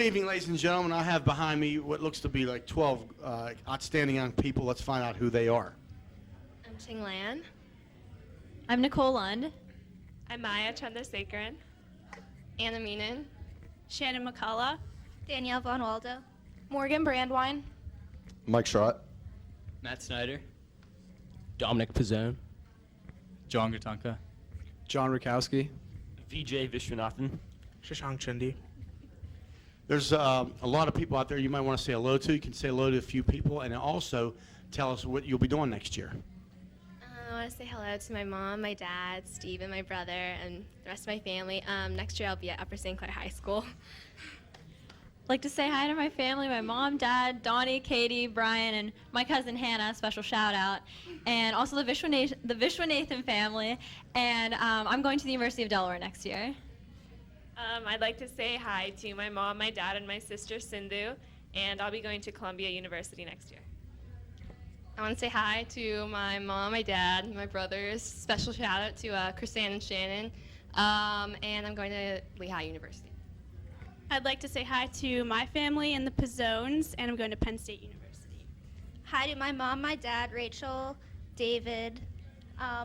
evening, ladies and gentlemen. I have behind me what looks to be like 12 outstanding young people. Let's find out who they are. I'm Ching Lan. I'm Nicole Lund. I'm Maya Chandrasekaran. Anna Meenan. Shannon McCullough. Danielle Von Waldo. Morgan Brandwine. Mike Schrott. Matt Snyder. Dominic Pizzone. John Gatunka. John Rakowski. Vijay Vishwanathan. Shashank Chindi. There's a lot of people out there you might want to say hello to. You can say hello to a few people and also tell us what you'll be doing next year. I want to say hello to my mom, my dad, Steve, and my brother, and the rest of my family. Next year I'll be at Upper St. Clair High School. I'd like to say hi to my family, my mom, dad, Donnie, Katie, Brian, and my cousin Hannah, special shout out, and also the Vishwanathan family, and I'm going to the University of Delaware next year. I'd like to say hi to my mom, my dad, and my sister Sindhu, and I'll be going to Columbia University next year. I want to say hi to my mom, my dad, my brothers. Special shout out to Chrisanne and Shannon, and I'm going to Lehigh University. I'd like to say hi to my family and the Pizzones, and I'm going to Penn State University. Hi to my mom, my dad, Rachel, David,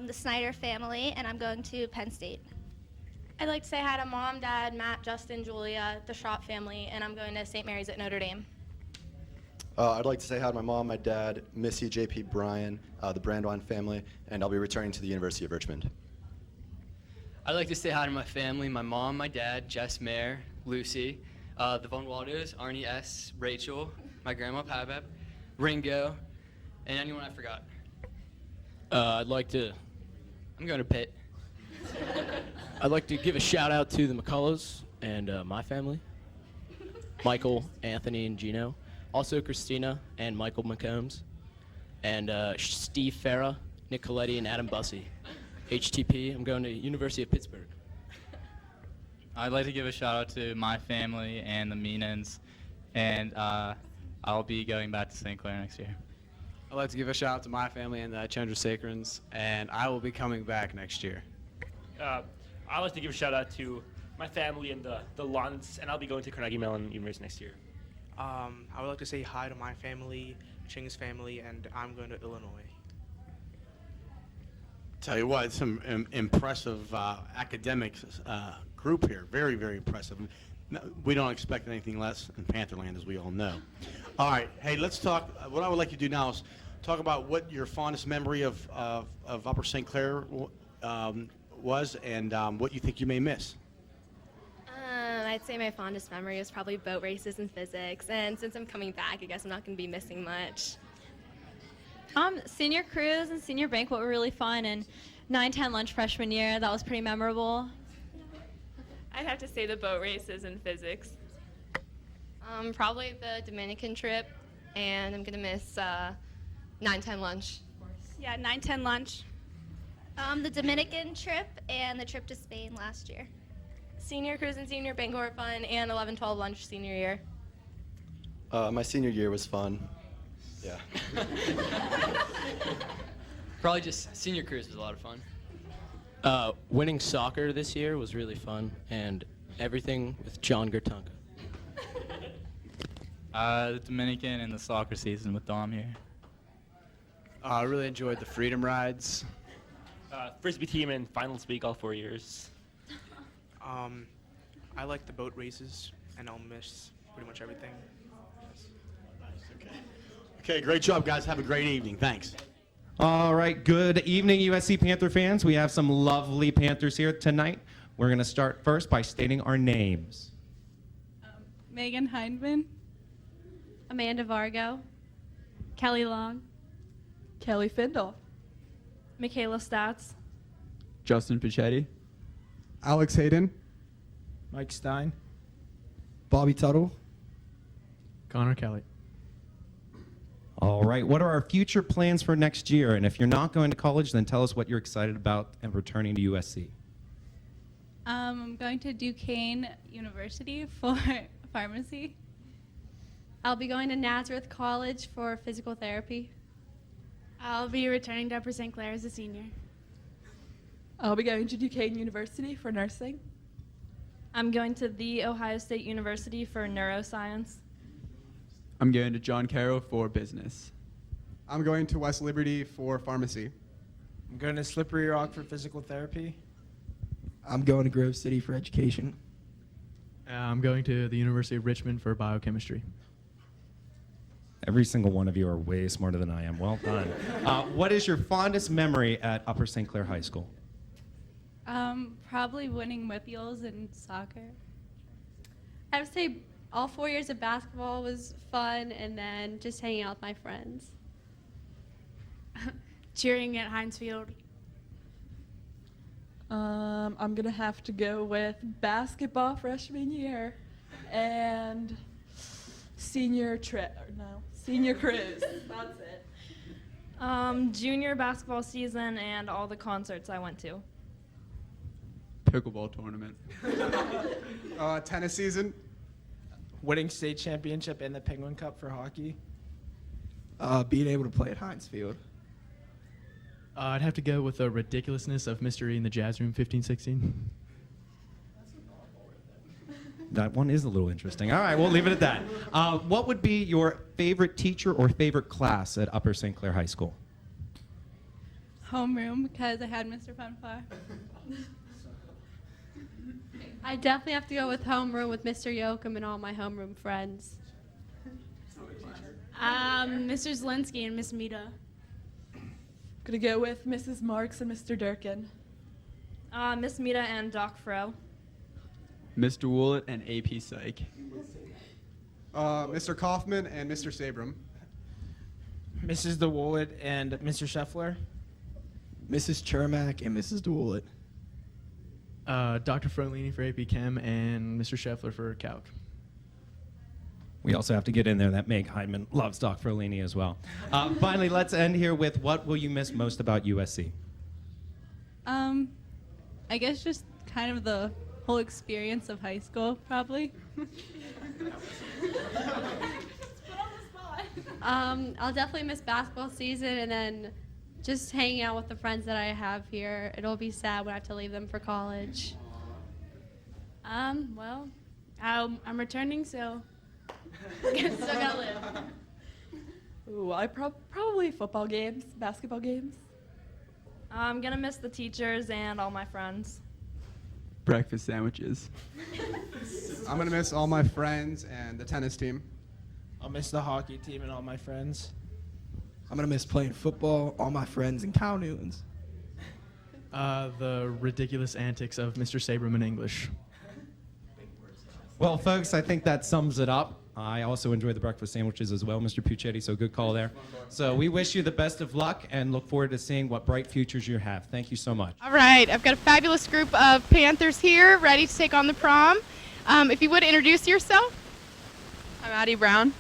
the Snyder family, and I'm going to Penn State. I'd like to say hi to Mom, Dad, Matt, Justin, Julia, the Schropp family, and I'm going to St. Mary's at Notre Dame. I'd like to say hi to my mom, my dad, Missy, JP, Brian, the Brandwine family, and I'll be returning to the University of Richmond. I'd like to say hi to my family, my mom, my dad, Jess Mayer, Lucy, the Von Waldos, Arnie S., Rachel, my grandma, Pabeb, Ringo, and anyone I forgot. I'm going to Pitt. I'd like to give a shout out to the McCulloughs and my family, Michael, Anthony, and Gino. Also Christina and Michael McCombs, and Steve Farah, Nick Coletti, and Adam Bussey. HTP, I'm going to University of Pittsburgh. I'd like to give a shout out to my family and the Meenans, and I'll be going back to St. Clair next year. I'd like to give a shout out to my family and the Chandrasekarans, and I will be coming back next year. I'd like to give a shout out to my family and the Lunds, and I'll be going to Carnegie Mellon University next year. I would like to say hi to my family, Ching's family, and I'm going to Illinois. Tell you what, it's some impressive academic group here. Very, very impressive. No, we don't expect anything less in Pantherland, as we all know. All right, hey, let's talk. What I would like to do now is talk about what your fondest memory of Upper St. Clair was, and what you think you may miss. I'd say my fondest memory is probably boat races and physics, and since I'm coming back, I guess I'm not going to be missing much. Senior cruise and senior banquet were really fun, and 9-10 lunch freshman year, that was pretty memorable. I'd have to say the boat races and physics. Probably the Dominican trip, and I'm going to miss 9-10 lunch. Yeah, 9-10 lunch. The Dominican trip and the trip to Spain last year. Senior cruise and senior banquet were fun, and 11-12 lunch senior year. My senior year was fun. Yeah. Probably just senior cruise was a lot of fun. Winning soccer this year was really fun, and everything with John Gatunka. The Dominican and the soccer season with Dom here. I really enjoyed the Freedom Rides. Frisbee team in finals week all 4 years. I like the boat races, and I'll miss pretty much everything. Okay, great job, guys. Have a great evening. Thanks. All right, good evening, USC Panther fans. We have some lovely Panthers here tonight. We're going to start first by stating our names. Megan Hindman. Amanda Vargo. Kelly Long. Kelly Findle. Michaela Stotts. Justin Pichetti. Alex Hayden. Mike Stein. Bobby Tuttle. Connor Kelly. All right, what are our future plans for next year? And if you're not going to college, then tell us what you're excited about and returning to USC. I'm going to Duquesne University for pharmacy. I'll be going to Nazareth College for physical therapy. I'll be returning to Upper St. Clair as a senior. I'll be going to Duquesne University for nursing. I'm going to The Ohio State University for neuroscience. I'm going to John Carroll for business. I'm going to West Liberty for pharmacy. I'm going to Slippery Rock for physical therapy. I'm going to Grove City for education. I'm going to the University of Richmond for biochemistry. Every single one of you are way smarter than I am. Well done. What is your fondest memory at Upper St. Clair High School? Probably winning Whippeals in soccer. I would say all 4 years of basketball was fun, and then just hanging out with my friends. Cheering at Heinz Field. I'm going to have to go with basketball freshman year and senior cruise. That's it. Junior basketball season and all the concerts I went to. Pickleball tournament. Tennis season. Winning state championship and the Penguin Cup for hockey. Being able to play at Heinz Field. I'd have to go with the ridiculousness of Mystery in the Jazz Room 1516. That one is a little interesting. All right, we'll leave it at that. What would be your favorite teacher or favorite class at Upper St. Clair High School? Homeroom, because I had Mr. Funfar. I definitely have to go with homeroom with Mr. Yoakum and all my homeroom friends. Mr. Zelinsky and Miss Mita. Gonna go with Mrs. Marks and Mr. Durkin. Miss Mita and Doc Fro. Mr. Woollett and AP Psych. Mr. Kaufman and Mr. Sabram. Mrs. DeWollet and Mr. Scheffler. Mrs. Chermak and Mrs. DeWollet. Dr. Frolini for AP Chem and Mr. Scheffler for Calc. We also have to get in there that Meg Hyman loves Doc Frolini as well. Finally, let's end here with what will you miss most about USC? I guess just kind of the whole experience of high school, probably. I'll definitely miss basketball season, and then just hanging out with the friends that I have here. It'll be sad when I have to leave them for college. Well, I'm returning, so I guess still gotta live. Ooh, probably football games, basketball games. I'm gonna miss the teachers and all my friends. Breakfast sandwiches. I'm going to miss all my friends and the tennis team. I'll miss the hockey team and all my friends. I'm going to miss playing football, all my friends, and Kyle Newlands. The ridiculous antics of Mr. Sabram in English. Well, folks, I think that sums it up. I also enjoyed the breakfast sandwiches as well, Mr. Puccetti, so good call there. So we wish you the best of luck and look forward to seeing what bright futures you have. Thank you so much. All right, I've got a fabulous group of Panthers here ready to take on the prom. If you would introduce yourself. I'm Addie Brown.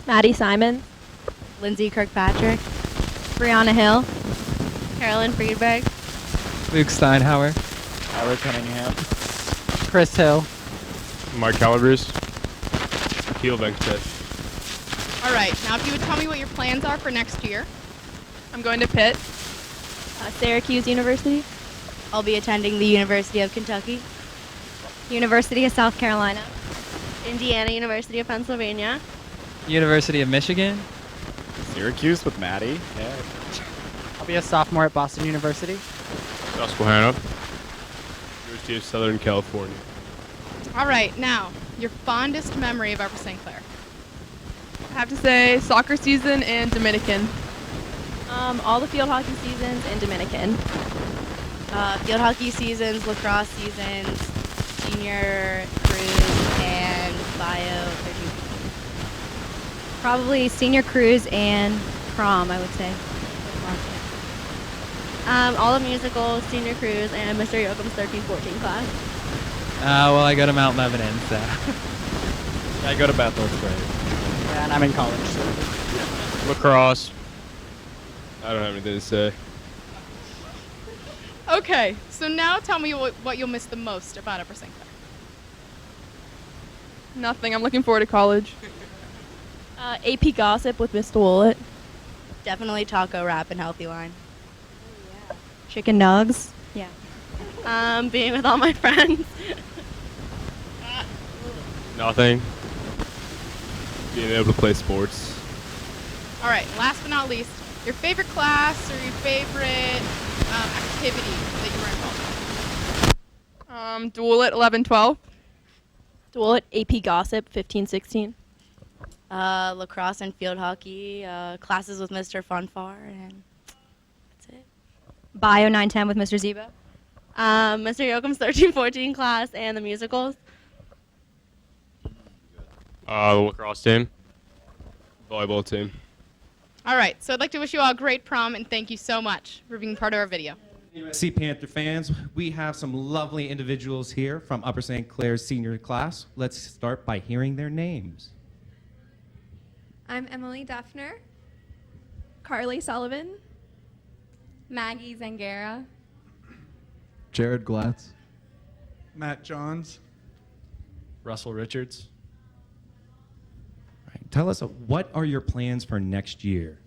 Maddie Simon. Lindsay Kirkpatrick. Brianna Hill. Carolyn Friedberg. Luke Steinhauer. Tyler Cunningham. Chris Hill. Mark Calabrese. Akil Venkatesh. All right, now if you would tell me what your plans are for next year. I'm going to Pitt. Syracuse University. I'll be attending the University of Kentucky. University of South Carolina. Indiana University of Pennsylvania. University of Michigan. Syracuse with Maddie. Yeah. I'll be a sophomore at Boston University. Susquehanna. University of Southern California. All right, now, your fondest memory of Upper St. Clair. I have to say soccer season and Dominican. All the field hockey seasons and Dominican. Field hockey seasons, lacrosse seasons, senior cruise, and bio. Probably senior cruise and prom, I would say. All the musicals, senior cruise, and Mr. Yoakum's 13-14 class. Well, I go to Mount Lebanon, so. I go to Bethel Grade. And I'm in college, so. Lacrosse. I don't have anything to say. Okay, so now tell me what you'll miss the most about Upper St. Clair. Nothing. I'm looking forward to college. AP Gossip with Miss DeWollet. Definitely taco wrap and healthy line. Chicken nugs. Yeah. Being with all my friends. Nothing. Being able to play sports. All right, last but not least, your favorite class or your favorite activity that you were involved in? Dual at 11-12. Dual at AP Gossip 15-16. Lacrosse and field hockey, classes with Mr. Funfar, and that's it. Bio 9-10 with Mr. Zebo. Mr. Yoakum's 13-14 class and the musicals. The lacrosse team. Volleyball team. All right, so I'd like to wish you all a great prom and thank you so much for being part of our video. USC Panther fans, we have some lovely individuals here from Upper St. Clair's senior class. Let's start by hearing their names. I'm Emily Duffner. Carly Sullivan. Maggie Zangara. Jared Glatz. Matt Johns. Russell Richards. Right, tell us, what are your plans for next year?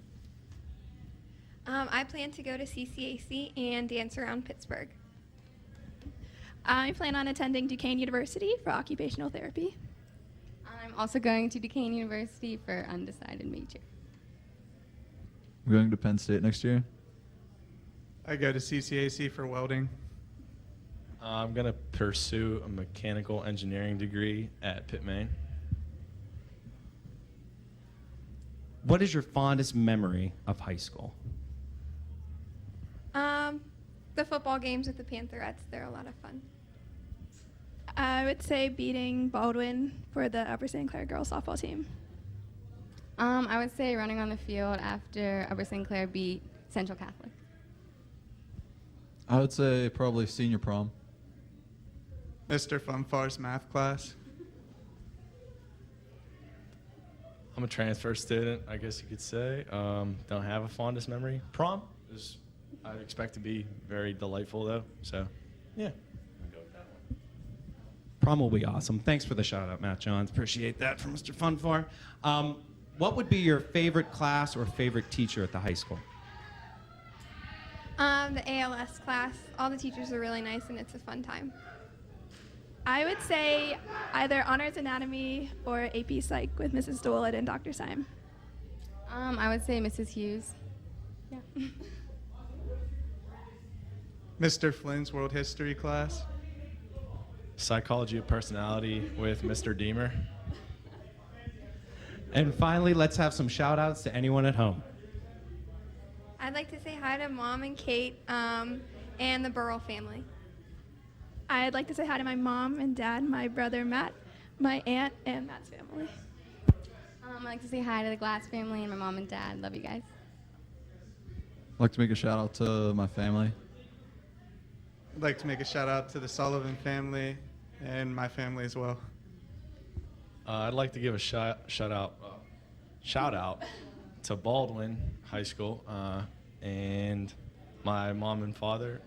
I plan to go to CCAC and dance around Pittsburgh. I plan on attending Duquesne University for occupational therapy. I'm also going to Duquesne University for undecided major. I'm going to Penn State next year. I go to CCAC for welding. I'm going to pursue a mechanical engineering degree at Pitt, Maine. What is your fondest memory of high school? The football games with the Pantherettes, they're a lot of fun. I would say beating Baldwin for the Upper St. Clair girls softball team. I would say running on the field after Upper St. Clair beat Central Catholic. I would say probably senior prom. Mr. Funfar's math class. I'm a transfer student, I guess you could say. Don't have a fondest memory. Prom is, I expect to be very delightful though, so yeah. I'll go with that one. Prom will be awesome. Thanks for the shout out, Matt Johns. Appreciate that from Mr. Funfar. What would be your favorite class or favorite teacher at the high school? The ALS class. All the teachers are really nice and it's a fun time. I would say either Honors Anatomy or AP Psych with Mrs. Doolett and Dr. Syme. I would say Mrs. Hughes. Yeah. Mr. Flynn's world history class. Psychology of personality with Mr. Deemer. And finally, let's have some shout outs to anyone at home. I'd like to say hi to Mom and Kate and the Burrell family. I'd like to say hi to my mom and dad, my brother Matt, my aunt, and Matt's family. I'd like to say hi to the Glass family and my mom and dad. Love you guys. I'd like to make a shout out to my family. I'd like to make a shout out to the Sullivan family and my family as well. I'd like to give a shout out to Baldwin High School and my mom and father,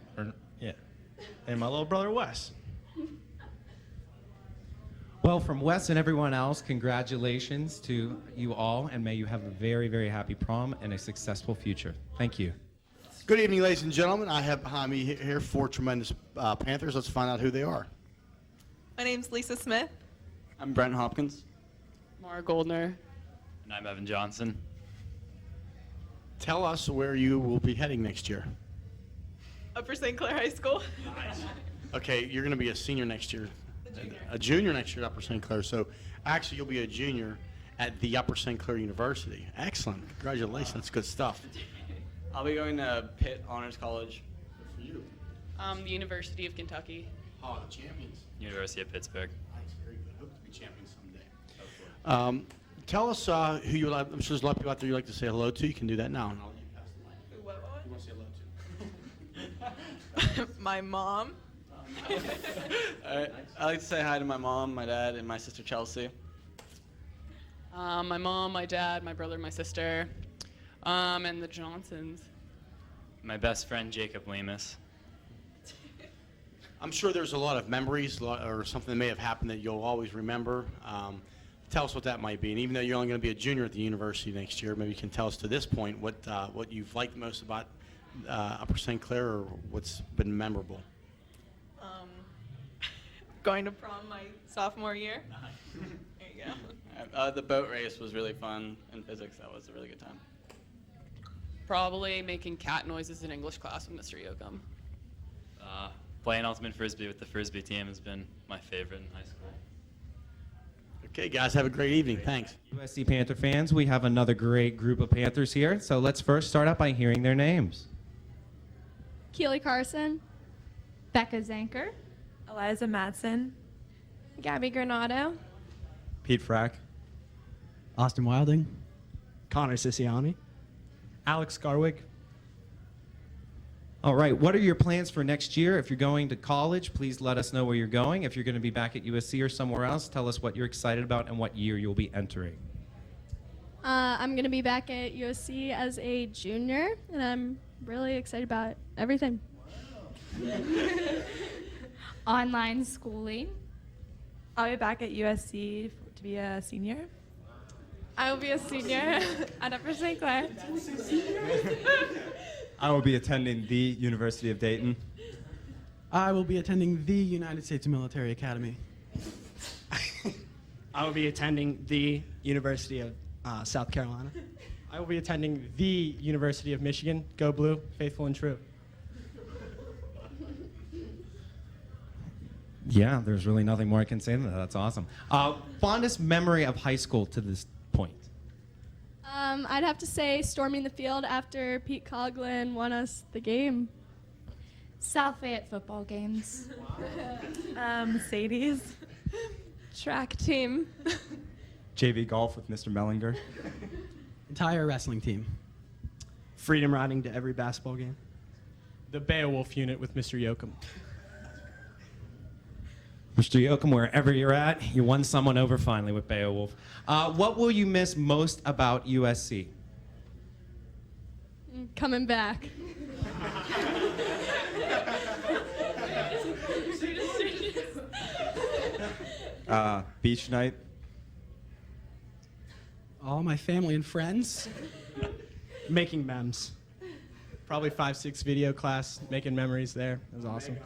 and my little brother Wes. Well, from Wes and everyone else, congratulations to you all, and may you have a very, very happy prom and a successful future. Thank you. Good evening, ladies and gentlemen. I have behind me here four tremendous Panthers. Let's find out who they are. My name's Lisa Smith. I'm Brent Hopkins. Mara Goldner. And I'm Evan Johnson. Tell us where you will be heading next year. Upper St. Clair High School. Okay, you're going to be a senior next year. A junior next year at Upper St. Clair. So actually, you'll be a junior at the Upper St. Clair University. Excellent. Congratulations. That's good stuff. I'll be going to Pitt Honors College. Good for you. The University of Kentucky. Oh, the champions. University of Pittsburgh. Nice, very good. Hope to be champions someday. Tell us who you like. I'm sure there's a lot of people out there you'd like to say hello to. You can do that now, and I'll let you pass the mic. What? You want to say hello to? My mom. I'd like to say hi to my mom, my dad, and my sister Chelsea. My mom, my dad, my brother, my sister, and the Johnsons. My best friend Jacob Lemus. I'm sure there's a lot of memories or something that may have happened that you'll always remember. Tell us what that might be. And even though you're only going to be a junior at the university next year, maybe you can tell us to this point what you've liked most about Upper St. Clair or what's been memorable. going to prom my sophomore year. There you go. The boat race was really fun in physics. That was a really good time. Probably making cat noises in English class with Mr. Yoakum. Playing ultimate frisbee with the frisbee team has been my favorite in high school. Okay, guys, have a great evening. Thanks. USC Panther fans, we have another great group of Panthers here. So let's first start out by hearing their names. Keely Carson, Becca Zanker, Eliza Matson, Gabby Granado, Pete Frack, Austin Wilding, Connor Siciliani, Alex Garwick. All right, what are your plans for next year? If you're going to college, please let us know where you're going. If you're going to be back at USC or somewhere else, tell us what you're excited about and what year you'll be entering. I'm going to be back at USC as a junior, and I'm really excited about everything. online schooling. I'll be back at USC to be a senior. I will be a senior at Upper St. Clair. I will be attending the University of Dayton. I will be attending the United States Military Academy. I will be attending the University of South Carolina. I will be attending the University of Michigan. Go Blue, faithful and true. Yeah, there's really nothing more I can say than that. That's awesome. Fondest memory of high school to this point? I'd have to say storming the field after Pete Coughlin won us the game. South Fayette football games. Sadie's. Track team. JV golf with Mr. Mellinger. Entire wrestling team. Freedom riding to every basketball game. The Beowulf unit with Mr. Yoakum. Mr. Yoakum, wherever you're at, you won someone over finally with Beowulf. What will you miss most about USC? Coming back. Beach night. All my family and friends. Making memes. Probably 5-6 video class, making memories there. It was awesome.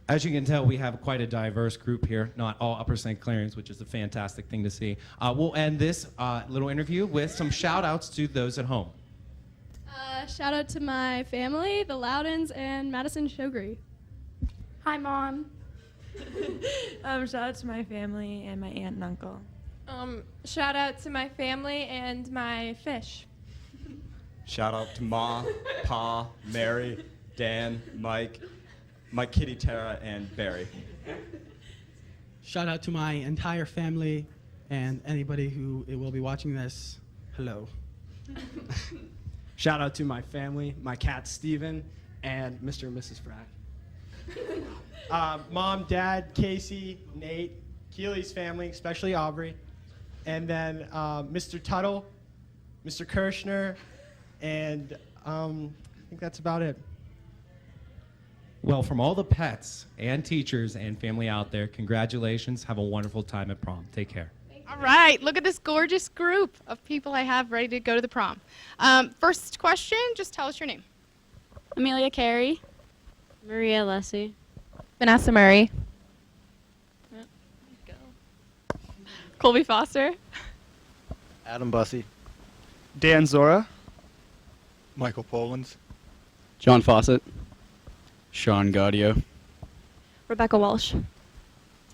As you can tell, we have quite a diverse group here, not all Upper St. Clairians, which is a fantastic thing to see. We'll end this little interview with some shout-outs to those at home. Shout out to my family, the Loudons, and Madison Shogri. Hi, Mom. Shout out to my family and my aunt and uncle. Shout out to my family and my fish. Shout out to Ma, Pa, Mary, Dan, Mike, my kitty Tara, and Barry. Shout out to my entire family and anybody who will be watching this. Hello. Shout out to my family, my cat Steven, and Mr. and Mrs. Frack. Mom, Dad, Casey, Nate, Keely's family, especially Aubrey, and then Mr. Tuttle, Mr. Kirshner, and I think that's about it. Well, from all the pets and teachers and family out there, congratulations. Have a wonderful time at prom. Take care. All right, look at this gorgeous group of people I have ready to go to the prom. First question, just tell us your name. Amelia Carey. Maria Lessie. Vanessa Murray. Colby Foster. Adam Bussey. Dan Zora. Michael Polans. John Fawcett. Sean Gaudio. Rebecca Walsh.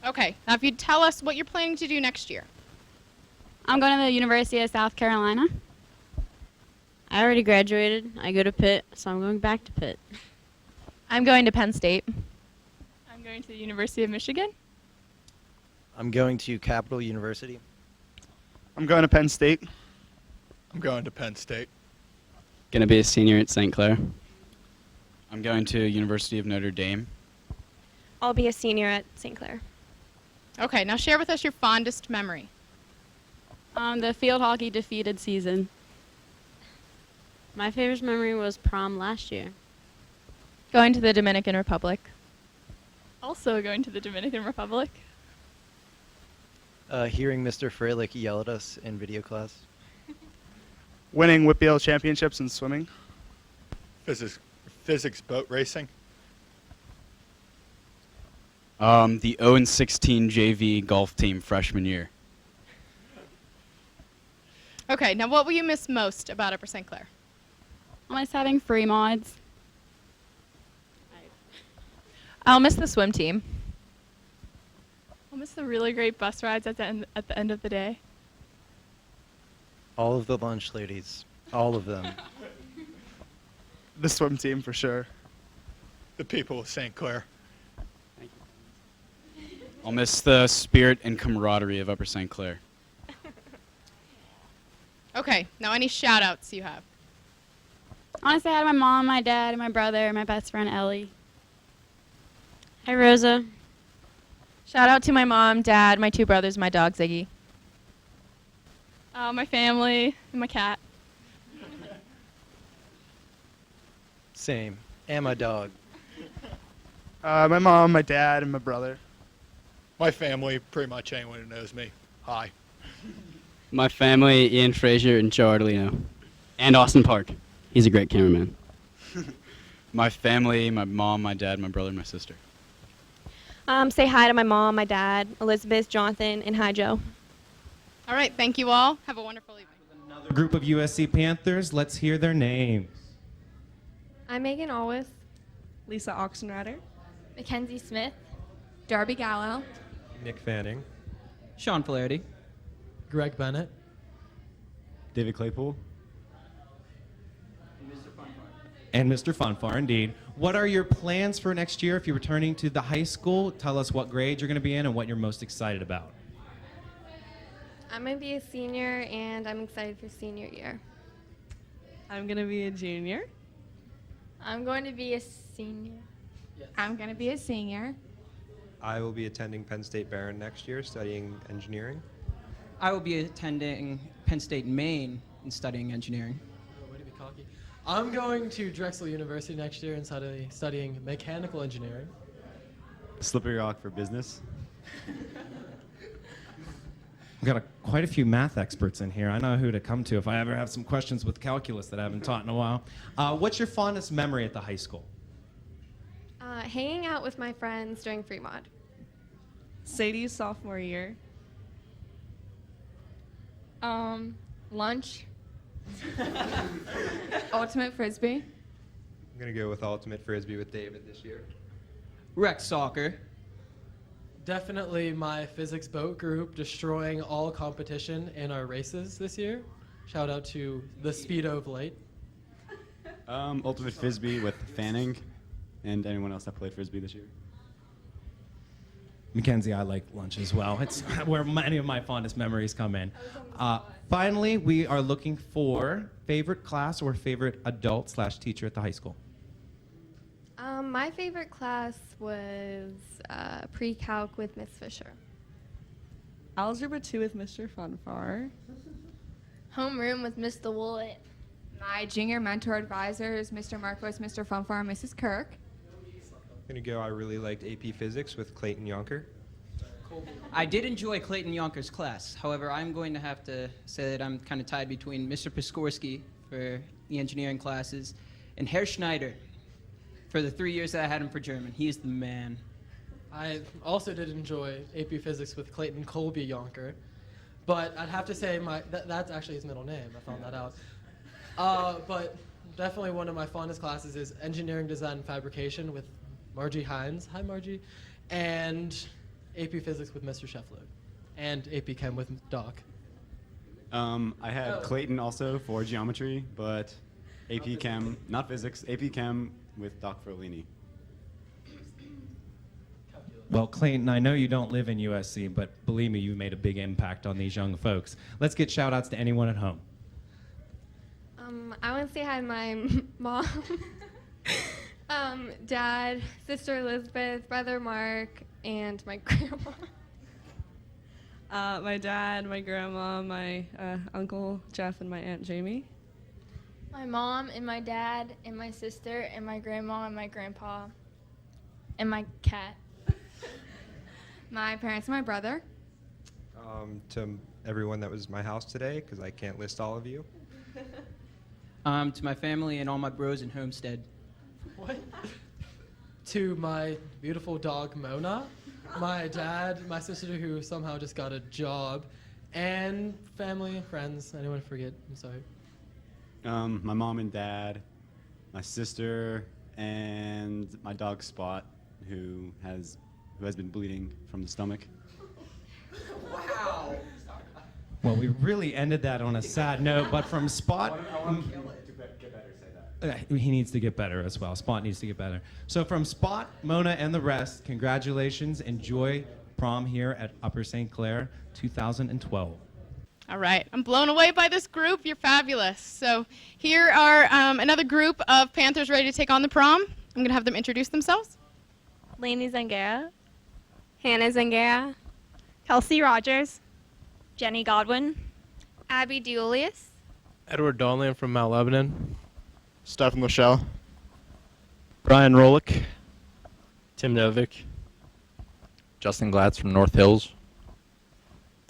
Okay, now if you'd tell us what you're planning to do next year. I'm going to the University of South Carolina. I already graduated. I go to Pitt, so I'm going back to Pitt. I'm going to Penn State. I'm going to the University of Michigan. I'm going to Capital University. I'm going to Penn State. I'm going to Penn State. Going to be a senior at St. Clair. I'm going to University of Notre Dame. I'll be a senior at St. Clair. Okay, now share with us your fondest memory. The field hockey defeated season. My favorite memory was prom last year. Going to the Dominican Republic. Also going to the Dominican Republic. Hearing Mr. Freilich yell at us in video class. Winning Whitfield championships in swimming. Physics boat racing. The 0-16 JV golf team freshman year. Okay, now what will you miss most about Upper St. Clair? I miss having free mods. I'll miss the swim team. I'll miss the really great bus rides at the end of the day. All of the lunch ladies. All of them. The swim team for sure. The people of St. Clair. I'll miss the spirit and camaraderie of Upper St. Clair. Okay, now any shout outs you have? I want to say hi to my mom, my dad, and my brother, and my best friend Ellie. Hi, Rosa. Shout out to my mom, dad, my 2 brothers, my dog Ziggy. My family and my cat. Same. And my dog. My mom, my dad, and my brother. My family, pretty much anyone who knows me. Hi. My family, Ian Frazier and Joe Ardelino. And Austin Park. He's a great cameraman. My family, my mom, my dad, my brother, and my sister. Say hi to my mom, my dad, Elizabeth, Jonathan, and hi, Joe. All right, thank you all. Have a wonderful evening. Another group of USC Panthers. Let's hear their names. I'm Megan Alwith. Lisa Oxenrider. Mackenzie Smith. Darby Gallo. Nick Fanning. Sean Flaherty. Greg Bennett. David Claypool. And Mr. Funfar, indeed. What are your plans for next year if you're returning to the high school? Tell us what grade you're going to be in and what you're most excited about. I'm going to be a senior, and I'm excited for senior year. I'm going to be a junior. I'm going to be a senior. I'm going to be a senior. I will be attending Penn State Barron next year, studying engineering. I will be attending Penn State Maine and studying engineering. Way to be cocky. I'm going to Drexel University next year and studying mechanical engineering. Slippery Rock for business. We've got quite a few math experts in here. I know who to come to if I ever have some questions with calculus that I haven't taught in a while. What's your fondest memory at the high school? Hanging out with my friends during free mod. Sadie's sophomore year. Lunch. Ultimate Frisbee. I'm going to go with Ultimate Frisbee with David this year. Rec soccer. Definitely my physics boat group destroying all competition in our races this year. Shout out to the Speedo of late. Ultimate Frisbee with Fanning and anyone else that played Frisbee this year. Mackenzie, I like lunch as well. It's where many of my fondest memories come in. Finally, we are looking for favorite class or favorite adult/teacher at the high school. My favorite class was pre-calc with Miss Fisher. Algebra 2 with Mr. Funfar. Homeroom with Miss DeWollet. My junior mentor advisors, Mr. Marcos, Mr. Funfar, and Mrs. Kirk. I'm going to go, I really liked AP Physics with Clayton Yonker. I did enjoy Clayton Yonker's class. However, I'm going to have to say that I'm kind of tied between Mr. Piskorski for the engineering classes and Herr Schneider for the 3 years that I had him for German. He is the man. I also did enjoy AP Physics with Clayton Colby Yonker, but I'd have to say that's actually his middle name. I found that out. But definitely one of my fondest classes is Engineering Design and Fabrication with Margie Hines. Hi, Margie. And AP Physics with Mr. Sheffler. And AP Chem with Doc. I had Clayton also for geometry, but AP Chem, not physics, AP Chem with Doc Ferlini. Well, Clayton, I know you don't live in USC, but believe me, you made a big impact on these young folks. Let's get shout outs to anyone at home. I want to say hi to my mom, dad, sister Elizabeth, brother Mark, and my grandma. My dad, my grandma, my uncle Jeff, and my aunt Jamie. My mom and my dad and my sister and my grandma and my grandpa and my cat. My parents and my brother. To everyone that was at my house today, because I can't list all of you. To my family and all my bros in Homestead. What? To my beautiful dog Mona. my dad, my sister who somehow just got a job, and family and friends. Anyone forget? I'm sorry. My mom and dad, my sister, and my dog Spot, who has been bleeding from the stomach. Wow. Well, we really ended that on a sad note, but from Spot. He needs to get better as well. Spot needs to get better. So from Spot, Mona, and the rest, congratulations. Enjoy prom here at Upper St. Clair 2012. All right, I'm blown away by this group. You're fabulous. So here are another group of Panthers ready to take on the prom. I'm gonna have them introduce themselves. Lainey Zangara, Hannah Zangara, Kelsey Rogers, Jenny Godwin, Abby Deulius, Edward Donlan from Mount Lebanon. Stephen Lachelle. Brian Rolick. Tim Novick. Justin Glatz from North Hills.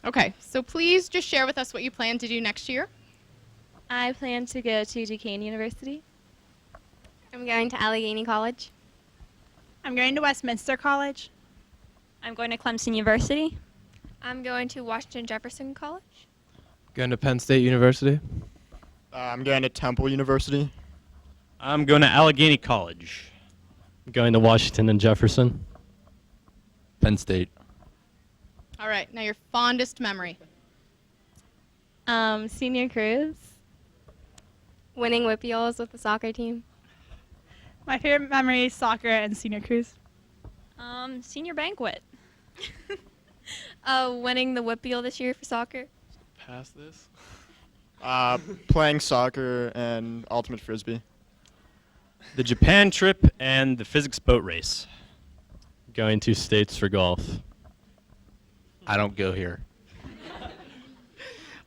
Okay, so please just share with us what you plan to do next year. I plan to go to Duquesne University. I'm going to Allegheny College. I'm going to Westminster College. I'm going to Clemson University. I'm going to Washington Jefferson College. Going to Penn State University. I'm going to Temple University. I'm going to Allegheny College. I'm going to Washington and Jefferson. Penn State. All right, now your fondest memory. Senior cruise. Winning whippeals with the soccer team. My favorite memory is soccer and senior cruise. Senior banquet. Winning the whippeal this year for soccer. Pass this. Playing soccer and ultimate frisbee. The Japan trip and the physics boat race. Going to States for golf. I don't go here.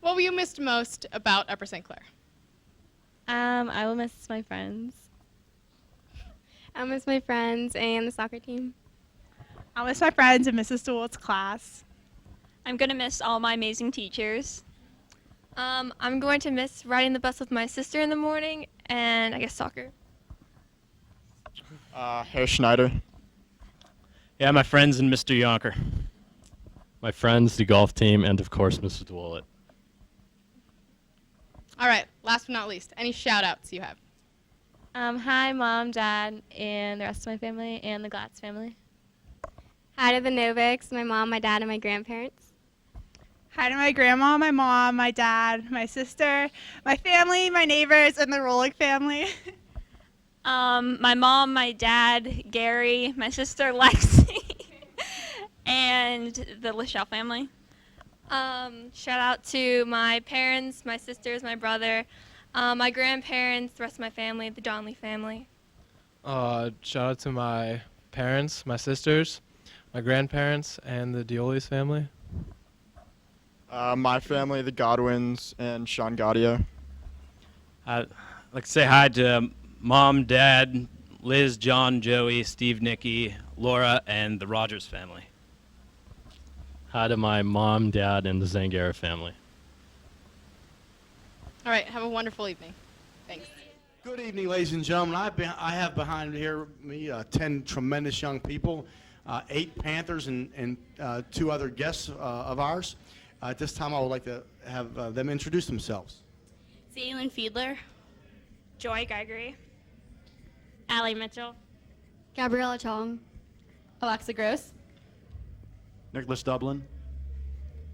What will you miss most about Upper St. Clair? I will miss my friends. I'll miss my friends and the soccer team. I'll miss my friends and Mrs. DeWolt's class. I'm going to miss all my amazing teachers. I'm going to miss riding the bus with my sister in the morning and I guess soccer. Herr Schneider. Yeah, my friends and Mr. Yonker. My friends, the golf team, and of course, Mrs. DeWollet. All right, last but not least, any shout outs you have? Hi, Mom, Dad, and the rest of my family, and the Glatz family. Hi to the Novicks, my mom, my dad, and my grandparents. Hi to my grandma, my mom, my dad, my sister, my family, my neighbors, and the Rolick family. My mom, my dad, Gary, my sister, Lexi, and the Lachelle family. Shout out to my parents, my sisters, my brother, my grandparents, the rest of my family, the Donnelly family. Shout out to my parents, my sisters, my grandparents, and the Diolis family. My family, the Godwins, and Sean Gaudio. I'd like to say hi to Mom, Dad, Liz, John, Joey, Steve, Nikki, Laura, and the Rogers family. Hi to my mom, dad, and the Zangara family. All right, have a wonderful evening. Thanks. Good evening, ladies and gentlemen. I have behind here me 10 tremendous young people, 8 Panthers and 2 other guests of ours. At this time, I would like to have them introduce themselves. Zaylin Fiedler, Joy Gregory, Allie Mitchell, Gabriella Chong, Alexa Gross, Nicholas Dublin,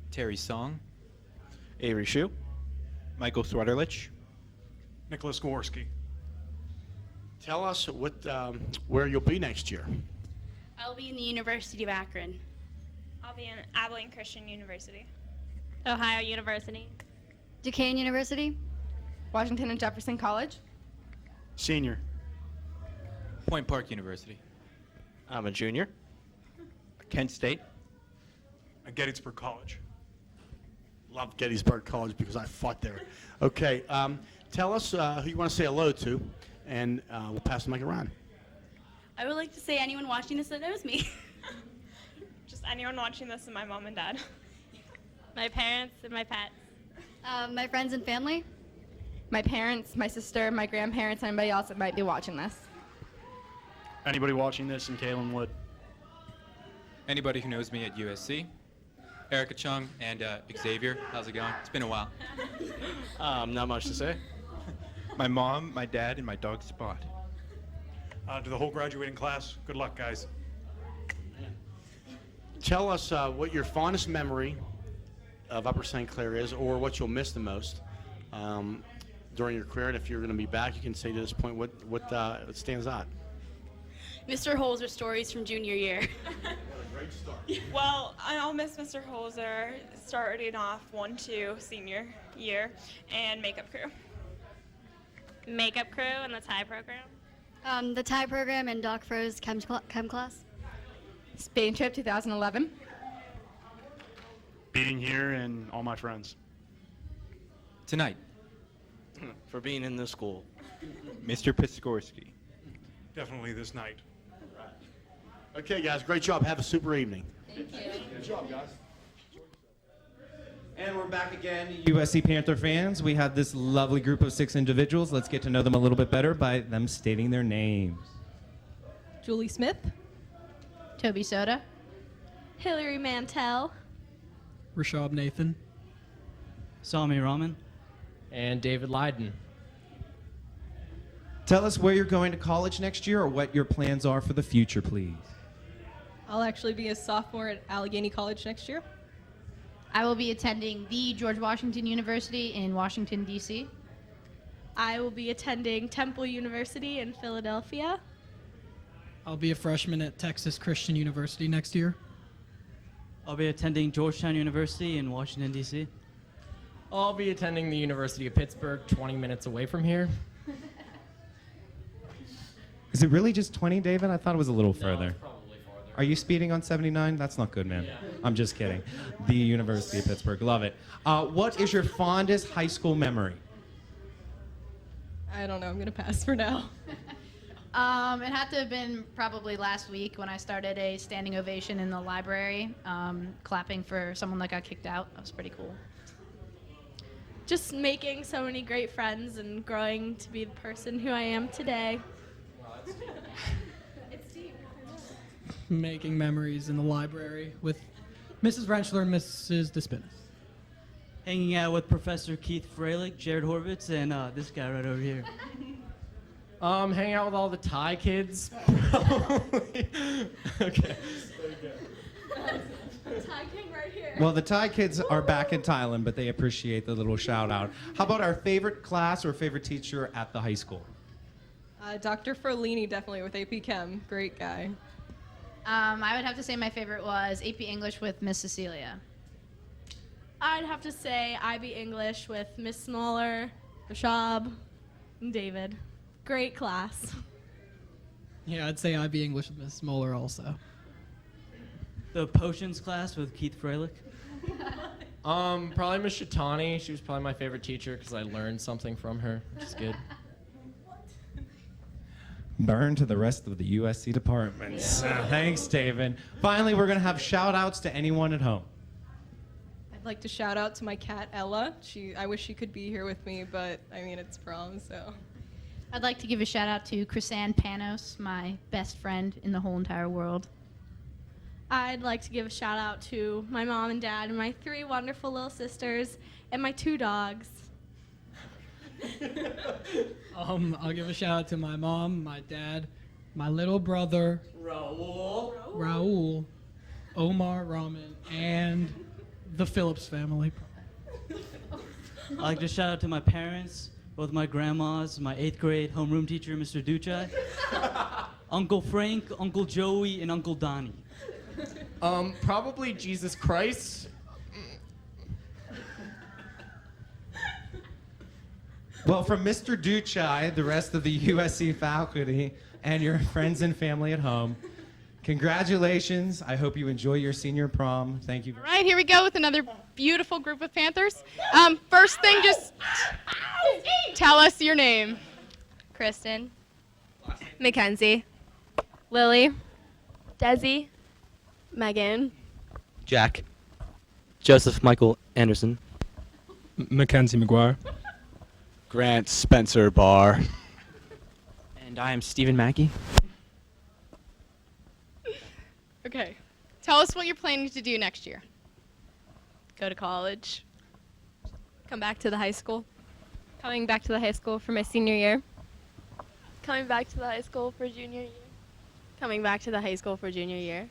Terry Song, Avery Shue, Michael Thwetterlich, Nicholas Gorski. Tell us where you'll be next year. I'll be in the University of Akron, I'll be in Abilene Christian University, Ohio University, Duquesne University, Washington and Jefferson College, Senior. Point Park University. I'm a junior. Kent State. At Gettysburg College. Love Gettysburg College because I fought there. Okay, tell us who you want to say hello to, and we'll pass the mic around. I would like to say anyone watching this that knows me. Just anyone watching this and my mom and dad. My parents and my pets. My friends and family. my parents, my sister, my grandparents, anybody else that might be watching this. Anybody watching this in Kalen Wood? Anybody who knows me at USC, Erica Chung, and Xavier. How's it going? It's been a while. Not much to say. My mom, my dad, and my dog Spot. To the whole graduating class, good luck, guys. Tell us what your fondest memory of Upper St. Clair is, or what you'll miss the most during your career. And if you're going to be back, you can say to this point what stands out. Mr. Holzer stories from junior year. Great start. Well, I'll miss Mr. Holzer starting off 1-2 senior year and makeup crew. Makeup crew and the tie program. The tie program and Doc Fro's chem class. Spain trip 2011. Being here and all my friends. Tonight, For being in this school. Mr. Piskorski. Definitely this night. Okay, guys, great job. Have a super evening. Thank you. Good job, guys. And we're back again, USC Panther fans. We have this lovely group of 6 individuals. Let's get to know them a little bit better by them stating their names. Julie Smith. Toby Soda. Hillary Mantell. Rashab Nathan. Sami Rahman. And David Leiden. Tell us where you're going to college next year or what your plans are for the future, please. I'll actually be a sophomore at Allegheny College next year. I will be attending the George Washington University in Washington, D.C. I will be attending Temple University in Philadelphia. I'll be a freshman at Texas Christian University next year. I'll be attending Georgetown University in Washington, D.C. I'll be attending the University of Pittsburgh, 20 minutes away from here. Is it really just 20, David? I thought it was a little further. It's probably farther. Are you speeding on 79? That's not good, man. Yeah. I'm just kidding. The University of Pittsburgh. Love it. What is your fondest high school memory? I don't know. I'm going to pass for now. It had to have been probably last week when I started a standing ovation in the library, clapping for someone that got kicked out. That was pretty cool. Just making so many great friends and growing to be the person who I am today. It's deep. Making memories in the library with Mrs. Rentschler and Mrs. Despinas. Hanging out with Professor Keith Freilich, Jared Horvitz, and this guy right over here. Hang out with all the Thai kids. Probably. Okay. Thai King right here. Well, the Thai kids are back in Thailand, but they appreciate the little shout out. How about our favorite class or favorite teacher at the high school? Dr. Ferlini, definitely with AP Chem. Great guy. I would have to say my favorite was AP English with Miss Cecilia. I'd have to say IB English with Miss Smaller, Rashab, and David. Great class. Yeah, I'd say IB English with Miss Smoller also. The potions class with Keith Freilich. Probably Miss Shatani. She was probably my favorite teacher because I learned something from her, which is good. Burn to the rest of the USC departments. Thanks, David. Finally, we're going to have shout outs to anyone at home. I'd like to shout out to my cat, Ella. I wish she could be here with me, but I mean, it's prom, so. I'd like to give a shout out to Chrisanne Panos, my best friend in the whole entire world. I'd like to give a shout out to my mom and dad and my 3 wonderful little sisters and my 2 dogs. I'll give a shout out to my mom, my dad, my little brother, Raul, Omar Rahman, and the Phillips family. I'd like to shout out to my parents, both my grandmas, my 8th grade homeroom teacher, Mr. Duchai, Uncle Frank, Uncle Joey, and Uncle Donnie. Probably Jesus Christ. Well, from Mr. Duchai, the rest of the USC faculty, and your friends and family at home, congratulations. I hope you enjoy your senior prom. Thank you. All right, here we go with another beautiful group of Panthers. First thing, just tell us your name. Kristen. Mackenzie. Lily. Desi. Megan. Jack. Joseph Michael Anderson. Mackenzie McGuire. Grant Spencer Barr. And I am Stephen Mackey. Okay, Tell us what you're planning to do next year. Go to college. Come back to the high school. Coming back to the high school for my senior year. Coming back to the high school for junior year. Coming back to the high school for junior year.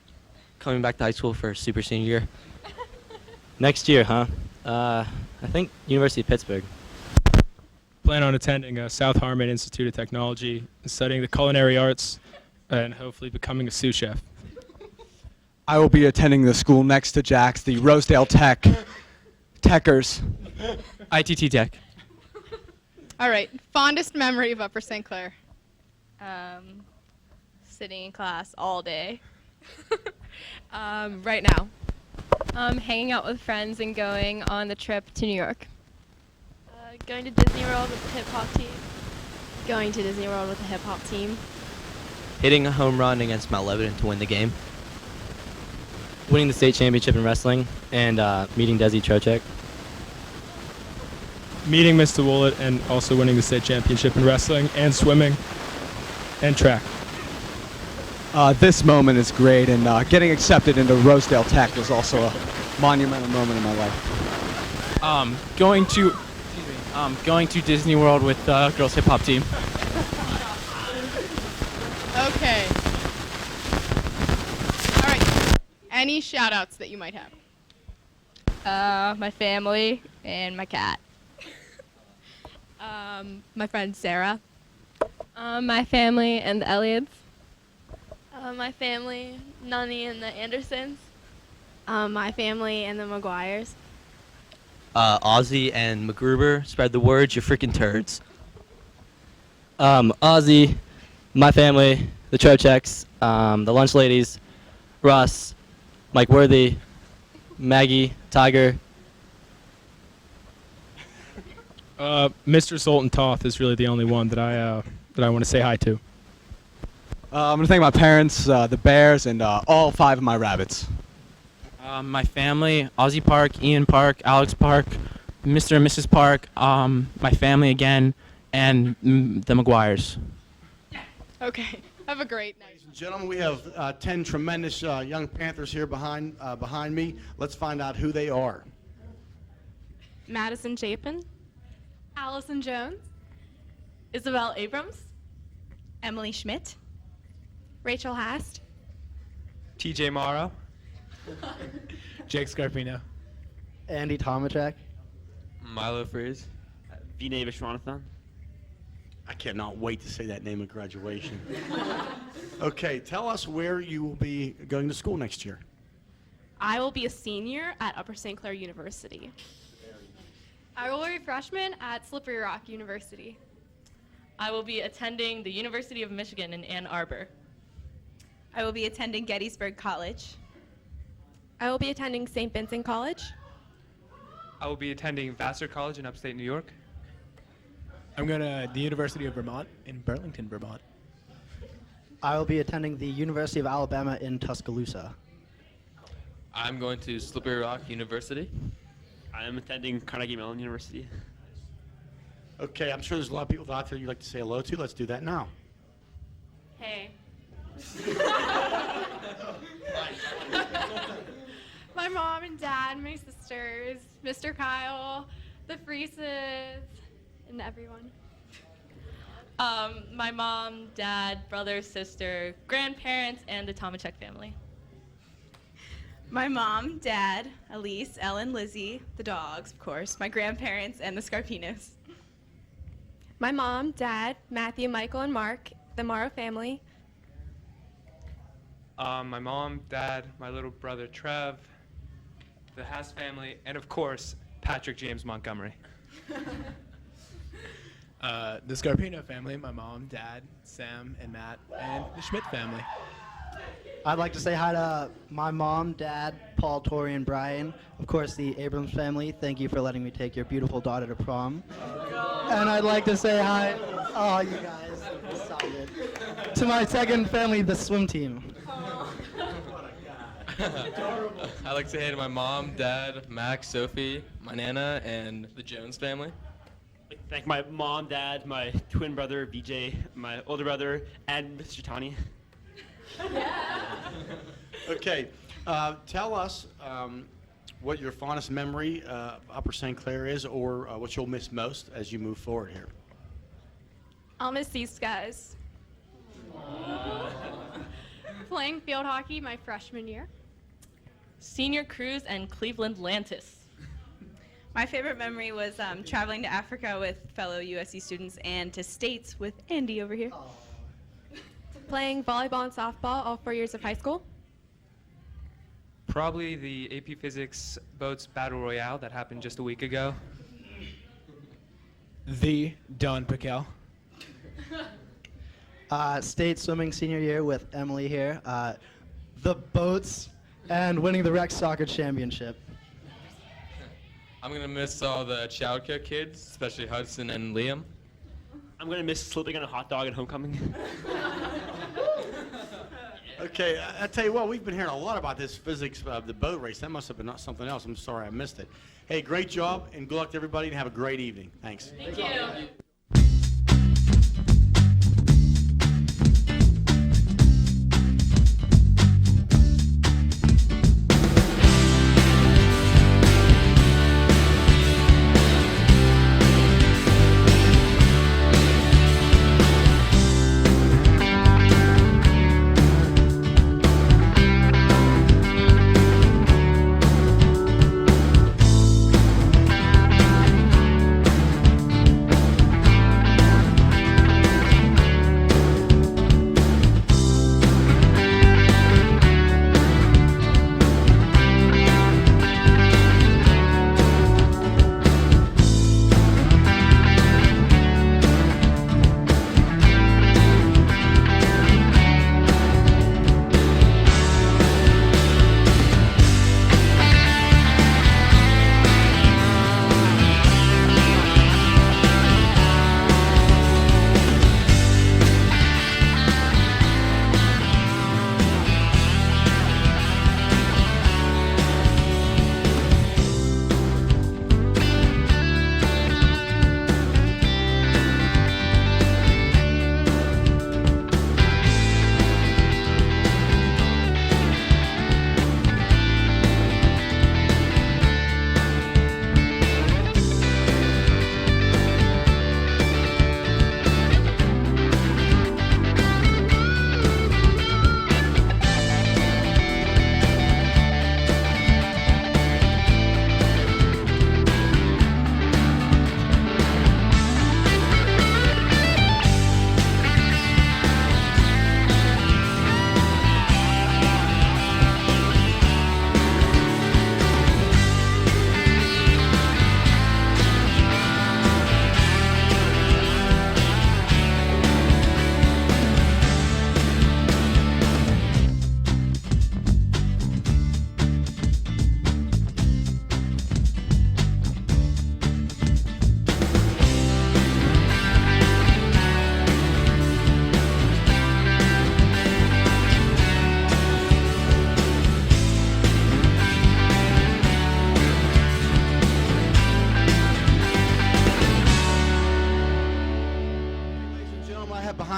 Coming back to high school for super senior year. Next year, huh? I think University of Pittsburgh. Plan on attending South Harmon Institute of Technology, studying the culinary arts, and hopefully becoming a sous chef. I will be attending the school next to Jack's, the Rosedale Techers. ITT Tech. All right. Fondest memory of Upper St. Clair. Sitting in class all day. Right now. Hanging out with friends and going on the trip to New York. Going to Disney World with the hip hop team. Going to Disney World with the hip hop team. Hitting a home run against Mount Lebanon to win the game. Winning the state championship in wrestling, and meeting Desi Trocek. Meeting Mr. Woollett and also winning the state championship in wrestling and swimming and track. This moment is great, and getting accepted into Rosedale Tech was also a monumental moment in my life. Going to Disney World with the girls hip hop team. Okay. All right. Any shout outs that you might have? My family and my cat. My friend Sarah. My family and the Elliots. My family, Nunny and the Andersons. My family and the McGuires. Ozzy and MacGruber, spread the word, you're freaking turds. Ozzy, my family, the Troceks, the Lunch Ladies, Russ, Mike Worthy, Maggie, Tiger. Mr. Sultan Toth is really the only one that I want to say hi to. I'm going to thank my parents, the Bears, and all 5 of my rabbits. My family, Ozzy Park, Ian Park, Alex Park, Mr. and Mrs. Park, my family again, and the McGuires. Okay. Have a great night. Ladies and gentlemen, we have 10 tremendous young Panthers here behind me. Let's find out who they are. Madison Chapin. Allison Jones. Isabel Abrams. Emily Schmidt. Rachel Hast. TJ Morrow. Jake Scarpino. Andy Tomachek. Milo Freeze. Vinay Vishwanathan. I cannot wait to say that name at graduation. Okay, tell us where you will be going to school next year. I will be a senior at Upper St. Clair University. I will be a freshman at Slippery Rock University. I will be attending the University of Michigan in Ann Arbor. I will be attending Gettysburg College. I will be attending St. Vincent College. I will be attending Vassar College in upstate New York. I'm going to the University of Vermont in Burlington, Vermont. I will be attending the University of Alabama in Tuscaloosa. I'm going to Slippery Rock University. I am attending Carnegie Mellon University. Okay, I'm sure there's a lot of people out there you'd like to say hello to. Let's do that now. Hey. My mom and dad, my sisters, Mr. Kyle, the Freeses, and everyone. My mom, dad, brother, sister, grandparents, and the Tomachek family. My mom, dad, Elise, Ellen, Lizzie, the dogs, of course, my grandparents, and the Scarpinos. My mom, dad, Matthew, Michael, and Mark, the Morrow family. My mom, dad, my little brother Trev, the Haas family, and of course, Patrick James Montgomery. The Scarpino family, my mom, dad, Sam, and Matt, and the Schmidt family. I'd like to say hi to my mom, dad, Paul, Tori, and Brian. Of course, the Abrams family. Thank you for letting me take your beautiful daughter to prom. And I'd like to say hi, oh, you guys, so good. To my second family, the swim team. I'd like to say hey to my mom, dad, Max, Sophie, my Nana, and the Jones family. I'd like to thank my mom, dad, my twin brother, BJ, my older brother, and Mr. Tani. Okay, Tell us what your fondest memory of Upper St. Clair is, or what you'll miss most as you move forward here. I'll miss these guys. Playing field hockey my freshman year. Senior cruise and Cleveland Lantis. My favorite memory was traveling to Africa with fellow USC students and to States with Andy over here. Playing volleyball and softball all 4 years of high school. Probably the AP Physics Boats Battle Royale that happened just a week ago. The Don Piquel. State swimming senior year with Emily here. The boats and winning the rec soccer championship. I'm going to miss all the childcare kids, especially Hudson and Liam. I'm going to miss slipping on a hot dog at homecoming. Okay, I tell you what, we've been hearing a lot about this physics of the boat race. That must have been something else. I'm sorry I missed it. Hey, great job, and good luck to everybody, and have a great evening. Thanks. Thank you.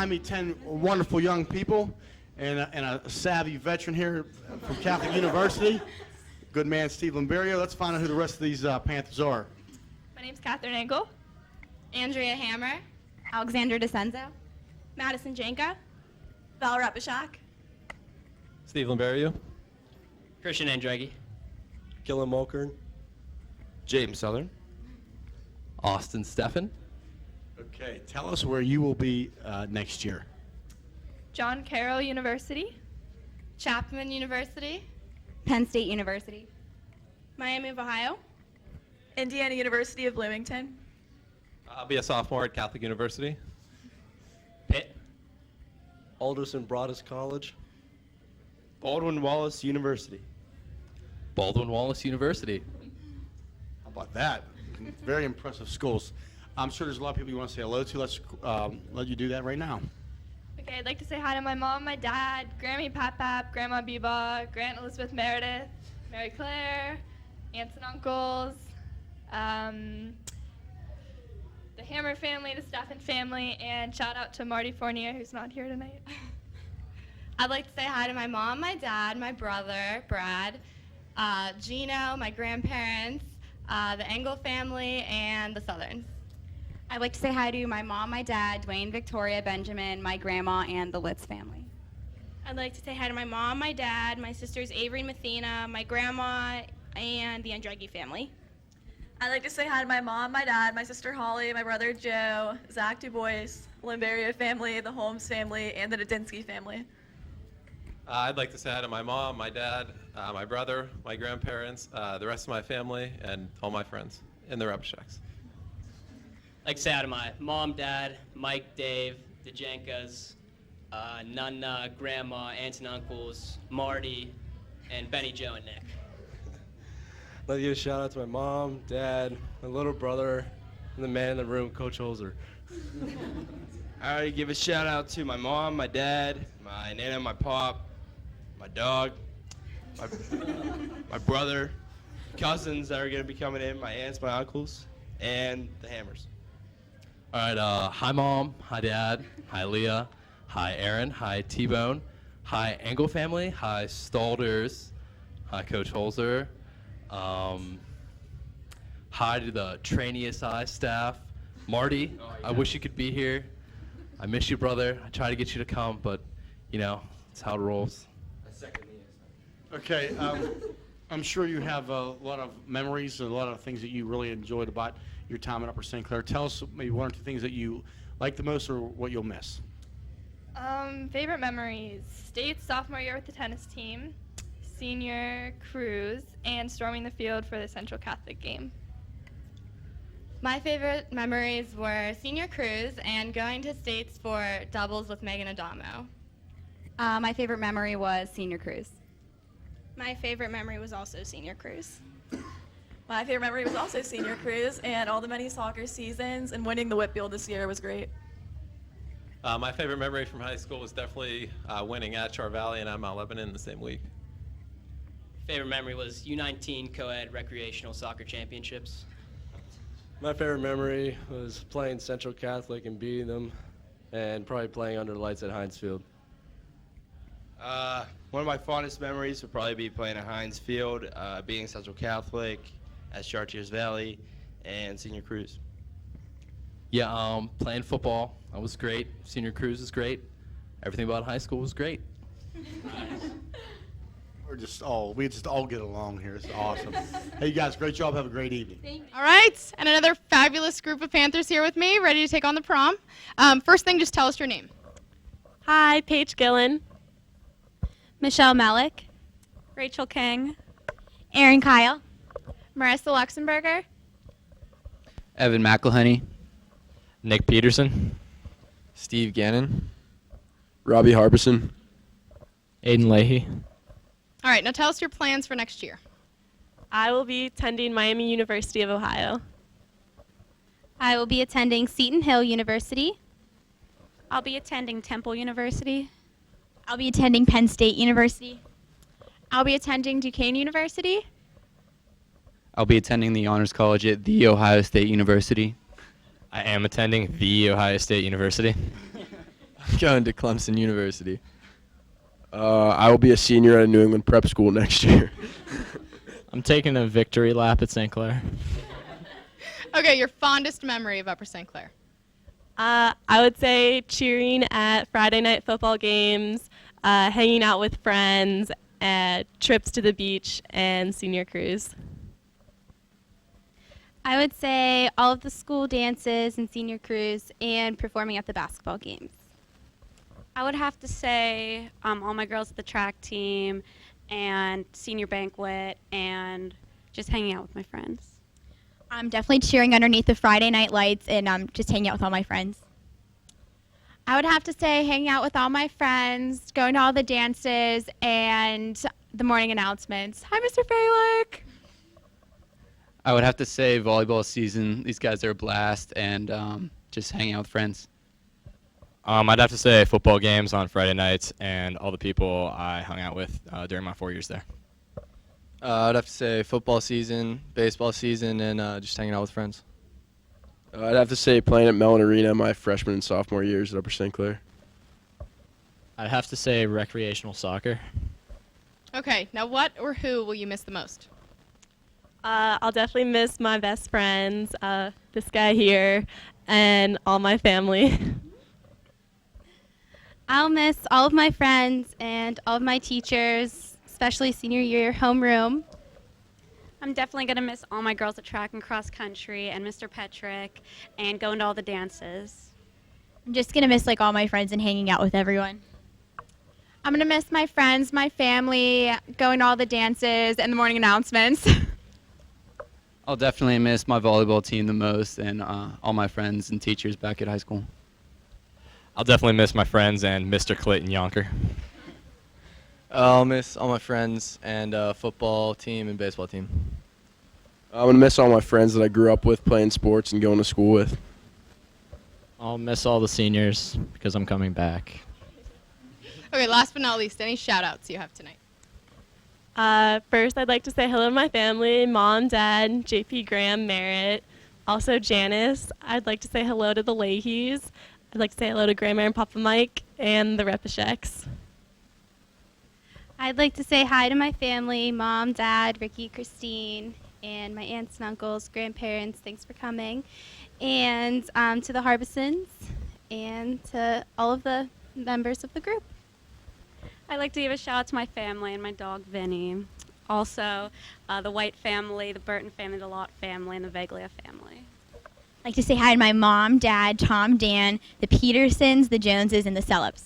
behind me 10 wonderful young people and a savvy veteran here from Catholic University. Good man, Steve Limberio. Let's find out who the rest of these Panthers are. My name's Catherine Engel. Andrea Hammer, Alexander DeCenzo, Madison Janka, Val Rapishak, Steve Limberio, Christian Andraghi, Gillen Mulkern, James Southern, Austin Steffen. Okay, tell us where you will be next year. John Carroll University, Chapman University, Penn State University, Miami of Ohio, Indiana University of Bloomington, I'll be a sophomore at Catholic University. Pitt, Alderson Broadus College. Baldwin Wallace University. Baldwin Wallace University. How about that? Very impressive schools. I'm sure there's a lot of people you want to say hello to. Let's let you do that right now. Okay, I'd like to say hi to my mom, my dad, Grammy Pap, Grandma Beba, Grant Elizabeth Meredith, Mary Claire, aunts and uncles, the Hammer family, the Steffen family, and shout out to Marty Fournier, who's not here tonight. I'd like to say hi to my mom, my dad, my brother, Brad, Gino, my grandparents, the Engel family, and the Southerns. I'd like to say hi to my mom, my dad, Dwayne, Victoria, Benjamin, my grandma, and the Litz family. I'd like to say hi to my mom, my dad, my sisters Avery and Mathena, my grandma, and the Andreghi family. I'd like to say hi to my mom, my dad, my sister Holly, my brother Joe, Zach DuBois, Limberia family, the Holmes family, and the Nadinsky family. I'd like to say hi to my mom, my dad, my brother, my grandparents, the rest of my family, and all my friends in the Repshaks. I'd like to say hi to my mom, dad, Mike, Dave, the Jenkas, Nana, Grandma, aunts and uncles, Marty, and Benny, Joe, and Nick. I'd like to give a shout out to my mom, dad, my little brother, and the man in the room, Coach Holzer. I already give a shout out to my mom, my dad, my nana, my pop, my dog, my brother, cousins that are going to be coming in, my aunts, my uncles, and the Hammers. All right, hi mom, hi dad, hi Leah, hi Aaron, hi T-Bone, hi Engel family, hi Stalders, hi Coach Holzer, hi to the trainee SI staff, Marty, I wish you could be here. I miss you, brother. I try to get you to come, but you know, it's how it rolls. Okay, I'm sure you have a lot of memories and a lot of things that you really enjoyed about your time at Upper St. Clair. Tell us maybe one or two things that you like the most or what you'll miss. Favorite memories: state sophomore year with the tennis team, senior cruise, and storming the field for the Central Catholic game. My favorite memories were senior cruise and going to states for doubles with Megan Adamo. My favorite memory was senior cruise. My favorite memory was also senior cruise. My favorite memory was also senior cruise and all the many soccer seasons, and winning the Whitfield this year was great. My favorite memory from high school was definitely winning at Char Valley and at Mount Lebanon the same week. Favorite memory was U19 co-ed recreational soccer championships. My favorite memory was playing Central Catholic and beating them, and probably playing under the lights at Heinz Field. One of my fondest memories would probably be playing at Heinz Field, being Central Catholic, at Chartiers Valley, and senior cruise. Yeah, playing football, that was great. Senior cruise was great. Everything about high school was great. We just all get along here. It's awesome. Hey, you guys, great job. Have a great evening. All right, and another fabulous group of Panthers here with me, ready to take on the prom. First thing, just tell us your name. Hi, Paige Gillen. Michelle Malik, Rachel King. Aaron Kyle, Marissa Luxemburger, Evan McElhenney, Nick Peterson, Steve Gannon, Robbie Harbison, Aiden Leahy. All right, now tell us your plans for next year. I will be attending Miami University of Ohio. I will be attending Seton Hill University. I'll be attending Temple University. I'll be attending Penn State University. I'll be attending Duquesne University. I'll be attending the Honors College at The Ohio State University. I am attending The Ohio State University. I'm going to Clemson University. I will be a senior at a New England prep school next year. I'm taking a victory lap at St. Clair. Okay, your fondest memory of Upper St. Clair. I would say cheering at Friday night football games, hanging out with friends, trips to the beach, and senior cruise. I would say all of the school dances and senior cruise and performing at the basketball games. I would have to say all my girls at the track team and senior banquet and just hanging out with my friends. I'm definitely cheering underneath the Friday night lights and just hanging out with all my friends. I would have to say hanging out with all my friends, going to all the dances, and the morning announcements. Hi, Mr. Faylick. I would have to say volleyball season. These guys are a blast, and just hanging out with friends. I'd have to say football games on Friday nights and all the people I hung out with during my 4 years there. I'd have to say football season, baseball season, and just hanging out with friends. I'd have to say playing at Mellon Arena my freshman and sophomore years at Upper St. Clair. I'd have to say recreational soccer. Okay, now what or who will you miss the most? I'll definitely miss my best friends, this guy here, and all my family. I'll miss all of my friends and all of my teachers, especially senior year homeroom. I'm definitely going to miss all my girls at track and cross country and Mr. Petrick and going to all the dances. I'm just going to miss like all my friends and hanging out with everyone. I'm going to miss my friends, my family, going to all the dances and the morning announcements. I'll definitely miss my volleyball team the most and all my friends and teachers back at high school. I'll definitely miss my friends and Mr. Clayton Yonker. I'll miss all my friends and football team and baseball team. I'm going to miss all my friends that I grew up with playing sports and going to school with. I'll miss all the seniors because I'm coming back. Okay, last but not least, any shout outs you have tonight? First, I'd like to say hello to my family, Mom, Dad, JP, Graham, Merritt, also Janice. I'd like to say hello to the Leahys. I'd like to say hello to Grandma and Papa Mike and the Repisheks. I'd like to say hi to my family, Mom, Dad, Ricky, Christine, and my aunts and uncles, grandparents. Thanks for coming. And to the Harbisons and to all of the members of the group. I'd like to give a shout out to my family and my dog Vinny. Also, the White family, the Burton family, the Lott family, and the Veglia family. I'd like to say hi to my mom, dad, Tom, Dan, the Petersons, the Joneses, and the Sellups.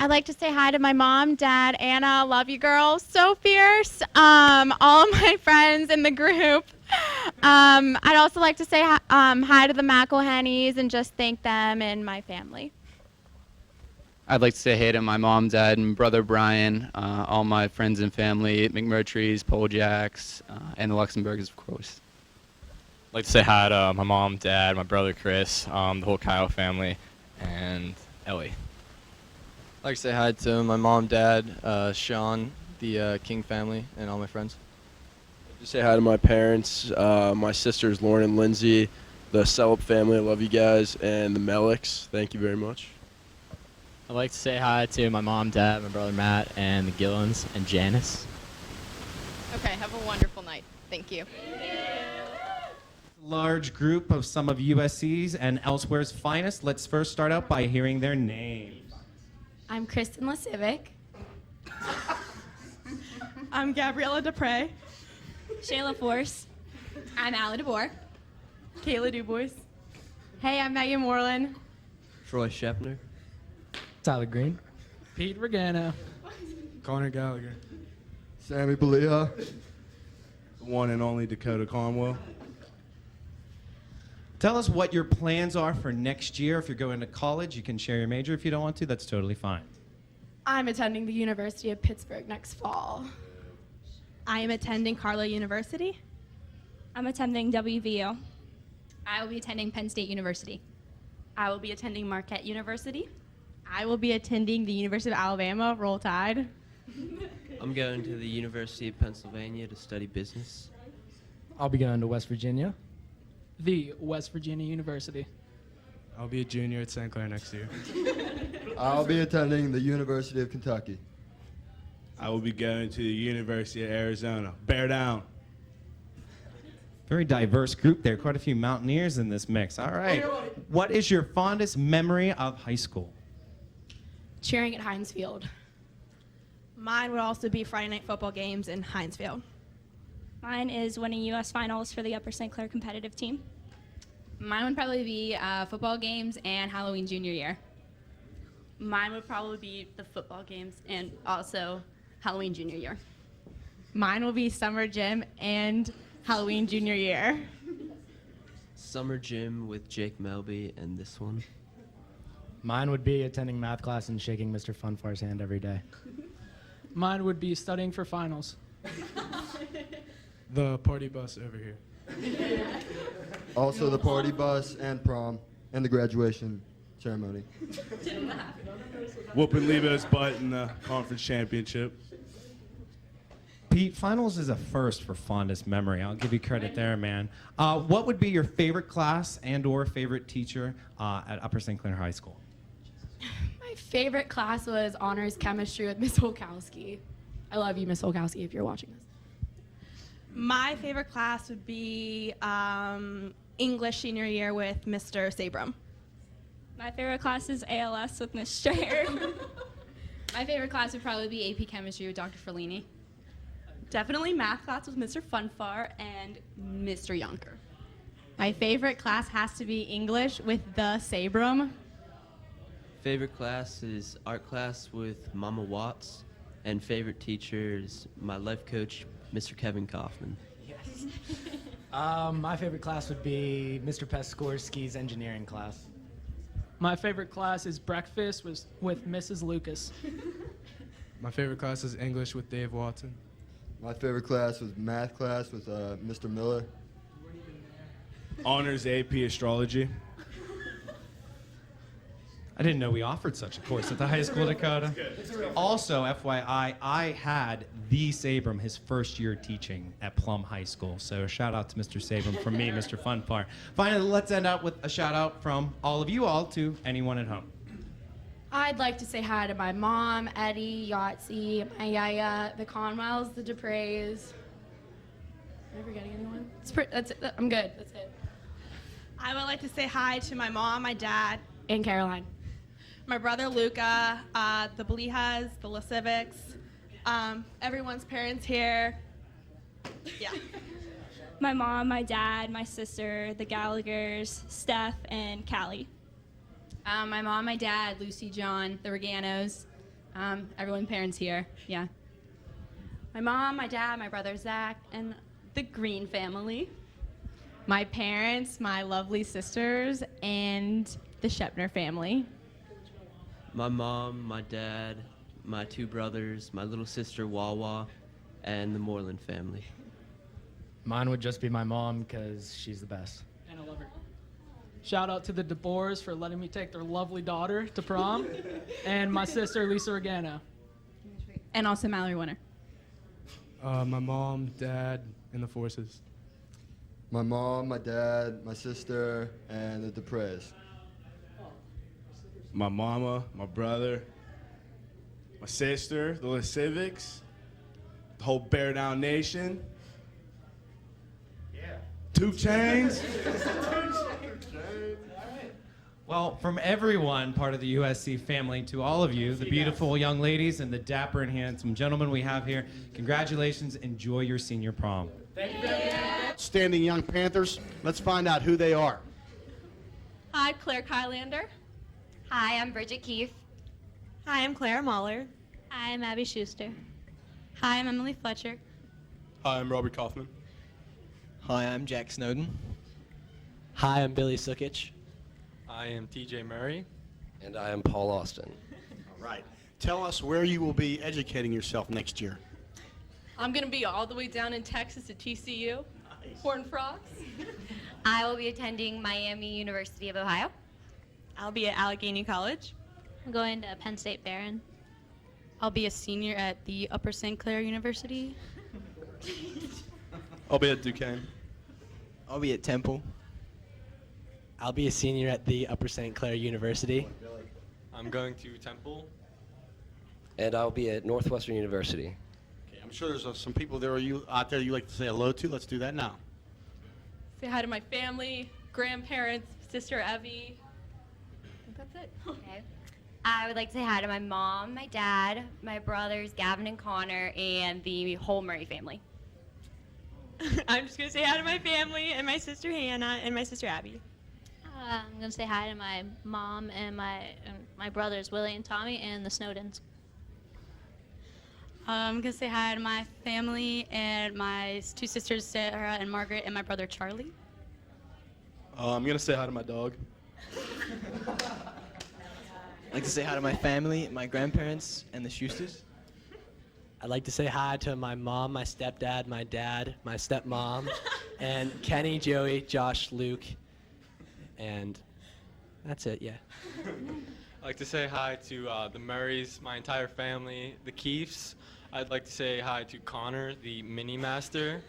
I'd like to say hi to my mom, dad, Anna, love you girls, so fierce, all of my friends in the group. I'd also like to say hi to the McElhennys and just thank them and my family. I'd like to say hey to my mom, dad, and brother Brian, all my friends and family, McMurtry's, Poljacks, and the Luxembourgs, of course. I'd like to say hi to my mom, dad, my brother Chris, the whole Kyle family, and Ellie. I'd like to say hi to my mom, dad, Sean, the King family, and all my friends. Just say hi to my parents, my sisters Lauren and Lindsay, the Sellup family, I love you guys, and the Melicks. Thank you very much. I'd like to say hi to my mom, dad, my brother Matt, and the Gillans, and Janice. Okay, have a wonderful night. Thank you. Large group of some of USC's and elsewhere's finest. Let's first start out by hearing their names. I'm Kristen Lasivic. I'm Gabriella Dupre. Shayla Force. I'm Allie DeBoer. Kayla Dubois. Hey, I'm Megan Moreland. Troy Shepner. Tyler Green. Pete Regano. Connor Gallagher. Sammy Balia. The one and only Dakota Conwell. Tell us what your plans are for next year. If you're going to college, you can share your major. If you don't want to, that's totally fine. I'm attending the University of Pittsburgh next fall. I am attending Carlow University. I'm attending WVU. I will be attending Penn State University. I will be attending Marquette University. I will be attending the University of Alabama, Roll Tide. I'm going to the University of Pennsylvania to study business. I'll be going to West Virginia. The West Virginia University. I'll be a junior at St. Clair next year. I'll be attending the University of Kentucky. I will be going to the University of Arizona. Bear down. Very diverse group there. Quite a few Mountaineers in this mix. All right. What is your fondest memory of high school? Cheering at Heinz Field. Mine would also be Friday night football games in Heinz Field. Mine is winning U.S. finals for the Upper St. Clair competitive team. Mine would probably be football games and Halloween junior year. Mine would probably be the football games and also Halloween junior year. Mine will be summer gym and Halloween junior year. Summer gym with Jake Melby and this one. Mine would be attending math class and shaking Mr. Funfar's hand every day. Mine would be studying for finals. The party bus over here. Also the party bus and prom and the graduation ceremony. Whooping Lebo's butt in the conference championship. Pete, finals is a first for fondest memory. I'll give you credit there, man. What would be your favorite class and/or favorite teacher at Upper St. Clair High School? My My favorite class was honors chemistry with Miss Holkowski. I love you, Miss Holkowski, if you're watching this. My favorite class would be English senior year with Mr. Sabrum. My favorite class is ALS with Miss Strayer. My favorite class would probably be AP Chemistry with Dr. Fellini. Definitely math class with Mr. Funfar and Mr. Yonker. My favorite class has to be English with the Sabrum. Favorite class is art class with Mama Watts, and favorite teacher is my life coach, Mr. Kevin Kaufman. Yes. My favorite class would be Mr. Peskorsky's engineering class. My favorite class is breakfast with Mrs. Lucas. My favorite class is English with Dave Watson. My favorite class was math class with Mr. Miller. Honors AP Astrology. I didn't know we offered such a course at the high school, Dakota. Also, FYI, I had the Sabrum his first year teaching at Plum High School. So shout out to Mr. Sabrum from me, Mr. Funfar. Finally, let's end up with a shout out from all of you all to anyone at home. I'd like to say hi to my mom, Eddie, Yahtzee, my Yaya, the Conwells, the Dupreys. Am I forgetting anyone? That's it. I'm good. That's it. I would like to say hi to my mom, my dad, And Caroline. my brother Luca, the Belihas, the LaCivics, everyone's parents here. Yeah. My mom, my dad, my sister, the Gallaghers, Steph, and Callie. My mom, my dad, Lucy, John, the Reganos, everyone parents here. Yeah. My mom, my dad, my brother Zach, and the Green family. My parents, my lovely sisters, and the Shepner family. My mom, my dad, my two brothers, my little sister Wawa, and the Moreland family. Mine would just be my mom because she's the best. And I love her. Shout out to the DeBoers for letting me take their lovely daughter to prom. And my sister, Lisa Regano. And also Mallory Winter. My mom, dad, and the Forces. My mom, my dad, my sister, and the Dupreys. My mama, my brother, my sister, the LaCivics, the whole Bear Down Nation. Yeah. 2 Chains. Well, from everyone, part of the USC family, to all of you, the beautiful young ladies and the dapper and handsome gentlemen we have here, congratulations. Enjoy your senior prom. Standing young Panthers. Let's find out who they are. Hi, Claire Kylander. Hi, I'm Bridget Keefe. Hi, I'm Claire Mahler. Hi, I'm Abby Schuster. Hi, I'm Emily Fletcher. Hi, I'm Robert Kaufman. Hi, I'm Jack Snowden. Hi, I'm Billy Sukich. I am TJ Murray. And I am Paul Austin. All right. Tell us where you will be educating yourself next year. I'm going to be all the way down in Texas at TCU. Horned Frogs. I will be attending Miami University of Ohio. I'll be at Allegheny College. I'm going to Penn State Barron. I'll be a senior at the Upper St. Clair University. I'll be at Duquesne. I'll be at Temple. I'll be a senior at the Upper St. Clair University. I'm going to Temple. And I'll be at Northwestern University. Okay, I'm sure there's some people there out there you like to say hello to. Let's do that now. Say hi to my family, grandparents, sister Evie. I think that's it. Okay. I would like to say hi to my mom, my dad, my brothers Gavin and Connor, and the whole Murray family. I'm just going to say hi to my family and my sister Hannah and my sister Abby. I'm going to say hi to my mom and my brothers, Willie and Tommy, and the Snowdens. I'm going to say hi to my family and my two sisters, Sarah and Margaret, and my brother Charlie. I'm going to say hi to my dog. I'd like to say hi to my family, my grandparents, and the Schusters. I'd like to say hi to my mom, my stepdad, my dad, my stepmom, and Kenny, Joey, Josh, Luke, and that's it, yeah. I'd like to say hi to the Murrays, my entire family, the Keefes. I'd like to say hi to Connor, the mini master.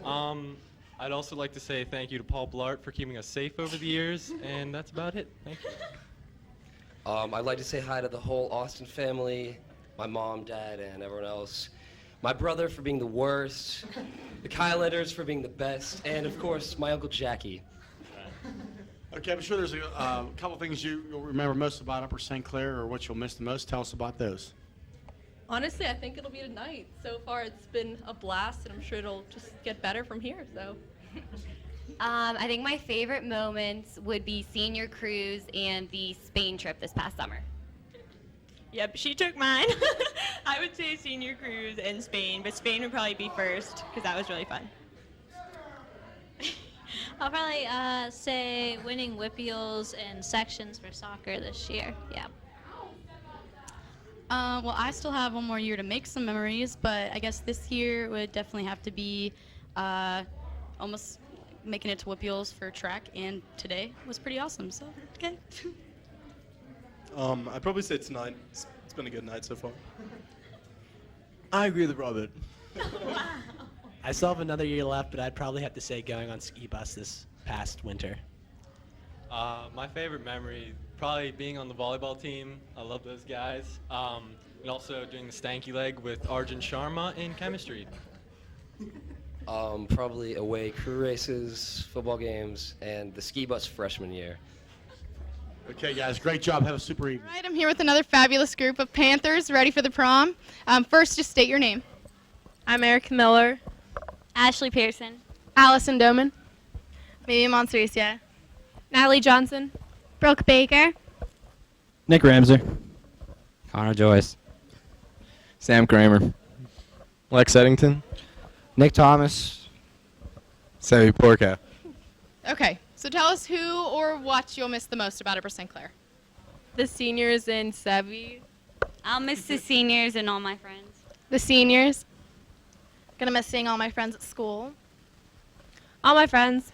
I'd also like to say thank you to Paul Blart for keeping us safe over the years, and that's about it. Thank you. I'd like to say hi to the whole Austin family, my mom, dad, and everyone else. My brother for being the worst, the Kylanders for being the best, and of course, my Uncle Jackie. Okay, I'm sure there's a couple things you'll remember most about Upper St. Clair or what you'll miss the most. Tell us about those. Honestly, I think it'll be tonight. So far, it's been a blast, and I'm sure it'll just get better from here. So. I think my favorite moments would be senior cruise and the Spain trip this past summer. Yep, she took mine. I would say senior cruise and Spain, but Spain would probably be first because that was really fun. I'll probably say winning Whippeals and sections for soccer this year. Yeah. Well, I still have one more year to make some memories, but I guess this year would definitely have to be almost making it to Whippeals for track, and today was pretty awesome, so, okay. I'd probably say tonight. It's been a good night so far. I agree with Robert. I still have another year left, but I'd probably have to say going on ski bus this past winter. My favorite memory, probably being on the volleyball team. I love those guys. And also doing the stanky leg with Arjun Sharma in chemistry. Probably away crew races, football games, and the ski bus freshman year. Okay, guys, great job. Have a super evening. All right, I'm here with another fabulous group of Panthers ready for the prom. First, just state your name. I'm Eric Miller. Ashley Pearson. Allison Doman. Miriam Montericia. Natalie Johnson. Brooke Baker. Nick Ramser. Connor Joyce. Sam Kramer. Lex Eddington. Nick Thomas. Savvy Porca. Okay, so tell us who or what you'll miss the most about Upper St. Clair. The seniors in Sevi. I'll miss the seniors and all my friends. The seniors. Gonna miss seeing all my friends at school. All my friends.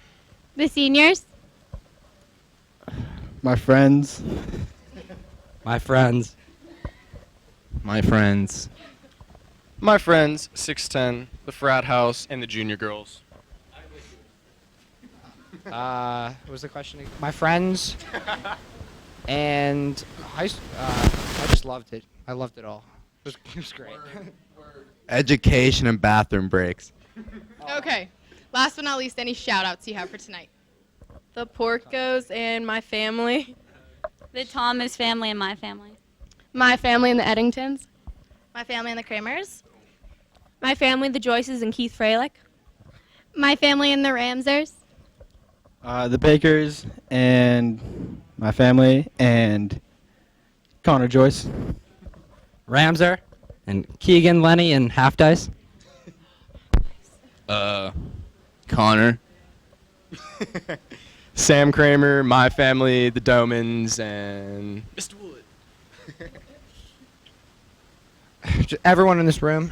The seniors. My friends. My friends. My friends. My friends, 610, the frat house, and the junior girls. What was the question again? My friends. And I just loved it. I loved it all. It was great. Education and bathroom breaks. Okay, last but not least, any shout outs you have for tonight? The Porcos and my family. The Thomas family and my family. My family and the Eddingtons. My family and the Kramers. My family, the Joyces and Keith Freilich. My family and the Ramsers. The Bakers and my family and Connor Joyce. Ramser. And Keegan, Lenny, and Half Dice. Connor. Sam Kramer, my family, the Domans, and Mr. Wood. Everyone in this room.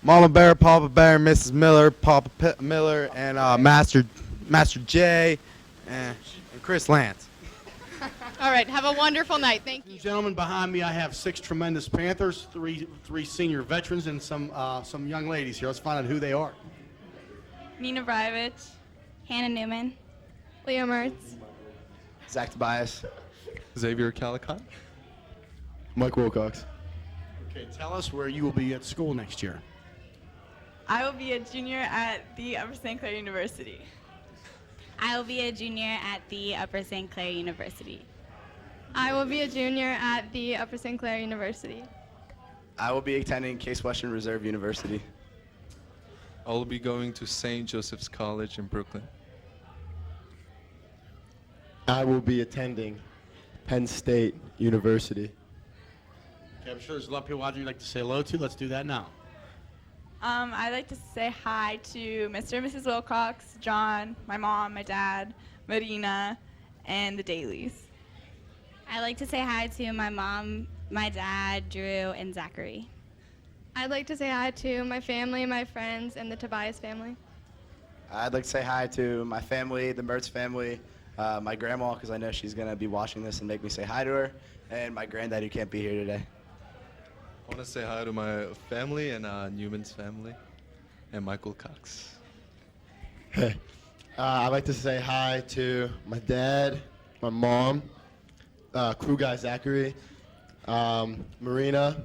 Mama Bear, Papa Bear, Mrs. Miller, Papa Miller, and Master J, and Chris Lance. All right, have a wonderful night. Thank you. Gentlemen, behind me I have 6 tremendous Panthers, three senior veterans, and some young ladies here. Let's find out who they are. Nina Brivich. Hannah Newman. Leo Mertz. Zach Tobias. Xavier Calicott. Mike Wilcox. Okay, tell us where you will be at school next year. I will be a junior at the Upper St. Clair University. I will be a junior at the Upper St. Clair University. I will be a junior at the Upper St. Clair University. I will be attending Case Western Reserve University. I will be going to St. Joseph's College in Brooklyn. I will be attending Penn State University. Okay, I'm sure there's a lot of people out there you'd like to say hello to. Let's do that now. I'd like to say hi to Mr. and Mrs. Wilcox, John, my mom, my dad, Marina, and the Dailies. I'd like to say hi to my mom, my dad, Drew, and Zachary. I'd like to say hi to my family, my friends, and the Tobias family. I'd like to say hi to my family, the Mertz family, my grandma, because I know she's going to be watching this and make me say hi to her, and my granddad who can't be here today. I want to say hi to my family and Newman's family and Michael Cox. Hey, I'd like to say hi to my dad, my mom, crew guy Zachary, Marina,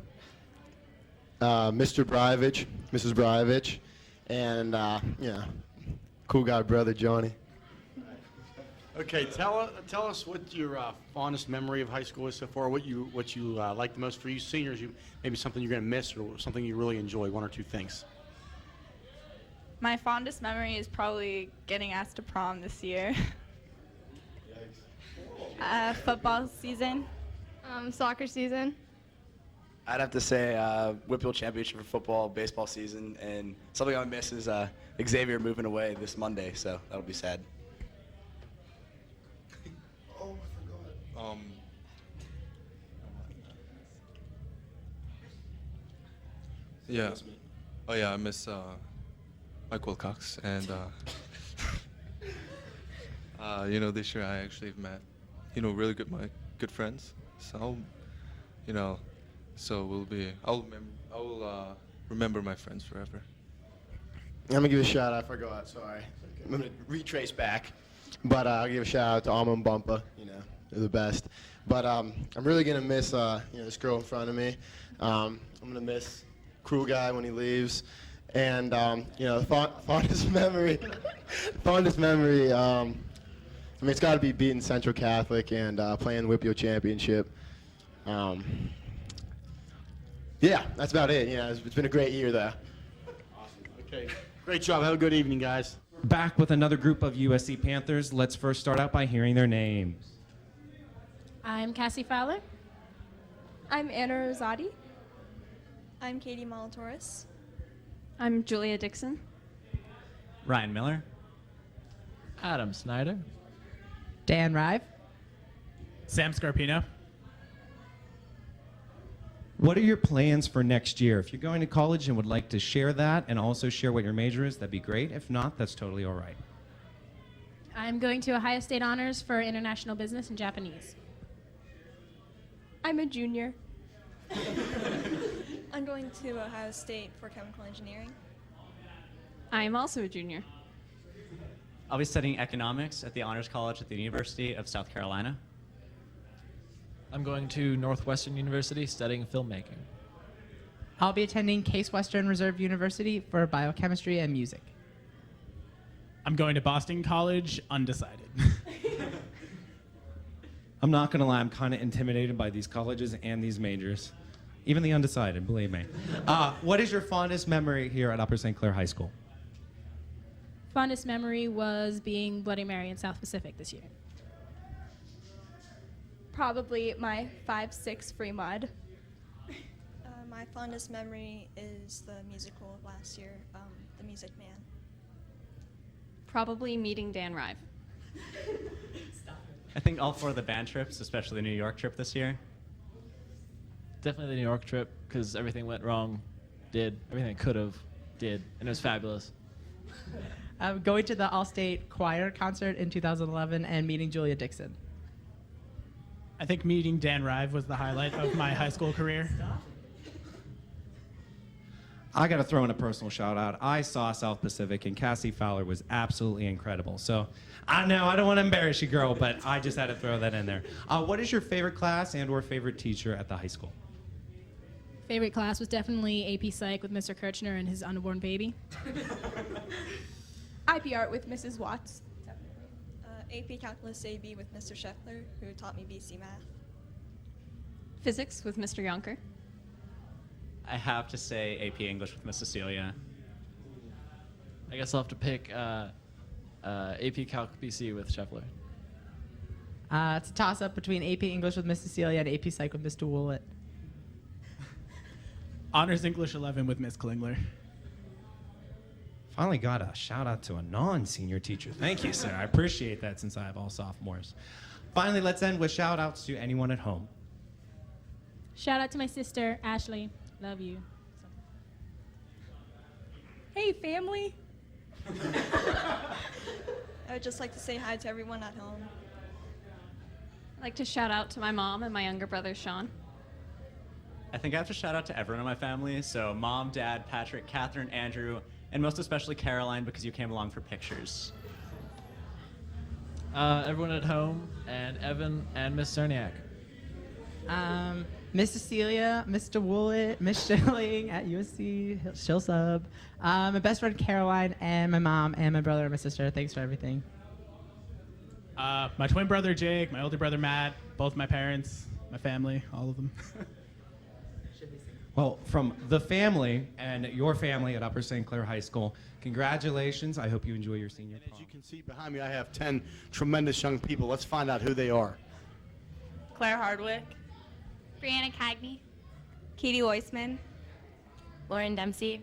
Mr. Bryevich, Mrs. Bryevich, and cool guy brother Johnny. Okay, tell us what your fondest memory of high school is so far. What you like the most for you seniors. Maybe something you're gonna miss or something you really enjoy. One or two things. My fondest memory is probably getting asked to prom this year. Football season. Soccer season. I'd have to say Whipple Championship for football, baseball season, and something I miss is Xavier moving away this Monday, so that'll be sad. Yeah. Oh yeah, I miss Mike Wilcox, and this year I actually met really good friends. So I'll remember my friends forever. I'm gonna give a shout out. I forgot. Sorry. I'm gonna retrace back, but I'll give a shout out to Alma and Bumpa. They're the best. But I'm really gonna miss this girl in front of me. I'm gonna miss crew guy when he leaves, and fondest memory. Fondest memory. It's got to be beating Central Catholic and playing the Whipple Championship. Yeah, that's about it. It's been a great year though. Awesome. Okay. Great job. Have a good evening, guys. Back with another group of USC Panthers. Let's first start out by hearing their names. I'm Cassie Fowler. I'm Anna Rosati. I'm Katie Malatoris. I'm Julia Dixon. Ryan Miller. Adam Snyder. Dan Rive. Sam Scarpino. What are your plans for next year? If you're going to college and would like to share that and also share what your major is, that'd be great. If not, that's totally all right. I'm going to Ohio State Honors for International Business and Japanese. I'm a junior. I'm going to Ohio State for chemical engineering. I'm also a junior. I'll be studying economics at the Honors College at the University of South Carolina. I'm going to Northwestern University studying filmmaking. I'll be attending Case Western Reserve University for biochemistry and music. I'm going to Boston College, undecided. I'm not going to lie, I'm kind of intimidated by these colleges and these majors. Even the undecided, believe me. What is your fondest memory here at Upper St. Clair High School? Fondest memory was being Bloody Mary in South Pacific this year. Probably my 5-6 free mud. My fondest memory is the musical of last year, The Music Man. Probably meeting Dan Rive. I think all 4 of the band trips, especially the New York trip this year. Definitely the New York trip, because everything went wrong, everything it could have, and it was fabulous. Going to the All-State Choir concert in 2011 and meeting Julia Dixon. I think meeting Dan Rive was the highlight of my high school career. I got to throw in a personal shout out. I saw South Pacific and Cassie Fowler was absolutely incredible. So I know I don't want to embarrass you, girl, but I just had to throw that in there. What is your favorite class and or favorite teacher at the high school? Favorite class was definitely AP Psych with Mr. Kirchner and his unborn baby. IP Art with Mrs. Watts. AP Calculus AB with Mr. Scheffler, who taught me BC Math. Physics with Mr. Yonker. I have to say AP English with Miss Cecilia. I guess I'll have to pick AP Calc BC with Scheffler. It's a toss-up between AP English with Miss Cecilia and AP Psych with Mr. Woollett. Honors English 11 with Miss Klingler. Finally got a shout out to a non-senior teacher. Thank you, sir. I appreciate that since I have all sophomores. Finally, let's end with shout outs to anyone at home. Shout out to my sister, Ashley. Love you. Hey, family. I would just like to say hi to everyone at home. I'd like to shout out to my mom and my younger brother, Sean. I think I have to shout out to everyone in my family. So Mom, Dad, Patrick, Catherine, Andrew, and most especially Caroline, because you came along for pictures. Everyone at home, and Evan and Miss Cerniak. Miss Cecilia, Mr. Woollett, Miss Schilling at USC, Shill Sub, my best friend Caroline, and my mom, and my brother and my sister. Thanks for everything. My twin brother Jake, my older brother Matt, both my parents, my family, all of them. Well, from the family and your family at Upper St. Clair High School, congratulations. I hope you enjoy your senior prom. As you can see behind me, I have 10 tremendous young people. Let's find out who they are. Claire Hardwick, Brianna Cagney, Katie Weissman, Lauren Dempsey,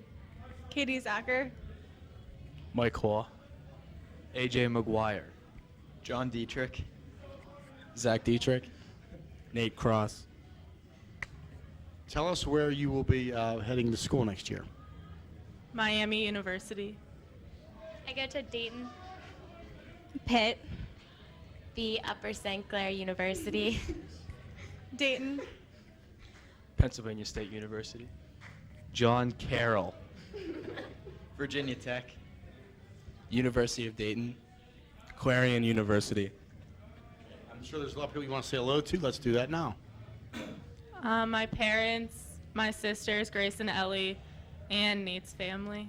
Katie Zacher, Mike Hall, AJ McGuire, John Dietrich, Zach Dietrich, Nate Cross. Tell us where you will be heading to school next year. Miami University, I go to Dayton, Pitt, the Upper St. Clair University, Dayton, Pennsylvania State University, John Carroll, Virginia Tech, University of Dayton, Clarion University. I'm sure there's a lot of people you want to say hello to. Let's do that now. my parents, my sisters Grace and Ellie, and Nate's family.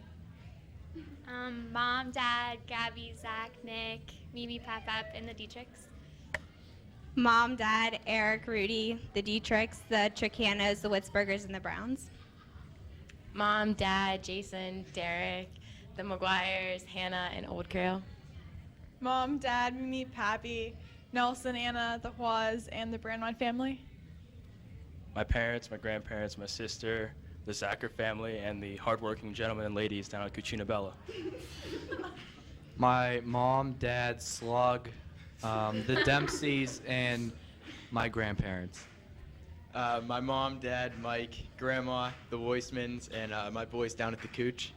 Mom, Dad, Gabby, Zach, Nick, Mimi, Pap, and the Dietrichs. Mom, Dad, Eric, Rudy, the Dietrichs, the Tricanas, the Witzbergers, and the Browns. Mom, Dad, Jason, Derek, the McGuires, Hannah, and Old Crew. Mom, Dad, Mimi, Pappy, Nelson, Anna, the Huas, and the Brandwine family. My parents, my grandparents, my sister, the Zacher family, and the hardworking gentlemen and ladies down at Cucina Bella. My mom, dad, Slug, the Dempseys, and my grandparents. My mom, dad, Mike, grandma, the Weissmans, and my boys down at the Cooch.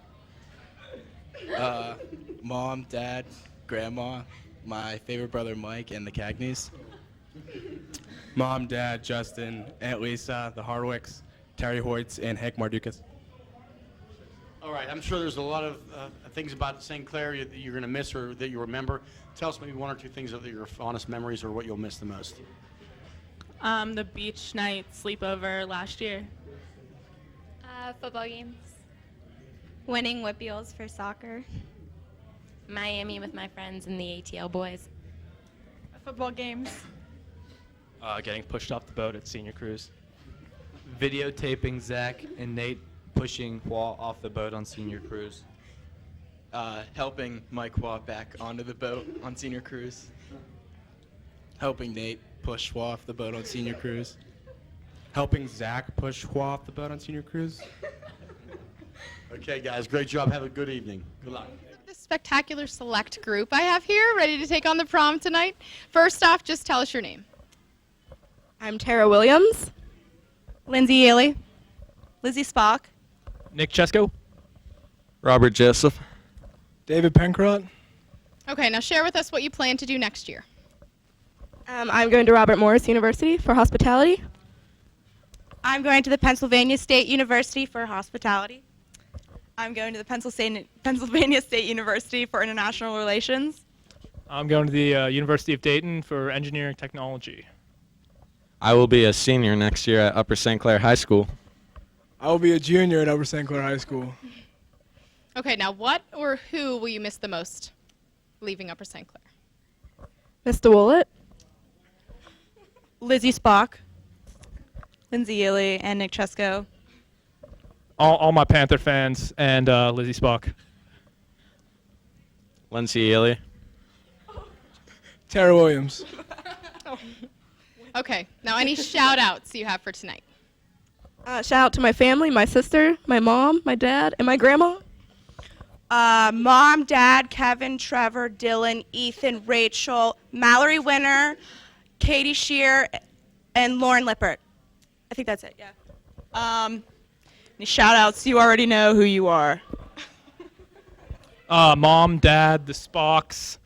Mom, dad, grandma, my favorite brother Mike, and the Cagneys. Mom, Dad, Justin, Aunt Lisa, the Hardwicks, Terry Hoyts, and Hank Mardukas. All right, I'm sure there's a lot of things about St. Clair that you're going to miss or that you remember. Tell us maybe one or two things of your fondest memories or what you'll miss the most. The beach night sleepover last year. Football games. Winning Whippeals for soccer. Miami with my friends and the ATL boys. Football games. Getting pushed off the boat at senior cruise. Videotaping Zach and Nate pushing Hua off the boat on senior cruise. Helping Mike Hua back onto the boat on senior cruise. Helping Nate push Hua off the boat on senior cruise. Helping Zach push Hua off the boat on senior cruise. Okay, guys, great job. Have a good evening. Good luck. The spectacular select group I have here ready to take on the prom tonight. First off, just tell us your name. I'm Tara Williams, Lindsay Yaley, Lizzie Spock, Nick Chesko. Robert Joseph. David Pencrot. Okay, now share with us what you plan to do next year. I'm going to Robert Morris University for hospitality. I'm going to the Pennsylvania State University for hospitality. I'm going to the Pennsylvania State University for international relations. I'm going to the University of Dayton for engineering technology. I will be a senior next year at Upper St. Clair High School. I will be a junior at Upper St. Clair High School. Okay, now what or who will you miss the most leaving Upper St. Clair? Mr. Woollett, Lizzie Spock, Lindsay Yaley, and Nick Chesko. All my Panther fans and Lizzie Spock. Lindsay Yaley. Tara Williams. Okay, now any shout outs you have for tonight? Shout out to my family, my sister, my mom, my dad, and my grandma. Mom, Dad, Kevin, Trevor, Dylan, Ethan, Rachel, Mallory Winter, Katie Shear, and Lauren Lippert. I think that's it, yeah. Any shout outs, you already know who you are. Mom, Dad, the Spocks,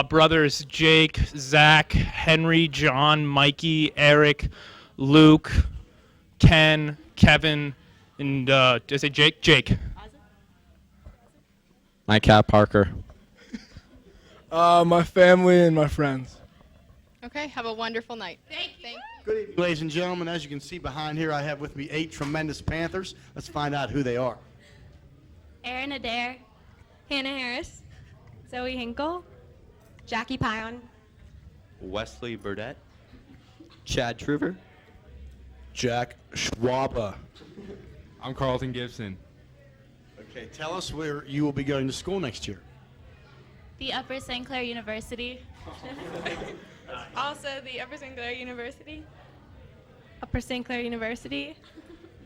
brothers Jake, Zach, Henry, John, Mikey, Eric, Luke, Ken, Kevin, and did I say Jake? Jake. My cat Parker. My family and my friends. Okay, have a wonderful night. Thank you. Good evening, ladies and gentlemen. As you can see behind here, I have with me 8 tremendous Panthers. Let's find out who they are. Erin Adair, Hannah Harris, Zoe Hinkle, Jackie Pion, Wesley Burdett, Chad Truver, Jack Schwaba. I'm Carlton Gibson. Okay, tell us where you will be going to school next year. The Upper St. Clair University. Also, the Upper St. Clair University. Upper St. Clair University,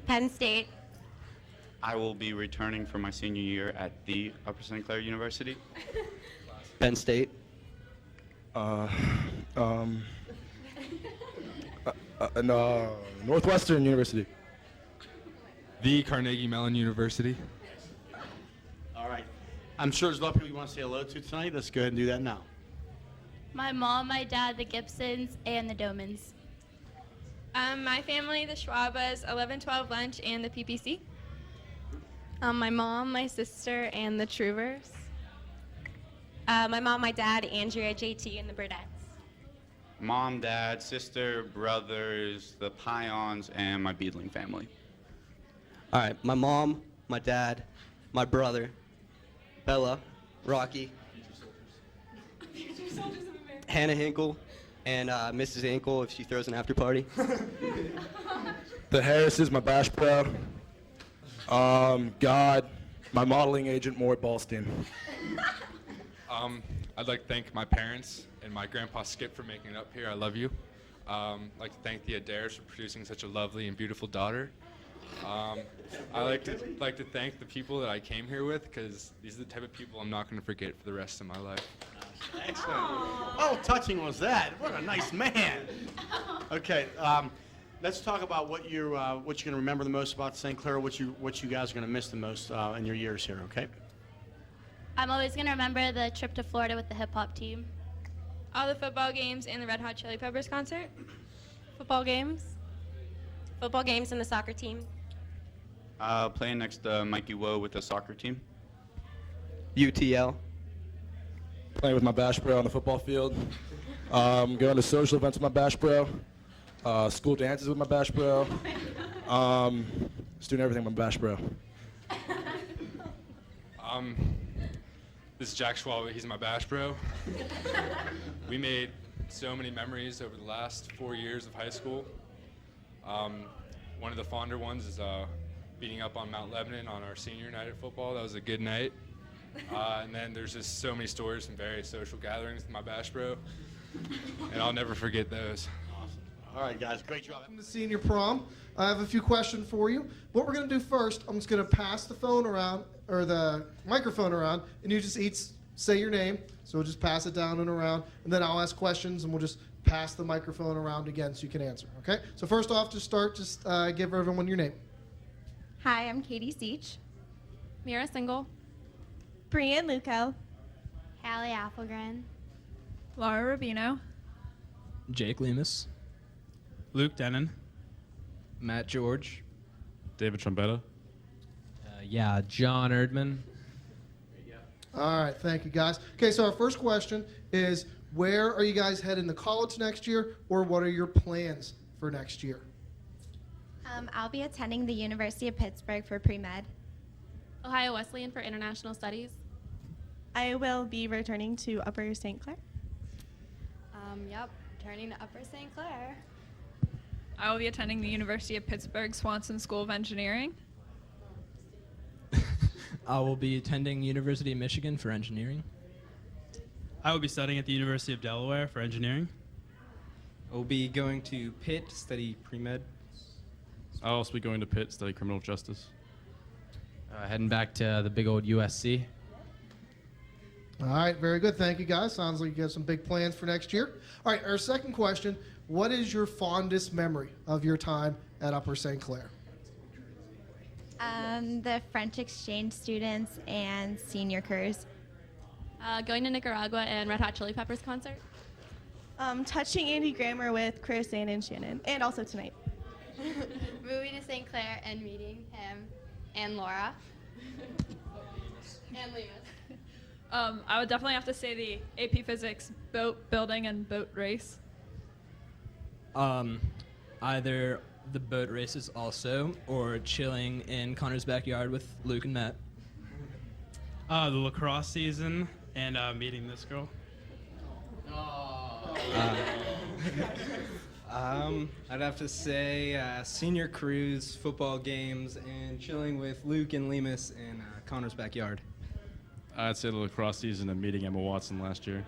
Penn State, I will be returning for my senior year at the Upper St. Clair University. Penn State. Northwestern University. The Carnegie Mellon University. All right. I'm sure there's a lot of people you want to say hello to tonight. Let's go ahead and do that now. My mom, my dad, the Gibsons, and the Domans. My family, the Schwabas, 11-12 lunch, and the PPC. my mom, my sister, and the Truvers. My mom, my dad, Andrea, JT, and the Burdettes. Mom, dad, sister, brothers, the Pions, and my Beadling family. All right, my mom, my dad, my brother, Bella, Rocky, Hannah Hinkle, and Mrs. Hinkle if she throws an after party. The Harris is my bash pro. God, my modeling agent, Maury Ballstein. I'd like to thank my parents and my grandpa Skip for making it up here. I love you. I'd like to thank the Adairs for producing such a lovely and beautiful daughter. I like to thank the people that I came here with, because these are the type of people I'm not going to forget for the rest of my life. Excellent. Oh, touching was that? What a nice man. Okay, let's talk about what you're going to remember the most about St. Clair. What you guys are going to miss the most in your years here. Okay. I'm always going to remember the trip to Florida with the hip hop team. All the football games and the Red Hot Chili Peppers concert. Football games and the soccer team. Playing next to Mikey Woe with the soccer team. UTL. Playing with my bash pro on the football field. Going to social events with my bash pro. School dances with my bash pro. Just doing everything with my bash pro. This is Jack Schwab. He's my bash bro. We made so many memories over the last 4 years of high school. One of the fonder ones is beating up on Mount Lebanon on our senior night at football. That was a good night. And then there's just so many stories from various social gatherings with my bash bro, and I'll never forget those. All right, guys, great job. Welcome to Senior Prom. I have a few questions for you. What we're going to do first, I'm just going to pass the phone around, or the microphone around, and you just each say your name. So we'll just pass it down and around, and then I'll ask questions, and we'll just pass the microphone around again so you can answer, okay? So first off, to start, just give everyone your name. Hi, I'm Katie Seach. Mira Single. Brian Luco. Hallie Applegren. Laura Rubino. Jake Lemus. Luke Denon. Matt George. David Trombetta. John Erdman. All right, thank you, guys. Okay, so our first question is, where are you guys heading to college next year, or what are your plans for next year? I'll be attending the University of Pittsburgh for pre-med. Ohio Wesleyan for International Studies. I will be returning to Upper St. Clair. Returning to Upper St. Clair. I will be attending the University of Pittsburgh Swanson School of Engineering. I will be attending University of Michigan for engineering. I will be studying at the University of Delaware for engineering. I will be going to Pitt, study pre-med. I'll also be going to Pitt, study criminal justice. Heading back to the big old USC. All right, very good. Thank you, guys. Sounds like you have some big plans for next year. All right, our second question, what is your fondest memory of your time at Upper St. Clair? The French exchange students and senior cruise. Going to Nicaragua and Red Hot Chili Peppers concert. Touching Andy Grammer with Chris, Ann, and Shannon, and also tonight. Moving to St. Clair and meeting him and Laura. And Lemus. I would definitely have to say the AP Physics boat building and boat race. Either the boat races also, or chilling in Connor's backyard with Luke and Matt. The lacrosse season and meeting this girl. I'd have to say senior cruise, football games, and chilling with Luke and Lemus in Connor's backyard. I'd say the lacrosse season and meeting Emma Watson last year.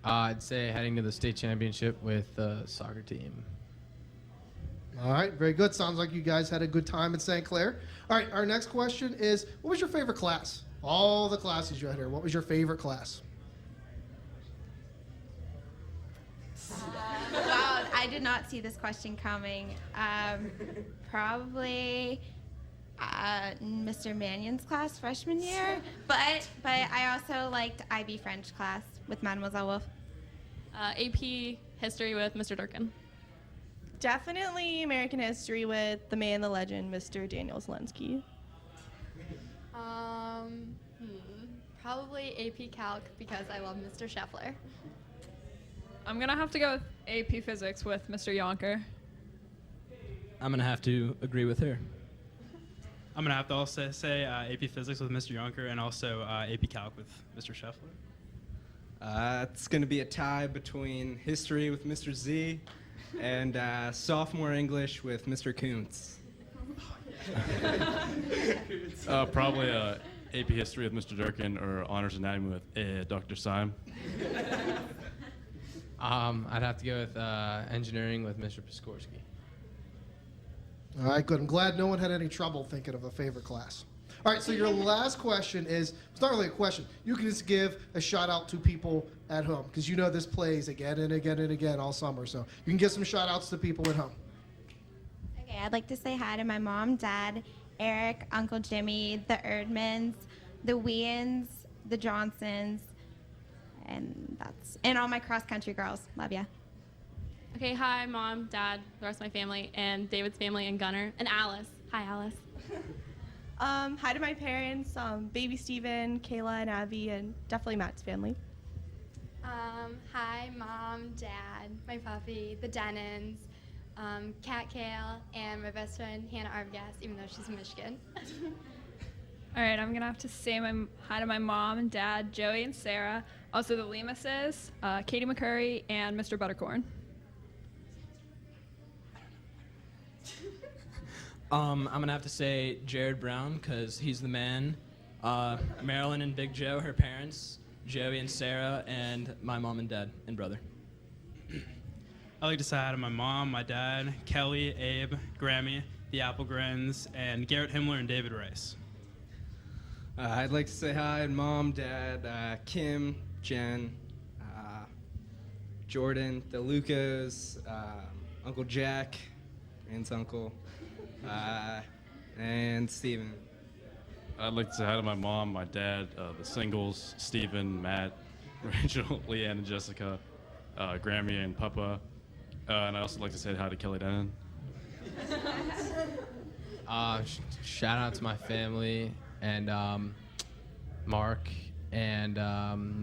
I'd say heading to the state championship with the soccer team. All right, very good. Sounds like you guys had a good time at St. Clair. All right, our next question is, what was your favorite class? All the classes you had here, what was your favorite class? Wow, I did not see this question coming. Probably Mr. Mannion's class freshman year, but I also liked IB French class with Mademoiselle Wolf. AP History with Mr. Durkin. Definitely American history with the man, the legend, Mr. Daniel Zelensky. Probably AP Calc because I love Mr. Scheffler. I'm gonna have to go with AP Physics with Mr. Yonker. I'm going to have to agree with her. I'm gonna have to also say AP Physics with Mr. Yonker and also AP Calc with Mr. Scheffler. It's going to be a tie between history with Mr. Z and sophomore English with Mr. Kuntz. Probably AP History with Mr. Durkin or Honors Anatomy with Dr. Syme. I'd have to go with Engineering with Mr. Piskorski. All right, good. I'm glad no one had any trouble thinking of a favorite class. All right, so your last question is, it's not really a question. You can just give a shout out to people at home because you know this plays again and again and again all summer. So you can give some shout outs to people at home. Okay, I'd like to say hi to my mom, dad, Eric, Uncle Jimmy, the Erdmans, the Weans, the Johnsons, and all my cross country girls. Love ya. Okay, hi, Mom, Dad, the rest of my family, and David's family, and Gunnar, and Alice. Hi, Alice. Hi to my parents, baby Steven, Kayla, and Abby, and definitely Matt's family. Hi, Mom, Dad, my puppy, the Denons, Kat Kale, and my best friend, Hannah Arbogast, even though she's in Michigan. All right, I'm gonna have to say hi to my mom and dad, Joey and Sarah, also the Lemuses, Katie McCurry, and Mr. Buttercorn. I'm going to have to say Jared Brown because he's the man. Marilyn and Big Joe, her parents, Joey and Sarah, and my mom and dad and brother. I'd like to say hi to my mom, my dad, Kelly, Abe, Grammy, the Applegrens, and Garrett Himmler and David Rice. I'd like to say hi, Mom, Dad, Kim, Jen, Jordan, the Lucas, Uncle Jack, Ann's uncle, and Steven. I'd like to say hi to my mom, my dad, the singles, Stephen, Matt, Rachel, Leanne, and Jessica, Grammy and Papa. And I'd also like to say hi to Kelly Denon. Shout out to my family and Mark and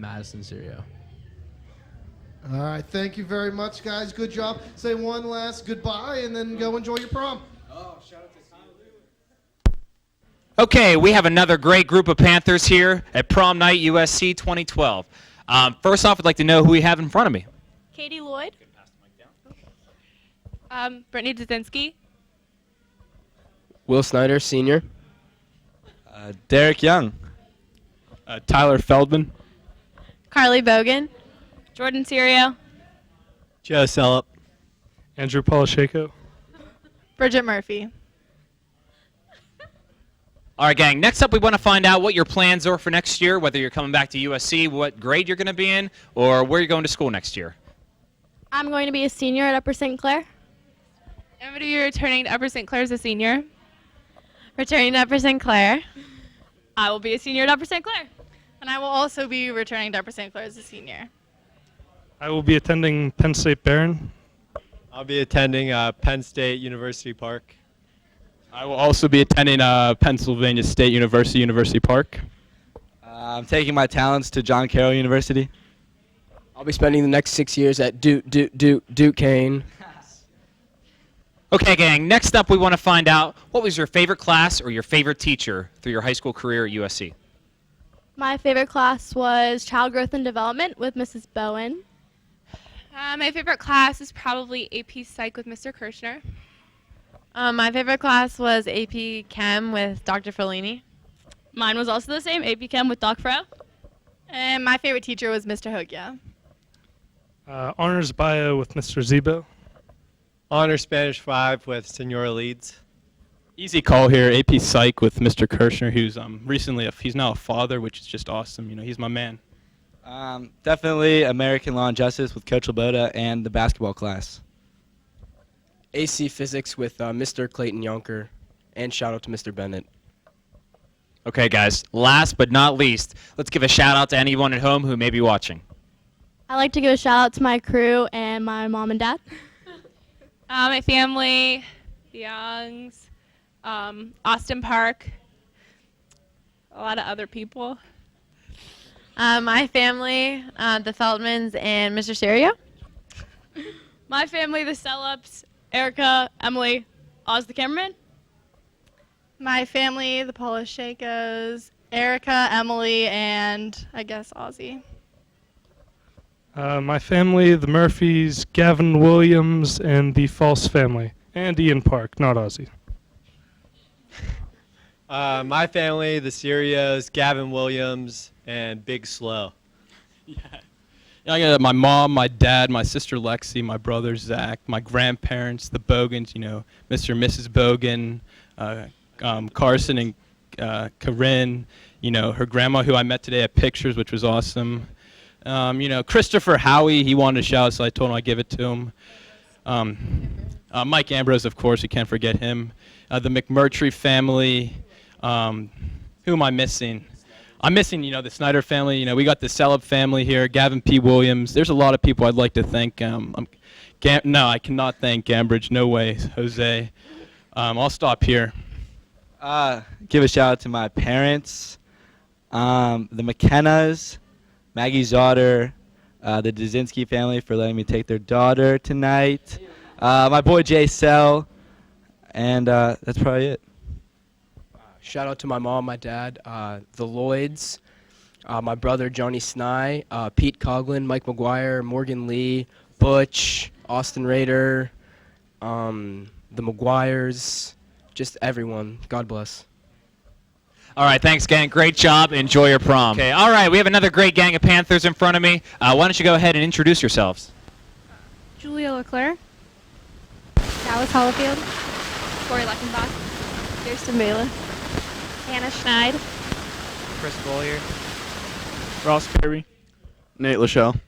Madison Serio. All right, thank you very much, guys. Good job. Say one last goodbye and then go enjoy your prom. Okay, we have another great group of Panthers here at Prom Night USC 2012. First off, I'd like to know who we have in front of me. Katie Lloyd. Brittany Dzinski. Will Snyder, senior. Derek Young. Tyler Feldman. Carly Bogan. Jordan Serio. Joe Sellup. Andrew Polisheko. Bridget Murphy. All right, gang, next up we want to find out what your plans are for next year, whether you're coming back to USC, what grade you're going to be in, or where you're going to school next year. I'm going to be a senior at Upper St. Clair. I'm going to be returning to Upper St. Clair as a senior. Returning to Upper St. Clair. I will be a senior at Upper St. Clair. And I will also be returning to Upper St. Clair as a senior. I will be attending Penn State Barron. I'll be attending Penn State University Park. I will also be attending Pennsylvania State University, University Park. I'm taking my talents to John Carroll University. I'll be spending the next 6 years at Duke Kane. Okay, gang, next up we want to find out what was your favorite class or your favorite teacher through your high school career at USC? My favorite class was Child Growth and Development with Mrs. Bowen. My favorite class is probably AP Psych with Mr. Kirshner. My favorite class was AP Chem with Dr. Fellini. Mine was also the same, AP Chem with Doc Fro. And my favorite teacher was Mr. Hogia. Honors Bio with Mr. Zebo. Honor Spanish 5 with Senora Leeds. Easy call here, AP Psych with Mr. Kirshner, who's he's now a father, which is just awesome. You know, he's my man. Definitely American Law and Justice with Coach Laboda and the basketball class. AC Physics with Mr. Clayton Yonker, and shout out to Mr. Bennett. Okay, guys, last but not least, let's give a shout out to anyone at home who may be watching. I'd like to give a shout out to my crew and my mom and dad. My family, the Youngs, Austin Park, a lot of other people. My family, the Feldmans and Mr. Serio. My family, the Sellups, Erica, Emily, Oz the cameraman. My family, the Polishakos, Erica, Emily, and I guess Ozzy. My family, the Murphys, Gavin Williams, and the False family. And Ian Park, not Ozzy. My family, the Serios, Gavin Williams, and Big Slow. Yeah, I got my mom, my dad, my sister Lexi, my brother Zach, my grandparents, the Bogans, you know, Mr. and Mrs. Bogan, Carson and Corinne, you know, her grandma who I met today at Pictures, which was awesome. You know, Christopher Howie, he wanted a shout, so I told him I'd give it to him. Mike Ambrose, of course, you can't forget him. The McMurtry family. Who am I missing? I'm missing, you know, the Snyder family. You know, we got the Celeb family here, Gavin P. Williams. There's a lot of people I'd like to thank. No, I cannot thank Gambridge. No way, Jose. I'll stop here. Give a shout out to my parents, the McKennas, Maggie's daughter, the Dzinski family for letting me take their daughter tonight, my boy Jay Sell, and that's probably it. Shout out to my mom, my dad, the Lloyds, my brother Johnny Sny, Pete Coughlin, Mike McGuire, Morgan Lee, Butch, Austin Rader, the McGuires, just everyone. God bless. All right, thanks, gang. Great job. Enjoy your prom. Okay, all right, we have another great gang of Panthers in front of me. Why don't you go ahead and introduce yourselves? Julia Leclerc. Dallas Hollifield. Corey Leckenbach. Kirsten Baylor. Hannah Schneid. Chris Bollier. Ross Perry. Nate Lachelle.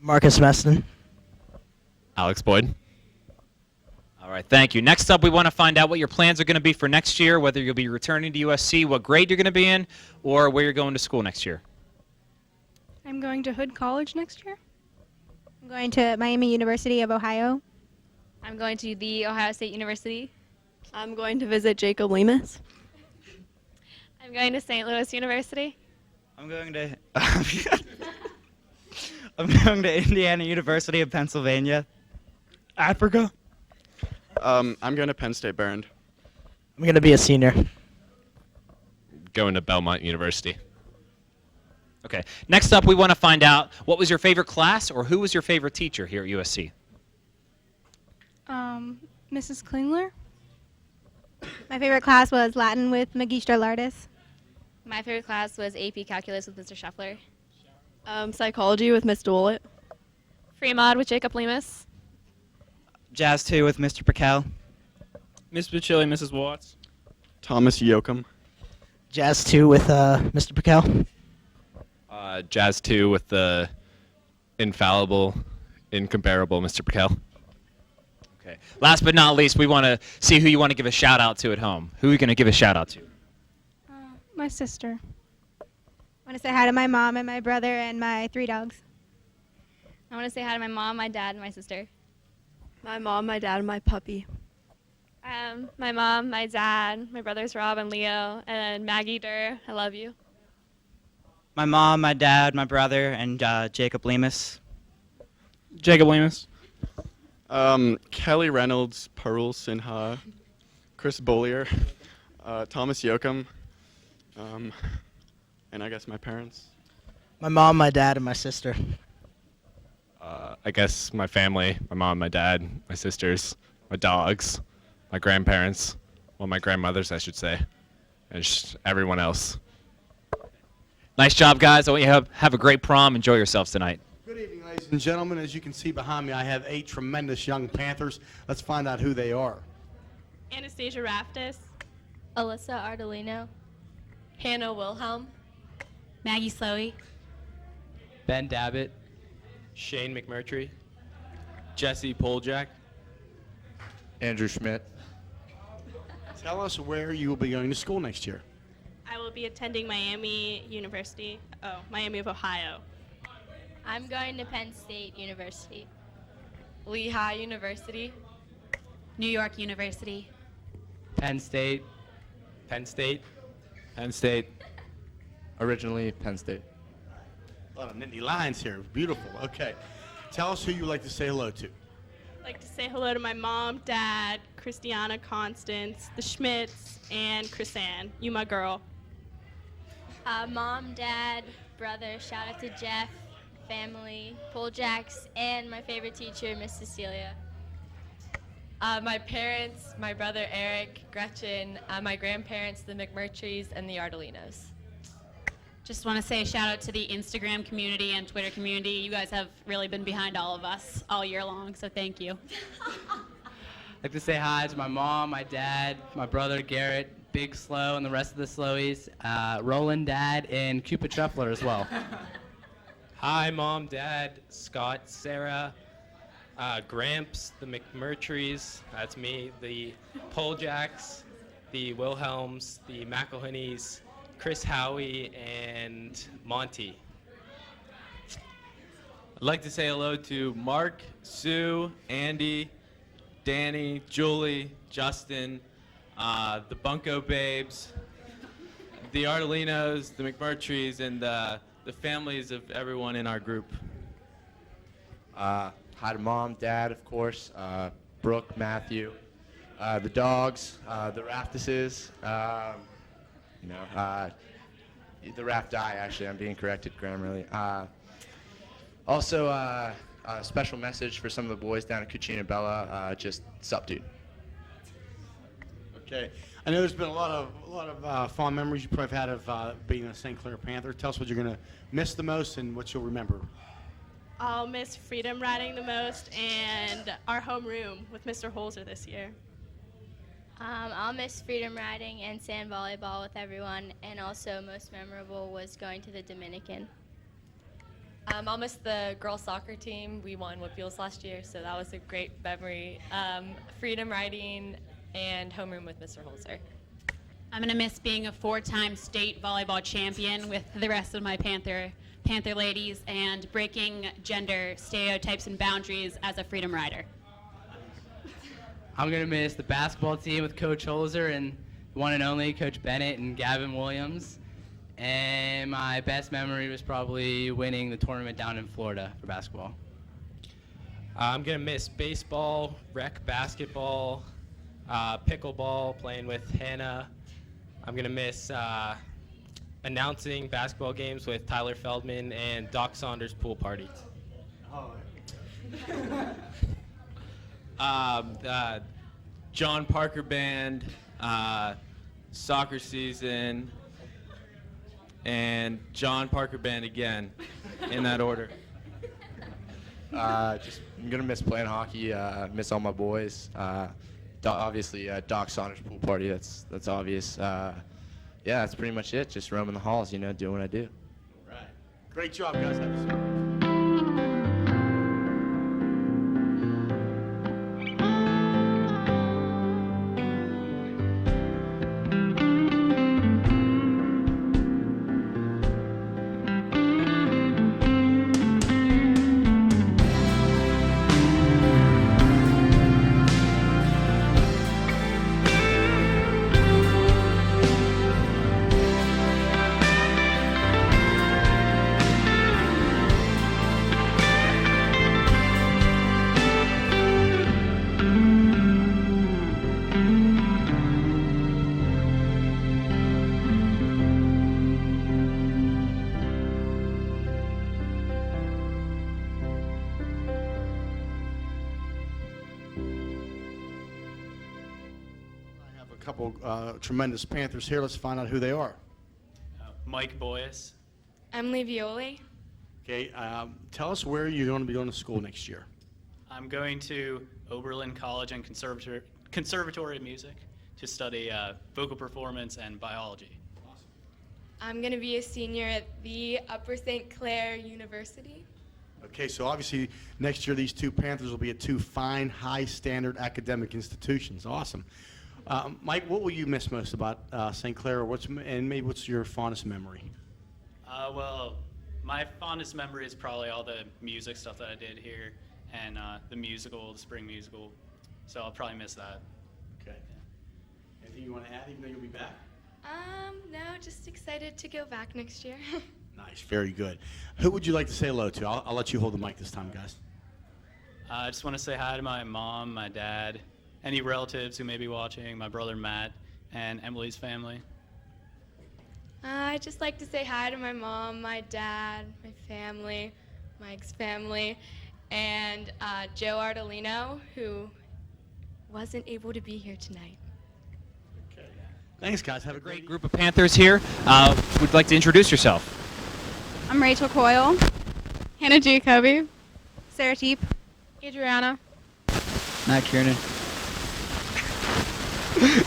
Marcus Meston. Alex Boyd. All right, thank you. Next up, we want to find out what your plans are going to be for next year, whether you'll be returning to USC, what grade you're going to be in, or where you're going to school next year. I'm going to Hood College next year. I'm going to Miami University of Ohio. I'm going to the Ohio State University. I'm going to visit Jacob Lemus. I'm going to St. Louis University. I'm going to I'm going to Indiana University of Pennsylvania. Africa. I'm going to Penn State Barron. I'm going to be a senior. Going to Belmont University. Okay. Next up, we want to find out what was your favorite class or who was your favorite teacher here at USC? Mrs. Klingler. My favorite class was Latin with Magister Lardis. My favorite class was AP Calculus with Mr. Scheffler. Psychology with Miss Doolett. Free Mod with Jacob Lemus. Jazz 2 with Mr. Pacal. Miss Bicilli, Mrs. Watts. Thomas Yoakum. Jazz 2 with Mr. Pacal. Jazz 2 with the infallible, incomparable Mr. Pacal. Okay. Last but not least, we want to see who you want to give a shout out to at home. Who are you going to give a shout out to? My sister. I want to say hi to my mom and my brother and my 3 dogs. I want to say hi to my mom, my dad, and my sister. My mom, my dad, and my puppy. My mom, my dad, my brothers Rob and Leo, and Maggie Durr. I love you. My mom, my dad, my brother, and Jacob Lemus. Jacob Lemus. Kelly Reynolds, Parul Sinha, Chris Bollier, Thomas Yoakum, and I guess my parents. My mom, my dad, and my sister. I guess my family, my mom, my dad, my sisters, my dogs, my grandparents, well, my grandmothers, I should say, and just everyone else. Nice job, guys. I want you to have a great prom. Enjoy yourselves tonight. Good evening, ladies and gentlemen. As you can see behind me, I have 8 tremendous young Panthers. Let's find out who they are. Anastasia Raftis, Alyssa Ardolino, Hannah Wilhelm, Maggie Slowey, Ben Dabbitt, Shane McMurtry, Jesse Poljak, Andrew Schmidt. Tell us where you will be going to school next year. I will be attending Miami University, Miami of Ohio. I'm going to Penn State University, Lehigh University, New York University. Penn State, Penn State. Penn State. Originally Penn State. A lot of Nittany Lions here. Beautiful. Okay. Tell us who you would like to say hello to. I'd like to say hello to my mom, dad, Christiana, Constance, the Schmidts, and Chrisanne. You my girl. Mom, dad, brother, shout out to Jeff, family, Poljacks, and my favorite teacher, Miss Cecilia. My parents, my brother Eric, Gretchen, my grandparents, the McMurtrys, and the Ardolinos. Just want to say a shout out to the Instagram community and Twitter community. You guys have really been behind all of us all year long, so thank you. I'd like to say hi to my mom, my dad, my brother Garrett, Big Slow, and the rest of the Slowies, Roland, Dad, and Cupid Shuffler as well. Hi, Mom, Dad, Scott, Sarah, Gramps, the McMurtrys, that's me, the Poljacks, the Wilhelms, the McElhennys, Chris Howie, and Monty. I'd like to say hello to Mark, Sue, Andy, Danny, Julie, Justin, the Bunko Babes, the Ardolinos, the McMurtrys, and the families of everyone in our group. Hi to Mom, Dad, of course, Brooke, Matthew, the dogs, the Raftises, the Raft Die, actually, I'm being corrected grammarly. Also, a special message for some of the boys down at Cucina Bella, just sup, dude. Okay. I know there's been a lot of fond memories you probably have had of being a St. Clair Panther. Tell us what you're going to miss the most and what you'll remember. I'll miss freedom riding the most and our homeroom with Mr. Holzer this year. I'll miss freedom riding and sand volleyball with everyone, and also most memorable was going to the Dominican. I'll miss the girls soccer team. We won Whitfields last year, so that was a great memory. Freedom riding and homeroom with Mr. Holzer. I'm going to miss being a 4-time state volleyball champion with the rest of my Panther ladies and breaking gender stereotypes and boundaries as a freedom rider. I'm going to miss the basketball team with Coach Holzer and one and only Coach Bennett and Gavin Williams. And my best memory was probably winning the tournament down in Florida for basketball. I'm going to miss baseball, rec basketball, pickleball, playing with Hannah. I'm going to miss announcing basketball games with Tyler Feldman and Doc Saunders' pool party. John Parker Band, soccer season, and John Parker Band again, in that order. I'm gonna miss playing hockey. Miss all my boys. Obviously, Doc Saunders' pool party. That's obvious. Yeah, that's pretty much it. Just roaming the halls, doing what I do. Right. Great job, guys. Have a seat. couple tremendous Panthers here. Let's find out who they are. Mike Boyes. Emily Violi. Okay, tell us where you're going to be going to school next year. I'm going to Oberlin College and Conservatory of Music to study vocal performance and biology. I'm going to be a senior at the Upper St. Clair University. Okay, so obviously next year these two Panthers will be at two fine, high-standard academic institutions. Awesome. Mike, what will you miss most about St. Clair, and maybe what's your fondest memory? Well, my fondest memory is probably all the music stuff that I did here and the spring musical. So I'll probably miss that. Okay. Anything you want to add, even though you'll be back? No, just excited to go back next year. Nice, very good. Who would you like to say hello to? I'll let you hold the mic this time, guys. I just want to say hi to my mom, my dad, any relatives who may be watching, my brother Matt, and Emily's family. I'd just like to say hi to my mom, my dad, my family, Mike's family, and Joe Ardolino, who wasn't able to be here tonight. Thanks, guys. Have a great Group of Panthers here. Would you like to introduce yourself? I'm Rachel Coyle. Hannah Jacoby. Sarah Teep. Adriana. Matt Kiernan.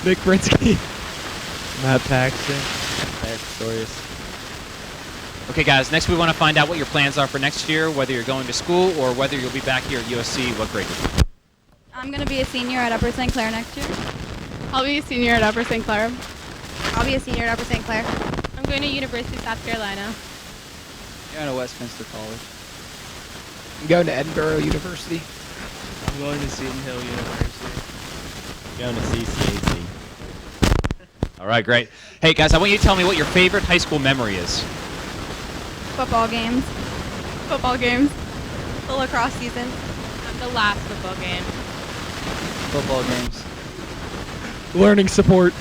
Nick Brinsky. Matt Paxton. Eric Pistorius. Okay, guys, next we want to find out what your plans are for next year, whether you're going to school or whether you'll be back here at USC. What grade? I'm going to be a senior at Upper St. Clair next year. I'll be a senior at Upper St. Clair. I'll be a senior at Upper St. Clair. I'm going to University of South Carolina. Going to Westminster College. I'm going to Edinburgh University. I'm going to Seton Hill University. Going to CCAC. All right, great. Hey, guys, I want you to tell me what your favorite high school memory is. Football games. Football games. The lacrosse season. The last football game. Football games. Learning support.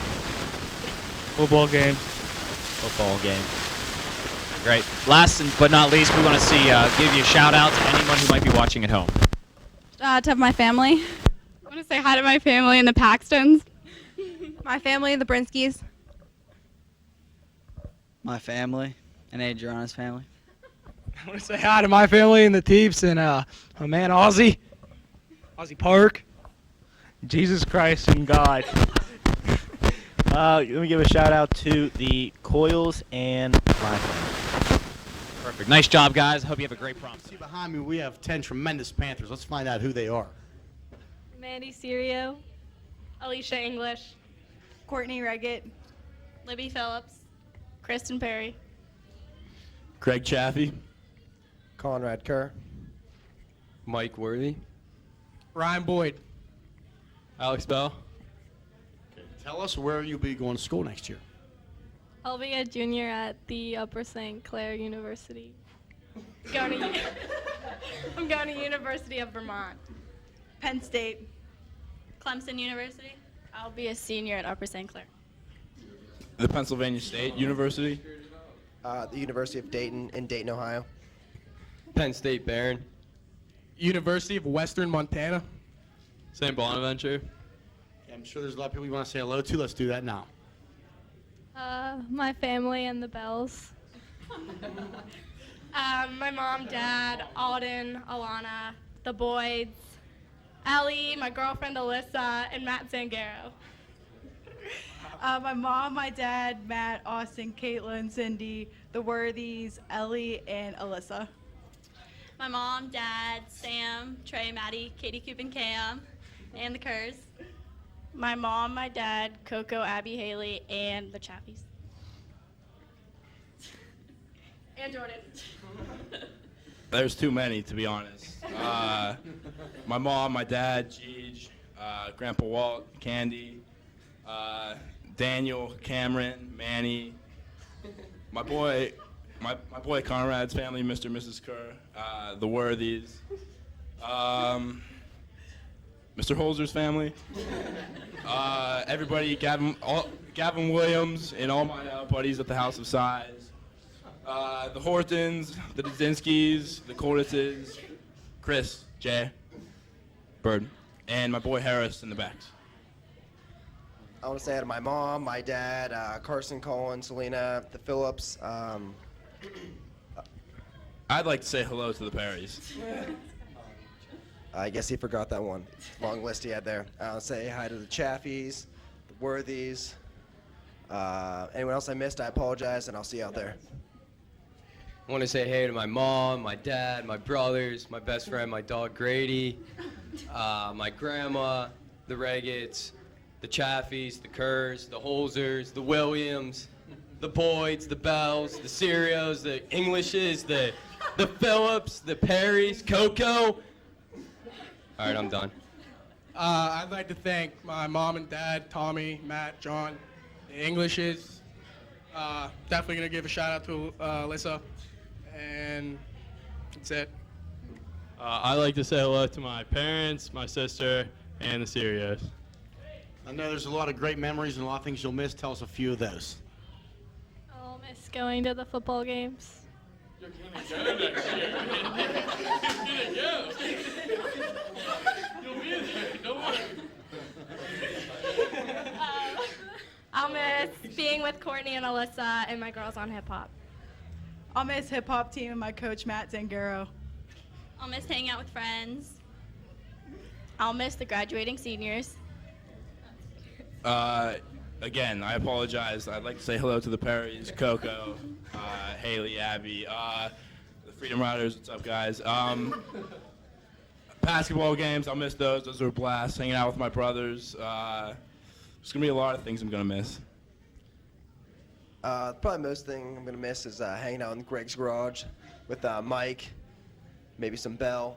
Football game. Football game. Great. Last but not least, we want to give you a shout out to anyone who might be watching at home. To have my family. I want to say hi to my family and the Paxtons. My family and the Brinskys. My family and Adriana's family. I want to say hi to my family and the Teeps and my man Ozzy Park. Jesus Christ and God. Let me give a shout out to the Coyles and my family. Perfect. Nice job, guys. I hope you have a great prom. See behind me, we have 10 tremendous Panthers. Let's find out who they are. Mandy Serio. Alicia English. Courtney Reggett. Libby Phillips. Kristen Perry. Craig Chaffee. Conrad Kerr. Mike Worthy. Ryan Boyd. Alex Bell. Tell us where you'll be going to school next year. I'll be a junior at the Upper St. Clair University. I'm going to University of Vermont. Penn State. Clemson University. I'll be a senior at Upper St. Clair. The Pennsylvania State University. The University of Dayton in Dayton, Ohio. Penn State Barron. University of Western Montana. St. Bonaventure. I'm sure there's a lot of people you want to say hello to. Let's do that now. My family and the Bells. My mom, dad, Alden, Alana, the Boyds, Ellie, my girlfriend Alyssa, and Matt Zangaro. My mom, my dad, Matt, Austin, Caitlin, Cindy, the Worthies, Ellie, and Alyssa. My mom, dad, Sam, Trey, Maddie, Katie, Coop, and Cam, and the Kerrs. My mom, my dad, Coco, Abby, Haley, and the Chappies. And Jordan. There's too many, to be honest. My mom, my dad, Gigi, Grandpa Walt, Candy, Daniel, Cameron, Manny, my boy Conrad's family, Mr. and Mrs. Kerr, the Worthies, Mr. Holzer's family, everybody, Gavin Williams, and all my buddies at the House of Size, the Hortons, the Dzinskis, the Cordises, Chris, Jay, Bird, and my boy Harris in the backs. I want to say hi to my mom, my dad, Carson, Colin, Selena, the Phillips. I'd like to say hello to the Perrys. I guess he forgot that one. Long list he had there. I'll say hi to the Chaffies, the Worthies. Anyone else I missed, I apologize, and I'll see you out there. I want to say hey to my mom, my dad, my brothers, my best friend, my dog Grady, my grandma, the Reggetts, the Chaffies, the Kerrs, the Holzers, the Williams, the Boyds, the Bells, the Serios, the Englishes, the Phillips, the Perrys, Coco. All right, I'm done. I'd like to thank my mom and dad, Tommy, Matt, John, the Englishes. Definitely going to give a shout out to Alyssa. And that's it. I'd like to say hello to my parents, my sister, and the Serios. I know there's a lot of great memories and a lot of things you'll miss. Tell us a few of those. I'll miss going to the football games. You're gonna go next year. You're gonna go. You'll be there. Don't worry. I'll miss being with Courtney and Alyssa and my girls on hip hop. I'll miss hip hop team and my coach Matt Zangaro. I'll miss hanging out with friends. I'll miss the graduating seniors. Again, I apologize. I'd like to say hello to the Perrys, Coco, Haley, Abby, the Freedom Riders. What's up, guys? Basketball games, I'll miss those. Those were a blast. Hanging out with my brothers. There's gonna be a lot of things I'm gonna miss. Probably most thing I'm gonna miss is hanging out in Greg's garage with Mike, maybe some Bell.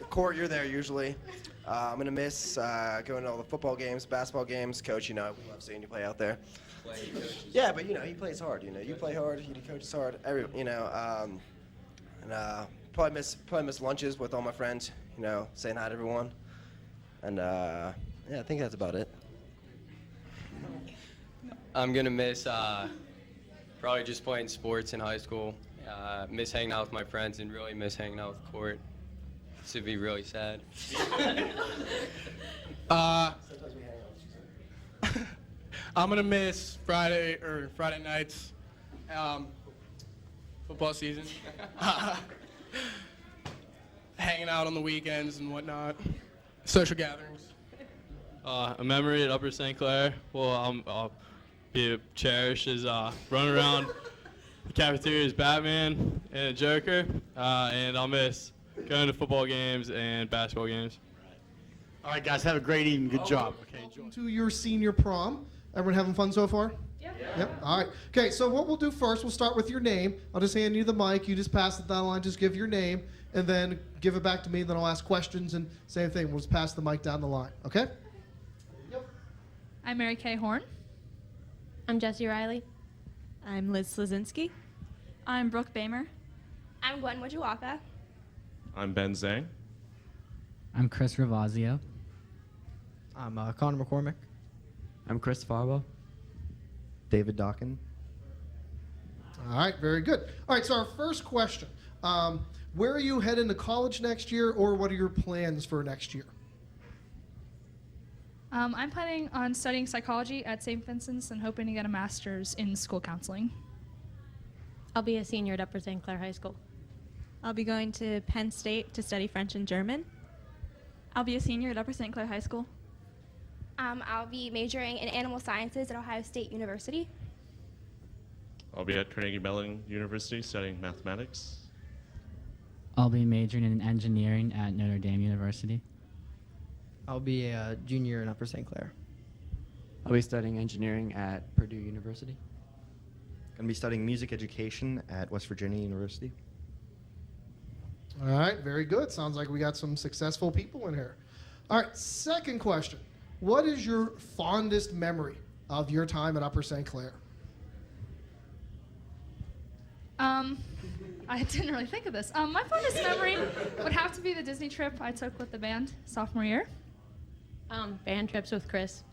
Court, you're there usually. I'm gonna miss going to all the football games, basketball games. Coach, we love seeing you play out there. Yeah, but he plays hard. You play hard. He coaches hard. And probably miss lunches with all my friends. Saying hi to everyone. And yeah, I think that's about it. I'm going to miss probably just playing sports in high school, miss hanging out with my friends, and really miss hanging out with Court. This would be really sad. I'm gonna miss Friday nights, football season, hanging out on the weekends and whatnot, social gatherings. A memory at Upper St. Clair I'll be cherished is running around the cafeteria as Batman and a Joker, and I'll miss going to football games and basketball games. All right, guys, have a great evening. Good job. Okay, Welcome to your senior prom. Everyone having fun so far? Yep. All right. Okay, so what we'll do first, we'll start with your name. I'll just hand you the mic. You just pass it down the line. Just give your name, and then give it back to me. Then I'll ask questions, and same thing. We'll just pass the mic down the line. Okay? I'm Mary Kay Horn. I'm Jessie Riley. I'm Liz Slazinski. I'm Brooke Bamer. I'm Gwen Wajuwaka. I'm Ben Zhang. I'm Chris Ravazio. I'm Connor McCormick. I'm Chris Farbo. David Dawkin. All right, very good. All right, so our first question. Where are you heading to college next year, or what are your plans for next year? I'm planning on studying psychology at St. Vincent's and hoping to get a master's in school counseling. I'll be a senior at Upper St. Clair High School. I'll be going to Penn State to study French and German. I'll be a senior at Upper St. Clair High School. I'll be majoring in animal sciences at Ohio State University. I'll be at Carnegie Mellon University studying mathematics. I'll be majoring in engineering at Notre Dame University. I'll be a junior in Upper St. Clair. I'll be studying engineering at Purdue University. Going to be studying music education at West Virginia University. All right, very good. Sounds like we got some successful people in here. All right, second question. What is your fondest memory of your time at Upper St. Clair? I didn't really think of this. My fondest memory would have to be the Disney trip I took with the band sophomore year. Band trips with Chris.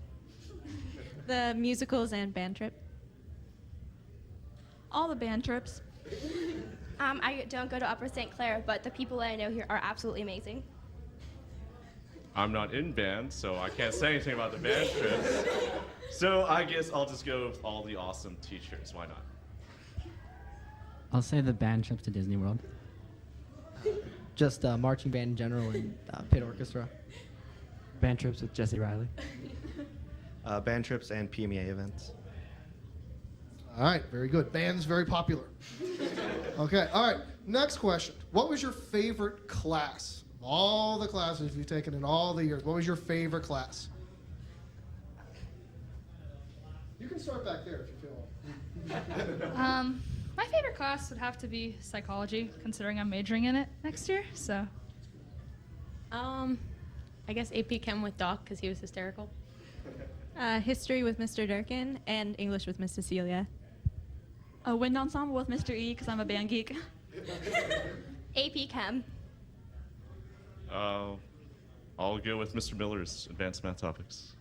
The musicals and band trip. All the band trips. I don't go to Upper St. Clair, but the people that I know here are absolutely amazing. I'm not in band, so I can't say anything about the band trips. So I guess I'll just go with all the awesome teachers. Why not? I'll say the band trips to Disney World. Just marching band in general and pit orchestra. Band trips with Jesse Riley. Band trips and PMEA events. All right, very good. Band's very popular. Okay, all right. Next question. What was your favorite class? Of all the classes you've taken in all the years, what was your favorite class? You can start back there if you feel like. My favorite class would have to be psychology, considering I'm majoring in it next year. So. I guess AP Chem with Doc because he was hysterical. History with Mr. Durkin and English with Miss Cecilia. A wind ensemble with Mr. E because I'm a band geek. AP Chem. I'll go with Mr. Miller's advanced math topics.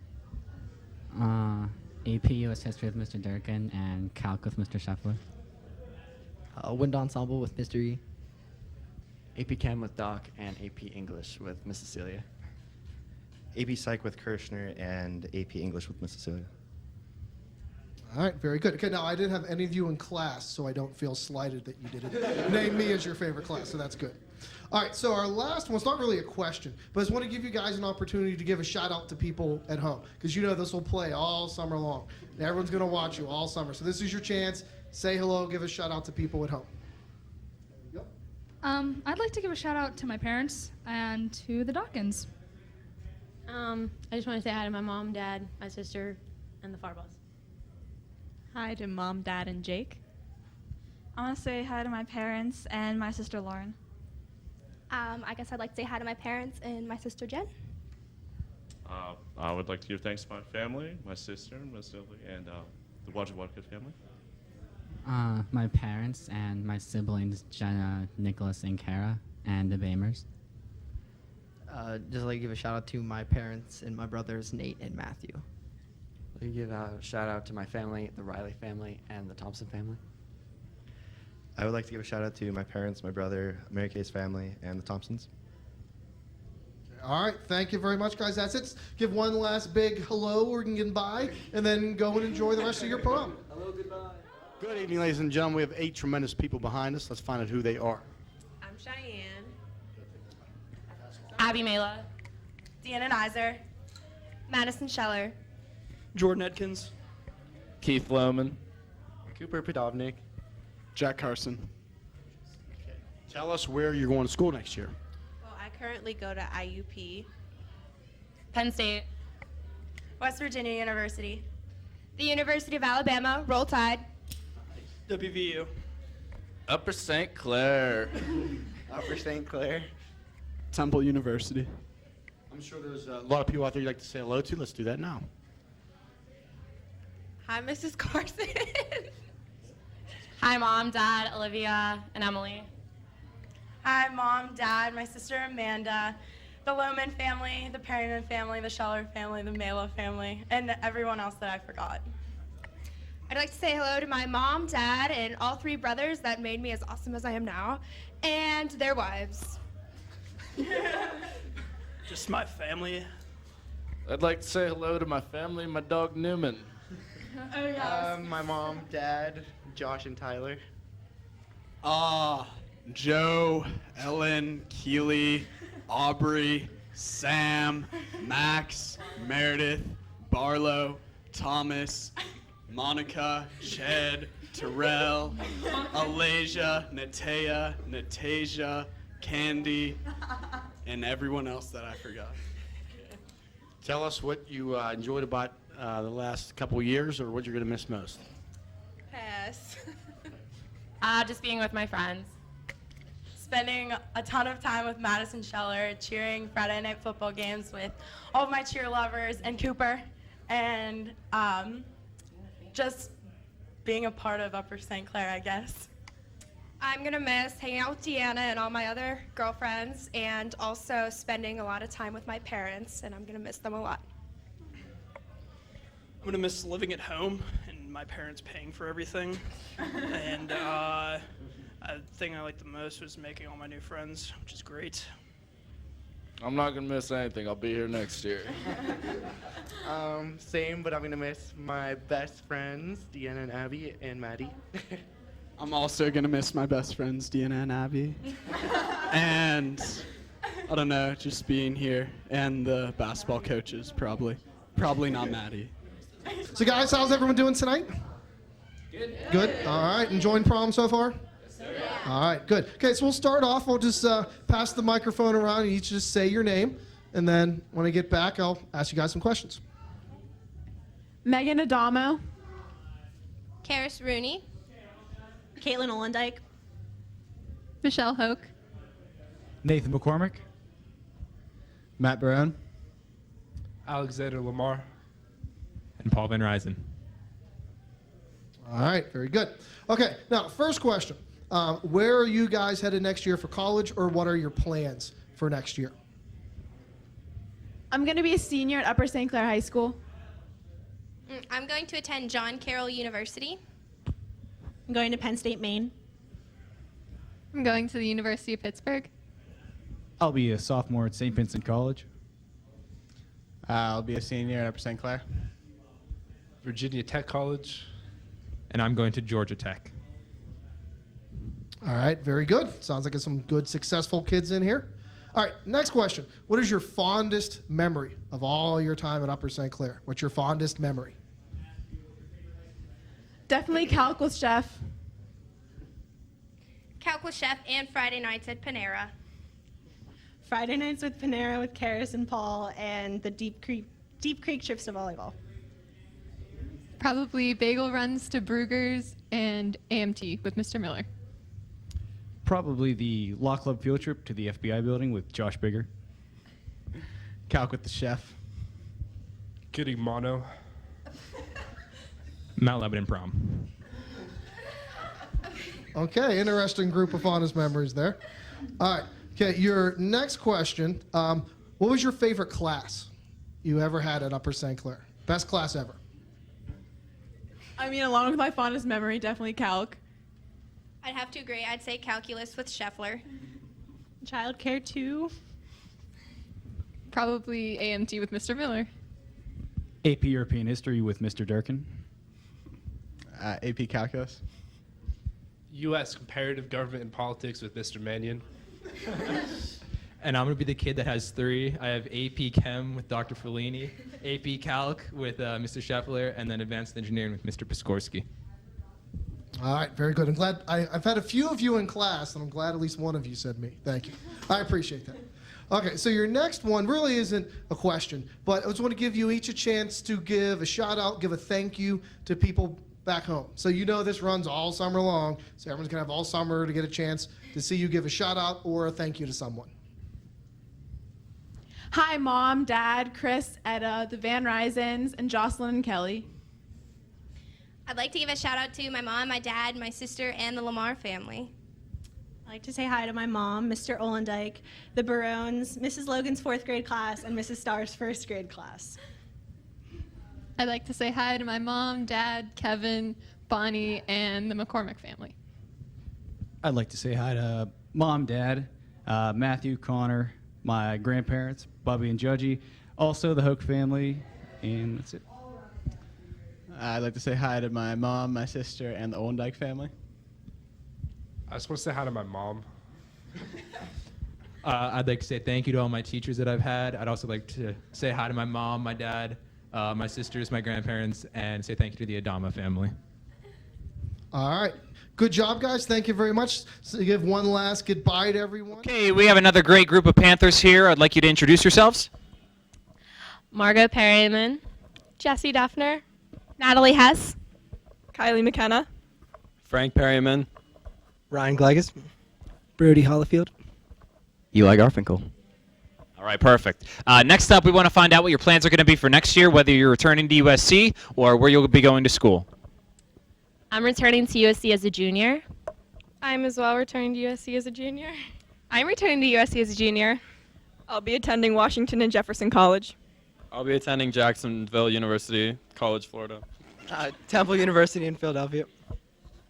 AP US History with Mr. Durkin and Calc with Mr. Scheffler. Wind ensemble with Mr. E. AP Chem with Doc and AP English with Miss Cecilia. AP Psych with Kirshner and AP English with Miss Cecilia. All right, very good. Okay, now I didn't have any of you in class, so I don't feel slighted that you didn't name me as your favorite class, so that's good. All right, so our last one's not really a question, but I just want to give you guys an opportunity to give a shout out to people at home, because you know this will play all summer long. And everyone's going to watch you all summer, so this is your chance. Say hello, give a shout out to people at home. There you go. I'd like to give a shout out to my parents and to the Dawkins. I just want to say hi to my mom, dad, my sister, and the Farbos. Hi to Mom, Dad, and Jake. I want to say hi to my parents and my sister Lauren. I guess I'd like to say hi to my parents and my sister Jen. I would like to give thanks to my family, my sister, Miss Lily, and the Wajawaka family. My parents and my siblings, Jenna, Nicholas, and Kara, and the Bamers. Just like to give a shout out to my parents and my brothers Nate and Matthew. Let me give a shout out to my family, the Riley family, and the Thompson family. I would like to give a shout out to my parents, my brother, Mary Kay's family, and the Thompsons. All right, thank you very much, guys. That's it. Give one last big hello or goodbye, and then go and enjoy the rest of your prom. Hello, goodbye. Good evening, ladies and gentlemen. We have 8 tremendous people behind us. Let's find out who they are. I'm Cheyenne. Abby Mela. Deanna Nizer. Madison Scheller. Jordan Edkins. Keith Lohman. Cooper Podovnik. Jack Carson. Tell us where you're going to school next year. Well, I currently go to IUP. Penn State. West Virginia University. The University of Alabama. Roll Tide. WVU. Upper St. Clair. Upper St. Clair. Temple University. I'm sure there's a lot of people out there you'd like to say hello to. Let's do that now. Hi, Mrs. Carson. Hi, Mom, Dad, Olivia, and Emily. Hi, Mom, Dad, my sister Amanda, the Lohman family, the Perryman family, the Scheller family, the Mela family, and everyone else that I forgot. I'd like to say hello to my mom, dad, and all 3 brothers that made me as awesome as I am now, and their wives. Just my family. I'd like to say hello to my family, my dog Newman. Oh, yeah. My mom, dad, Josh, and Tyler. Joe, Ellen, Keely, Aubrey, Sam, Max, Meredith, Barlow, Thomas, Monica, Ched, Terrell, Alasia, Natea, Natasia, Candy, and everyone else that I forgot. Tell us what you enjoyed about the last couple of years, or what you're going to miss most. Pass. Just being with my friends. Spending a ton of time with Madison Scheller, cheering Friday night football games with all of my cheer lovers and Cooper, and just being a part of Upper St. Clair, I guess. I'm gonna miss hanging out with Deanna and all my other girlfriends, and also spending a lot of time with my parents, and I'm gonna miss them a lot. I'm gonna miss living at home and my parents paying for everything. And the thing I liked the most was making all my new friends, which is great. I'm not gonna miss anything. I'll be here next year. Same, but I'm gonna miss my best friends, Deanna and Abby, and Maddie. I'm also gonna miss my best friends, Deanna and Abby. And I don't know, just being here. And the basketball coaches, probably. Probably not Maddie. So guys, how's everyone doing tonight? Good. Good. All right. Enjoying prom so far? All right, good. Okay, so we'll start off. We'll just pass the microphone around and each just say your name. And then when I get back, I'll ask you guys some questions. Megan Adamo. Karis Rooney. Caitlin Olendyke. Michelle Hoke. Nathan McCormick. Matt Brown. Alexander Lamar. And Paul Van Ryzen. All right, very good. Okay, now, first question. Where are you guys headed next year for college, or what are your plans for next year? I'm going to be a senior at Upper St. Clair High School. I'm going to attend John Carroll University. I'm going to Penn State, Maine. I'm going to the University of Pittsburgh. I'll be a sophomore at St. Vincent College. I'll be a senior at Upper St. Clair. Virginia Tech College. And I'm going to Georgia Tech. All right, very good. Sounds like there's some good, successful kids in here. All right, next question. What is your fondest memory of all your time at Upper St. Clair? What's your fondest memory? Definitely calc with Chef. Calc with Chef and Friday nights at Panera. Friday nights with Panera with Karis and Paul, and the Deep Creek trips to volleyball. Probably bagel runs to Brugger's and AMT with Mr. Miller. Probably the Law Club field trip to the FBI building with Josh Bigger. Calc with the chef. Getting mono. Mount Lebanon prom. Okay, interesting group of fondest memories there. All right, okay, your next question. What was your favorite class you ever had at Upper St. Clair? Best class ever? I mean, along with my fondest memory, definitely calc. I'd have to agree. I'd say calculus with Scheffler. Childcare 2. Probably AMT with Mr. Miller. AP European History with Mr. Durkin. AP Calculus. U.S. Comparative Government and Politics with Mr. Mannion. And I'm going to be the kid that has 3. I have AP Chem with Dr. Fellini, AP Calc with Mr. Scheffler, and then Advanced Engineering with Mr. Piskorski. All right, very good. I'm glad I've had a few of you in class, and I'm glad at least one of you said me. Thank you. I appreciate that. Okay, so your next one really isn't a question, but I just want to give you each a chance to give a shout out, give a thank you to people back home. So you know this runs all summer long, so everyone's going to have all summer to get a chance to see you give a shout out or a thank you to someone. Hi, Mom, Dad, Chris, Etta, the Van Rysens, and Jocelyn and Kelly. I'd like to give a shout out to my mom, my dad, my sister, and the Lamar family. I'd like to say hi to my mom, Mr. Olendyke, the Barones, Mrs. Logan's 4th grade class, and Mrs. Starr's 1st grade class. I'd like to say hi to my mom, dad, Kevin, Bonnie, and the McCormick family. I'd like to say hi to Mom, Dad, Matthew, Connor, my grandparents, Bubby and Judgy, also the Hoke family, and that's it. I'd like to say hi to my mom, my sister, and the Olendyke family. I just want to say hi to my mom. I'd like to say thank you to all my teachers that I've had. I'd also like to say hi to my mom, my dad, my sisters, my grandparents, and say thank you to the Adama family. All right. Good job, guys. Thank you very much. So give one last goodbye to everyone. Okay, we have another great group of Panthers here. I'd like you to introduce yourselves. Margot Perryman. Jesse Duffner. Natalie Hess. Kylie McKenna. Frank Perryman. Ryan Glegas. Brody Hollifield. Eli Garfinkel. All right, perfect. Next up, we want to find out what your plans are going to be for next year, whether you're returning to USC or where you'll be going to school. I'm returning to USC as a junior. I'm as well returning to USC as a junior. I'm returning to USC as a junior. I'll be attending Washington and Jefferson College. I'll be attending Jacksonville University, College, Florida. Temple University in Philadelphia.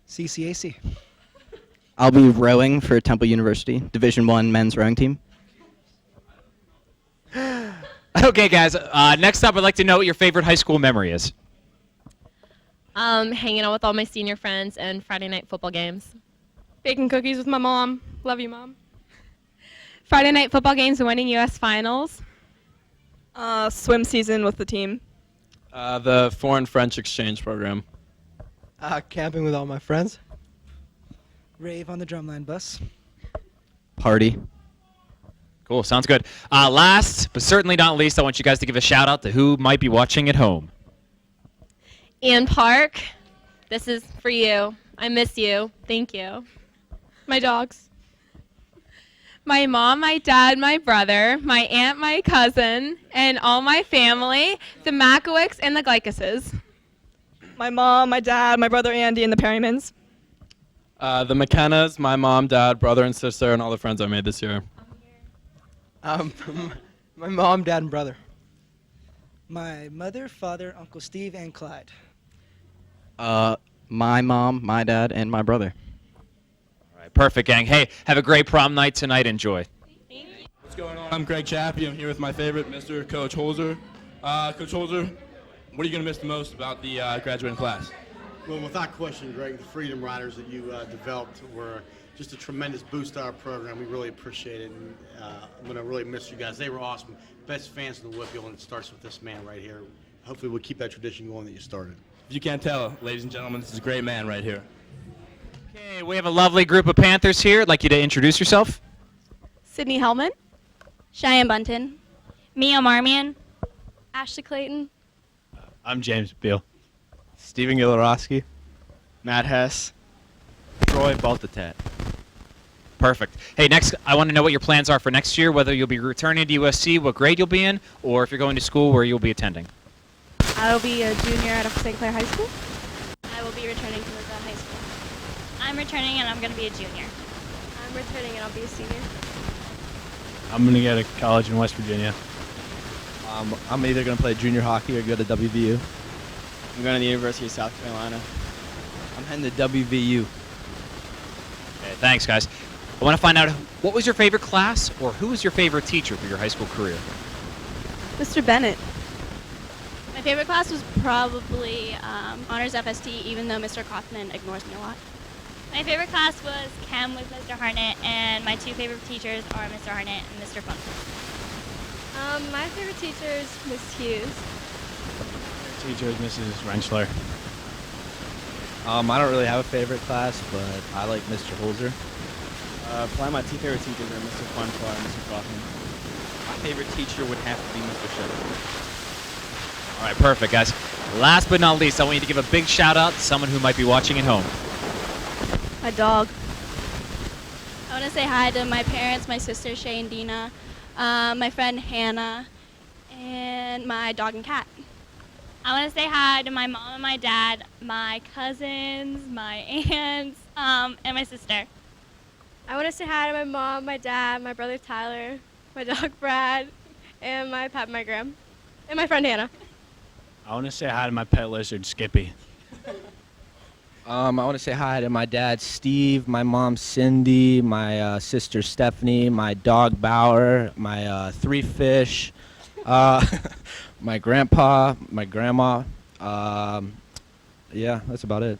CCAC. I'll be rowing for Temple University, Division I men's rowing team. Okay, guys. Next up, I'd like to know what your favorite high school memory is. Hanging out with all my senior friends and Friday night football games. Baking cookies with my mom. Love you, Mom. Friday night football games and winning U.S. finals. Swim season with the team. The foreign French exchange program. Camping with all my friends. Rave on the drumline bus. Party. Cool, sounds good. Last, but certainly not least, I want you guys to give a shout out to who might be watching at home. Ian Park, this is for you. I miss you. Thank you. My dogs. My mom, my dad, my brother, my aunt, my cousin, and all my family, the Makowicks and the Glycuses. My mom, my dad, my brother Andy, and the Perrymans. The McKennas, my mom, dad, brother, and sister, and all the friends I made this year. My mom, dad, and brother. My mother, father, Uncle Steve, and Clyde. My mom, my dad, and my brother. All right, perfect, gang. Hey, have a great prom night tonight. Enjoy. What's going on? I'm Greg Chappie. I'm here with my favorite, Mr. Coach Holzer. Coach Holzer, what are you going to miss the most about the graduating class? Well, without question, Greg, the Freedom Riders that you developed were just a tremendous boost to our program. We really appreciate it, and I'm going to really miss you guys. They were awesome. Best fans in the Whitfield, and it starts with this man right here. Hopefully we'll keep that tradition going that you started. If you can't tell, ladies and gentlemen, this is a great man right here. Okay, we have a lovely group of Panthers here. I'd like you to introduce yourself. Sydney Hellman. Cheyenne Bunton. Mia Marmion. Ashley Clayton. I'm James Beal. Steven Gilorowski. Matt Hess. Troy Baltatat. Perfect. Hey, next, I want to know what your plans are for next year, whether you'll be returning to USC, what grade you'll be in, or if you're going to school, where you'll be attending. I will be a junior at St. Clair High School. I will be returning to the high school. I'm returning and I'm going to be a junior. I'm returning and I'll be a senior. I'm going to go to college in West Virginia. I'm either going to play junior hockey or go to WVU. I'm going to the University of South Carolina. I'm heading to WVU. Okay, thanks, guys. I want to find out, what was your favorite class, or who was your favorite teacher for your high school career? Mr. Bennett. My favorite class was probably Honors FST, even though Mr. Kaufman ignores me a lot. My favorite class was Chem with Mr. Harnett, and my two favorite teachers are Mr. Harnett and Mr. Funk. My favorite teacher is Miss Hughes. Teacher is Mrs. Rentschler. I don't really have a favorite class, but I like Mr. Holzer. Probably my two favorite teachers are Mr. Funfar and Mr. Kaufman. My favorite teacher would have to be Mr. Shepard. All right, perfect, guys. Last but not least, I want you to give a big shout out to someone who might be watching at home. My dog. I want to say hi to my parents, my sister Shay and Dina, my friend Hannah, and my dog and cat. I want to say hi to my mom and my dad, my cousins, my aunts, and my sister. I want to say hi to my mom, my dad, my brother Tyler, my dog Brad, and my pet, my Graham, and my friend Hannah. I want to say hi to my pet lizard, Skippy. I want to say hi to my dad, Steve, my mom, Cindy, my sister, Stephanie, my dog, Bauer, my three fish, my grandpa, my grandma. Yeah, that's about it.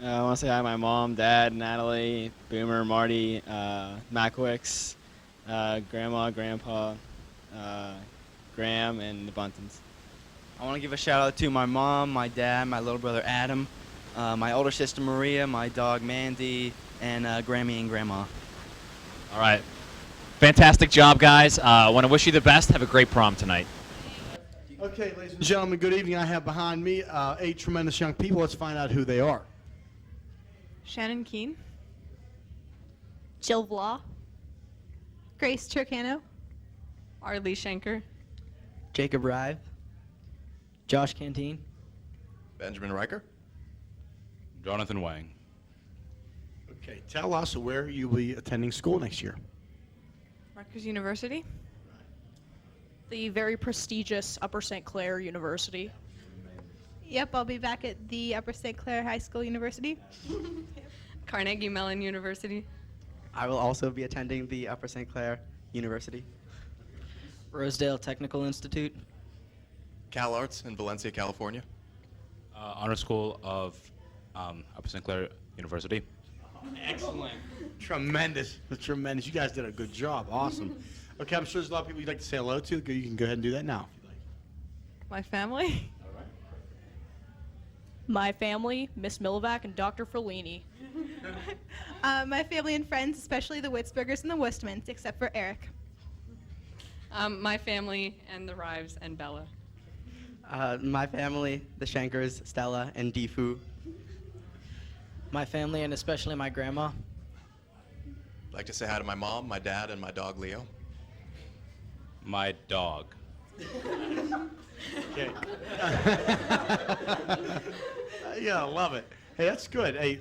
I want to say hi to my mom, dad, Natalie, Boomer, Marty, Macwicks, grandma, grandpa, Graham, and the Buntons. I want to give a shout out to my mom, my dad, my little brother Adam, my older sister Maria, my dog Mandy, and Grammy and Grandma. All right. Fantastic job, guys. I want to wish you the best. Have a great prom tonight. Okay, ladies and gentlemen, good evening. I have behind me 8 tremendous young people. Let's find out who they are. Shannon Keene. Jill Vlau. Grace Turcano. Arlie Schenker. Jacob Rive. Josh Canteen. Benjamin Riker. Jonathan Wang. Okay, tell us where you'll be attending school next year. Rutgers University. The very prestigious Upper St. Clair University. Yep, I'll be back at the Upper St. Clair High School University. Carnegie Mellon University. I will also be attending the Upper St. Clair University. Rosedale Technical Institute. Cal Arts in Valencia, California. Honor School of Upper St. Clair University. Excellent. Tremendous. Tremendous. You guys did a good job. Awesome. Okay, I'm sure there's a lot of people you'd like to say hello to. You can go ahead and do that now. My family. My family, Miss Millivac and Dr. Ferlini. My family and friends, especially the Witzbergers and the Westmans, except for Eric. My family and the Rives and Bella. My family, the Shankers, Stella, and Defu. My family and especially my grandma. I'd like to say hi to my mom, my dad, and my dog Leo. My dog. Okay. Yeah, I love it. Hey, that's good. Hey,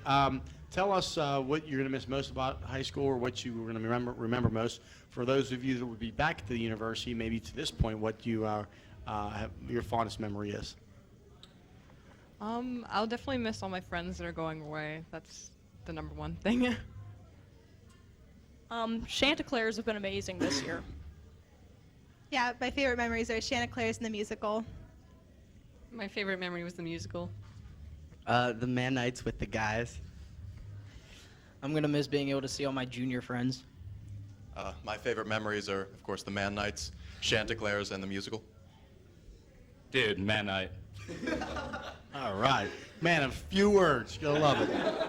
tell us what you're going to miss most about high school, or what you were going to remember most. For those of you that would be back at the university, maybe to this point, what you have your fondest memory is. I'll definitely miss all my friends that are going away. That's the number one thing. Chanticleers have been amazing this year. Yeah, my favorite memories are Chanticleers and the musical. My favorite memory was the musical. The man nights with the guys. I'm going to miss being able to see all my junior friends. My favorite memories are, of course, the man nights, Chanticleers, and the musical. Dude, man night. All right. Man, a few words. You're going to love it.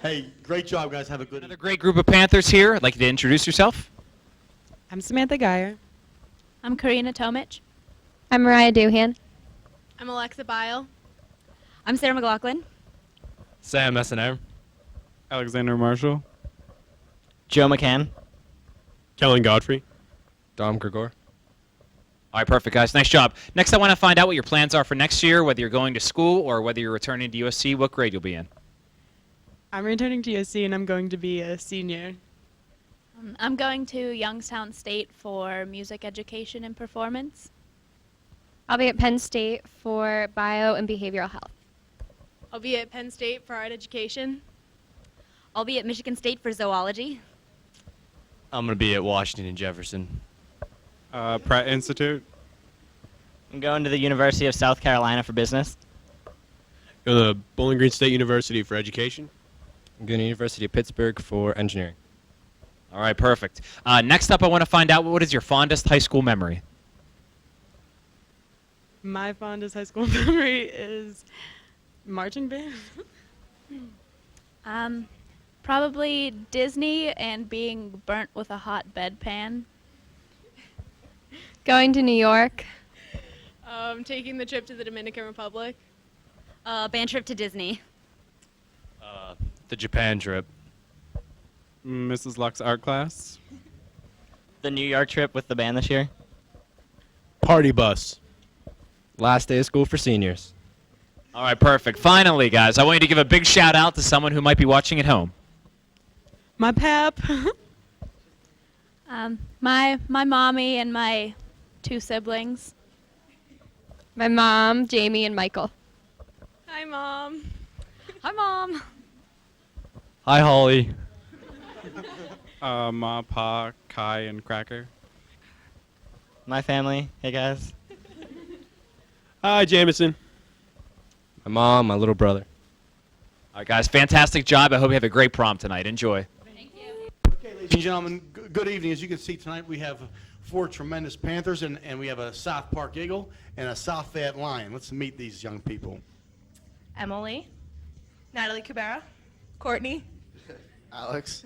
Hey, great job, guys. Have a good Another great group of Panthers here. I'd like you to introduce yourself. I'm Samantha Geyer. I'm Karina Tomich. I'm Mariah Doohan. I'm Alexa Bile. I'm Sarah McLaughlin. Sam Messener. Alexander Marshall. Joe McCann. Kellen Godfrey. Dom Gregor. All right, perfect, guys. Nice job. Next, I want to find out what your plans are for next year, whether you're going to school or whether you're returning to USC, what grade you'll be in. I'm returning to USC and I'm going to be a senior. I'm going to Youngstown State for music education and performance. I'll be at Penn State for bio and behavioral health. I'll be at Penn State for art education. I'll be at Michigan State for zoology. I'm going to be at Washington and Jefferson. Pratt Institute. I'm going to the University of South Carolina for business. Go to Bowling Green State University for education. I'm going to University of Pittsburgh for engineering. All right, perfect. Next up, I want to find out what is your fondest high school memory? My fondest high school memory is marching band. Probably Disney and being burnt with a hot bedpan. Going to New York. Taking the trip to the Dominican Republic. Band trip to Disney. The Japan trip. Mrs. Luck's art class. The New York trip with the band this year. Party bus. Last day of school for seniors. All right, perfect. Finally, guys, I want you to give a big shout out to someone who might be watching at home. My pep. My mommy and my 2 siblings. My mom, Jamie, and Michael. Hi, Mom. Hi, Mom. Hi, Holly. Ma, Pa, Kai, and Cracker. My family. Hey, guys. Hi, Jameson. My mom, my little brother. All right, guys, fantastic job. I hope you have a great prom tonight. Enjoy. Okay, ladies and gentlemen, good evening. As you can see tonight, we have 4 tremendous Panthers, and we have a South Park Eagle and a South Fayette Lion. Let's meet these young people. Emily. Natalie Cabera. Courtney. Alex.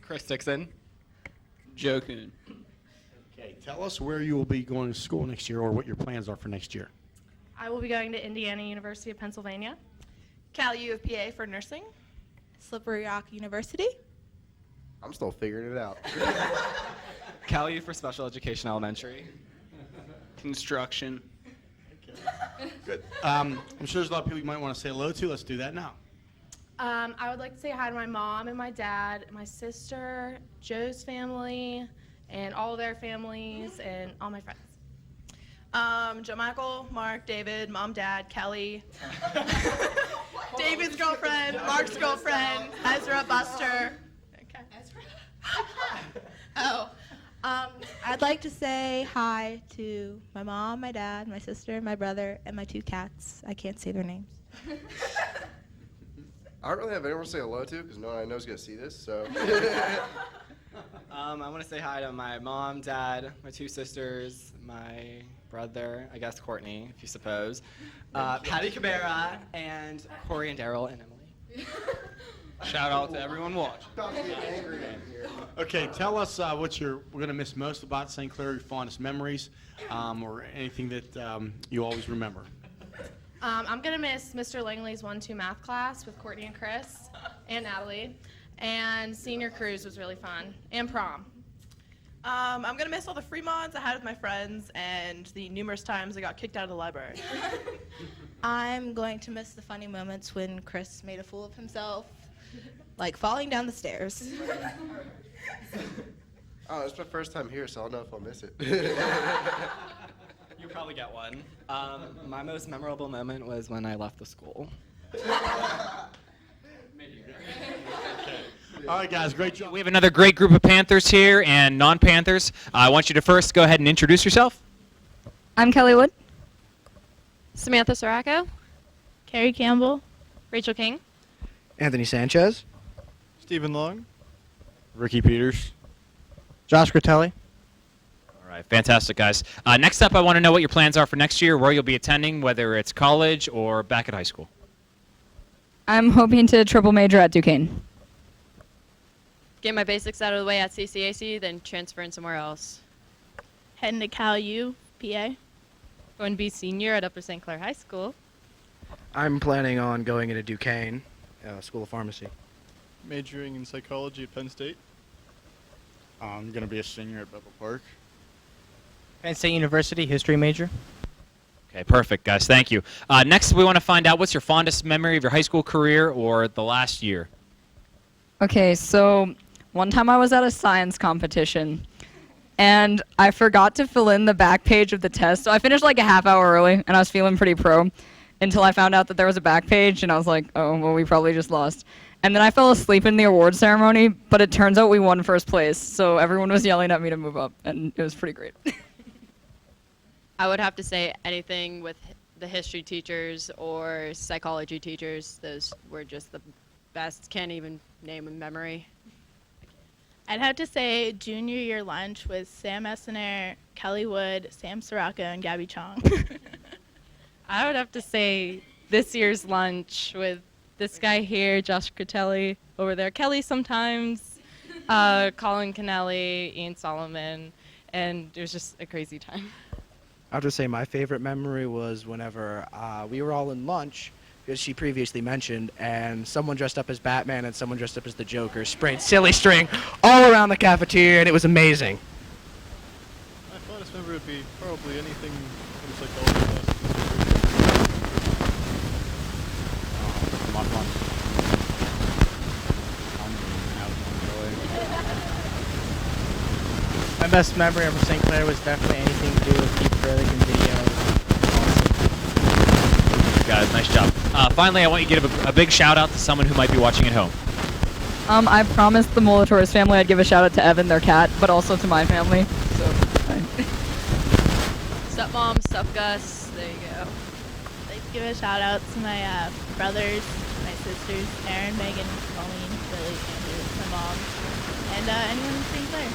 Chris Dixon. Joe Kuhn. Okay, tell us where you will be going to school next year, or what your plans are for next year. I will be going to Indiana University of Pennsylvania. Cal U of PA for nursing. Slippery Rock University. I'm still figuring it out. Cal U for Special Education Elementary. Construction. Good. I'm sure there's a lot of people you might want to say hello to. Let's do that now. I would like to say hi to my mom and my dad, my sister, Joe's family, and all their families, and all my friends. Joe Michael, Mark, David, Mom, Dad, Kelly, David's girlfriend, Mark's girlfriend, Ezra, Buster. Okay. Ezra? I'd like to say hi to my mom, my dad, my sister, my brother, and my 2 cats. I can't say their names. I don't really have anyone to say hello to because no one I know is going to see this, so. I want to say hi to my mom, dad, my 2 sisters, my brother, I guess Courtney, if you suppose, Patty Cabrera, and Corey and Daryl and Emily. Shout out to everyone watching. Okay, tell us what we're going to miss most about St. Clair, your fondest memories, or anything that you always remember. I'm going to miss Mr. Langley's 1-2 math class with Courtney and Chris and Natalie. And senior cruise was really fun. And prom. I'm going to miss all the free mods I had with my friends and the numerous times I got kicked out of the library. I'm going to miss the funny moments when Chris made a fool of himself, like falling down the stairs. Oh, it's my first time here, so I'll know if I'll miss it. You'll probably get one. My most memorable moment was when I left the school. All right, guys, great job. We have another great group of Panthers here and non-Panthers. I want you to first go ahead and introduce yourself. I'm Kelly Wood. Samantha Siracco. Carrie Campbell. Rachel King. Anthony Sanchez. Stephen Long. Ricky Peters. Josh Critelli. All right, fantastic, guys. Next up, I want to know what your plans are for next year, where you'll be attending, whether it's college or back at high school. I'm hoping to triple major at Duquesne. Get my basics out of the way at CCAC, then transferring somewhere else. Heading to Cal U, PA. Going to be senior at Upper St. Clair High School. I'm planning on going into Duquesne, School of Pharmacy. Majoring in psychology at Penn State. I'm going to be a senior at Bevel Park. Penn State University, history major. Okay, perfect, guys. Thank you. Next, we want to find out what's your fondest memory of your high school career or the last year. Okay, so one time I was at a science competition, and I forgot to fill in the back page of the test. So I finished like a half hour early, and I was feeling pretty pro until I found out that there was a back page, and I was like, oh, well, we probably just lost. And then I fell asleep in the award ceremony, but it turns out we won first place. So everyone was yelling at me to move up, and it was pretty great. I would have to say anything with the history teachers or psychology teachers. Those were just the best. Can't even name a memory. I'd have to say junior year lunch with Sam Essener, Kelly Wood, Sam Siracco, and Gabby Chong. I would have to say this year's lunch with this guy here, Josh Critelli, over there, Kelly sometimes, Colin Kennelly, Ian Solomon, and it was just a crazy time. I have to say my favorite memory was whenever we were all in lunch, as she previously mentioned, and someone dressed up as Batman and someone dressed up as the Joker sprayed silly string all around the cafeteria, and it was amazing. My fondest memory would be probably anything in psychology class. My fun. My best memory of St. Clair was definitely anything to do with Keith Furlick and video. Guys, nice job. Finally, I want you to give a big shout out to someone who might be watching at home. I promised the Molatoris family I'd give a shout out to Evan, their cat, but also to my family. So, Sup, Mom? Sup, Gus? There you go. I'd like to give a shout out to my brothers, my sisters, Aaron, Megan, Colleen, Lily, Andrew, my mom, and anyone in St. Clair.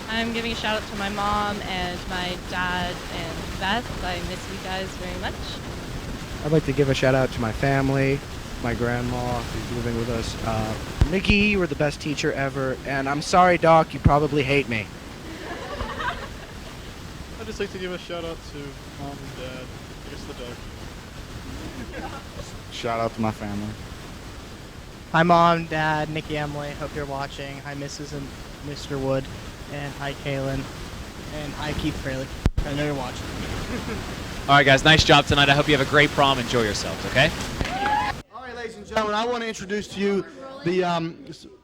I'm giving a shout out to my mom and my dad and Beth. I miss you guys very much. I'd like to give a shout out to my family, my grandma who's living with us. Nikki, you were the best teacher ever, and I'm sorry, Doc, you probably hate me. I'd just like to give a shout out to Mom and Dad. I guess the dog. Shout out to my family. Hi, Mom, Dad, Nikki, Emily. Hope you're watching. Hi, Mrs. and Mr. Wood. And hi, Kaylin. And hi, Keith Fraley. I know you're watching. All right, guys, nice job tonight. I hope you have a great prom. Enjoy yourselves, okay? All right, ladies and gentlemen, I want to introduce to you the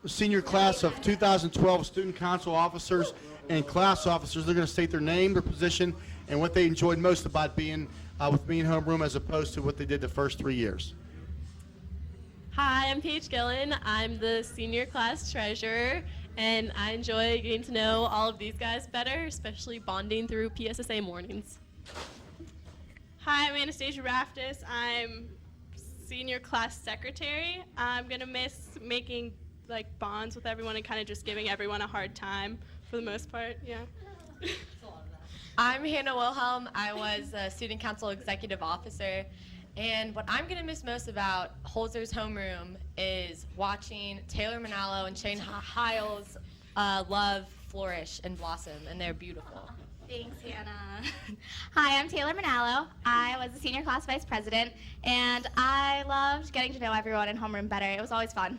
senior class of 2012 student council officers and class officers. They're going to state their name, their position, and what they enjoyed most about being with me in homeroom as opposed to what they did the first 3 years. Hi, I'm Paige Gillen. I'm the senior class treasurer, and I enjoy getting to know all of these guys better, especially bonding through PSSA mornings. Hi, I'm Anastasia Raftis. I'm senior class secretary. I'm gonna miss making bonds with everyone and kind of just giving everyone a hard time for the most part. Yeah. I'm Hannah Wilhelm. I was a student council executive officer. And what I'm going to miss most about Holzer's homeroom is watching Taylor Manalo and Shane Hiles love flourish and blossom, and they're beautiful. Thanks, Hannah. Hi, I'm Taylor Manalo. I was the senior class vice president, and I loved getting to know everyone in homeroom better. It was always fun.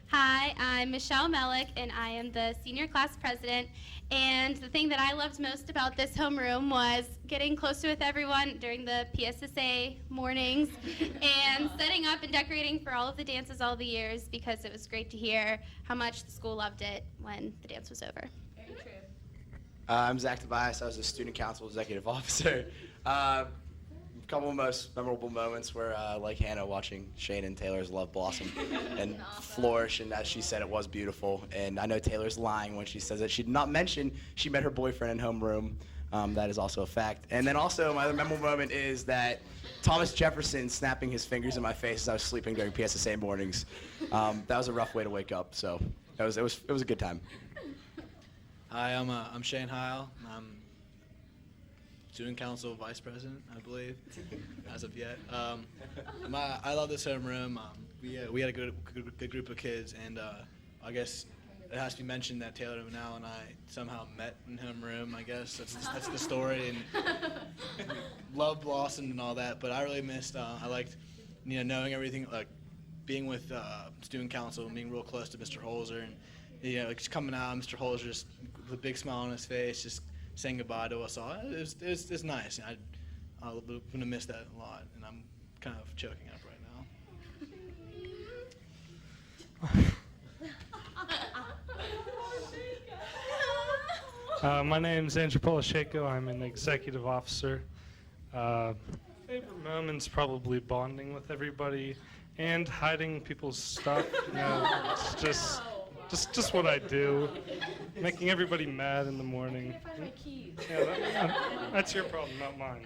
Hi, I'm Michelle Melick, and I am the senior class president. And the thing that I loved most about this homeroom was getting closer with everyone during the PSSA mornings and setting up and decorating for all of the dances all the years, because it was great to hear how much the school loved it when the dance was over. Very true. I'm Zach Tobias. I was a student council executive officer. A couple of most memorable moments were like Hannah watching Shane and Taylor's love blossom and flourish, and as she said, it was beautiful. And I know Taylor's lying when she says that she did not mention she met her boyfriend in homeroom. That is also a fact. And then also my other memorable moment is that Thomas Jefferson snapping his fingers in my face as I was sleeping during PSSA mornings. That was a rough way to wake up, so it was a good time. Hi, I'm Shane Heil. I'm student council vice president, I believe, as of yet. I love this homeroom. We had a good group of kids, and I guess it has to be mentioned that Taylor Manal and I somehow met in homeroom. I guess that's the story, and love blossomed and all that. But I really missed. I liked, knowing everything, like being with student council, and being real close to Mr. Holzer, and just coming out, Mr. Holzer just with a big smile on his face, just saying goodbye to us all. It was nice. I'm gonna miss that a lot, and I'm kind of choking up right now. My name's Andrew Polisheko. I'm an executive officer. Favorite moment's probably bonding with everybody and hiding people's stuff. It's just what I do, making everybody mad in the morning. Yeah, that's your problem, not mine.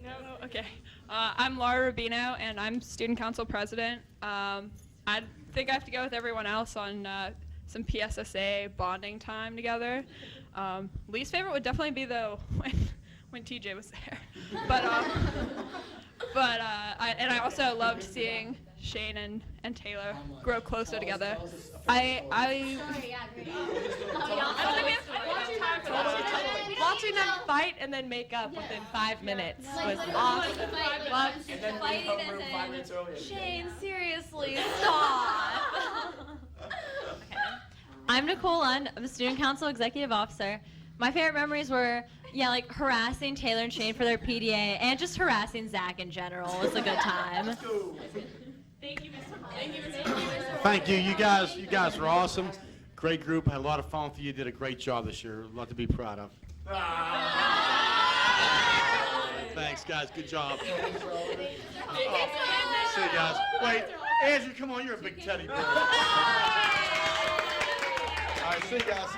No, okay. I'm Laura Rubino, and I'm student council president. I think I have to go with everyone else on some PSSA bonding time together. Least favorite would definitely be though when TJ was there, but I also loved seeing Shane and Taylor grow closer together. Watching them fight and then make up within 5 minutes was awesome. Shane, seriously, stop. I'm Nicole Lund. I'm a student council executive officer. My favorite memories were, harassing Taylor and Shane for their PDA, and just harassing Zach in general. It was a good time. Thank you, Mr. Thank you. You guys were awesome. Great group. Had a lot of fun with you. You did a great job this year. A lot to be proud of. Thanks, guys. Good job. See you guys. Wait, Andrew, come on. You're a big teddy bear. All right, see you guys.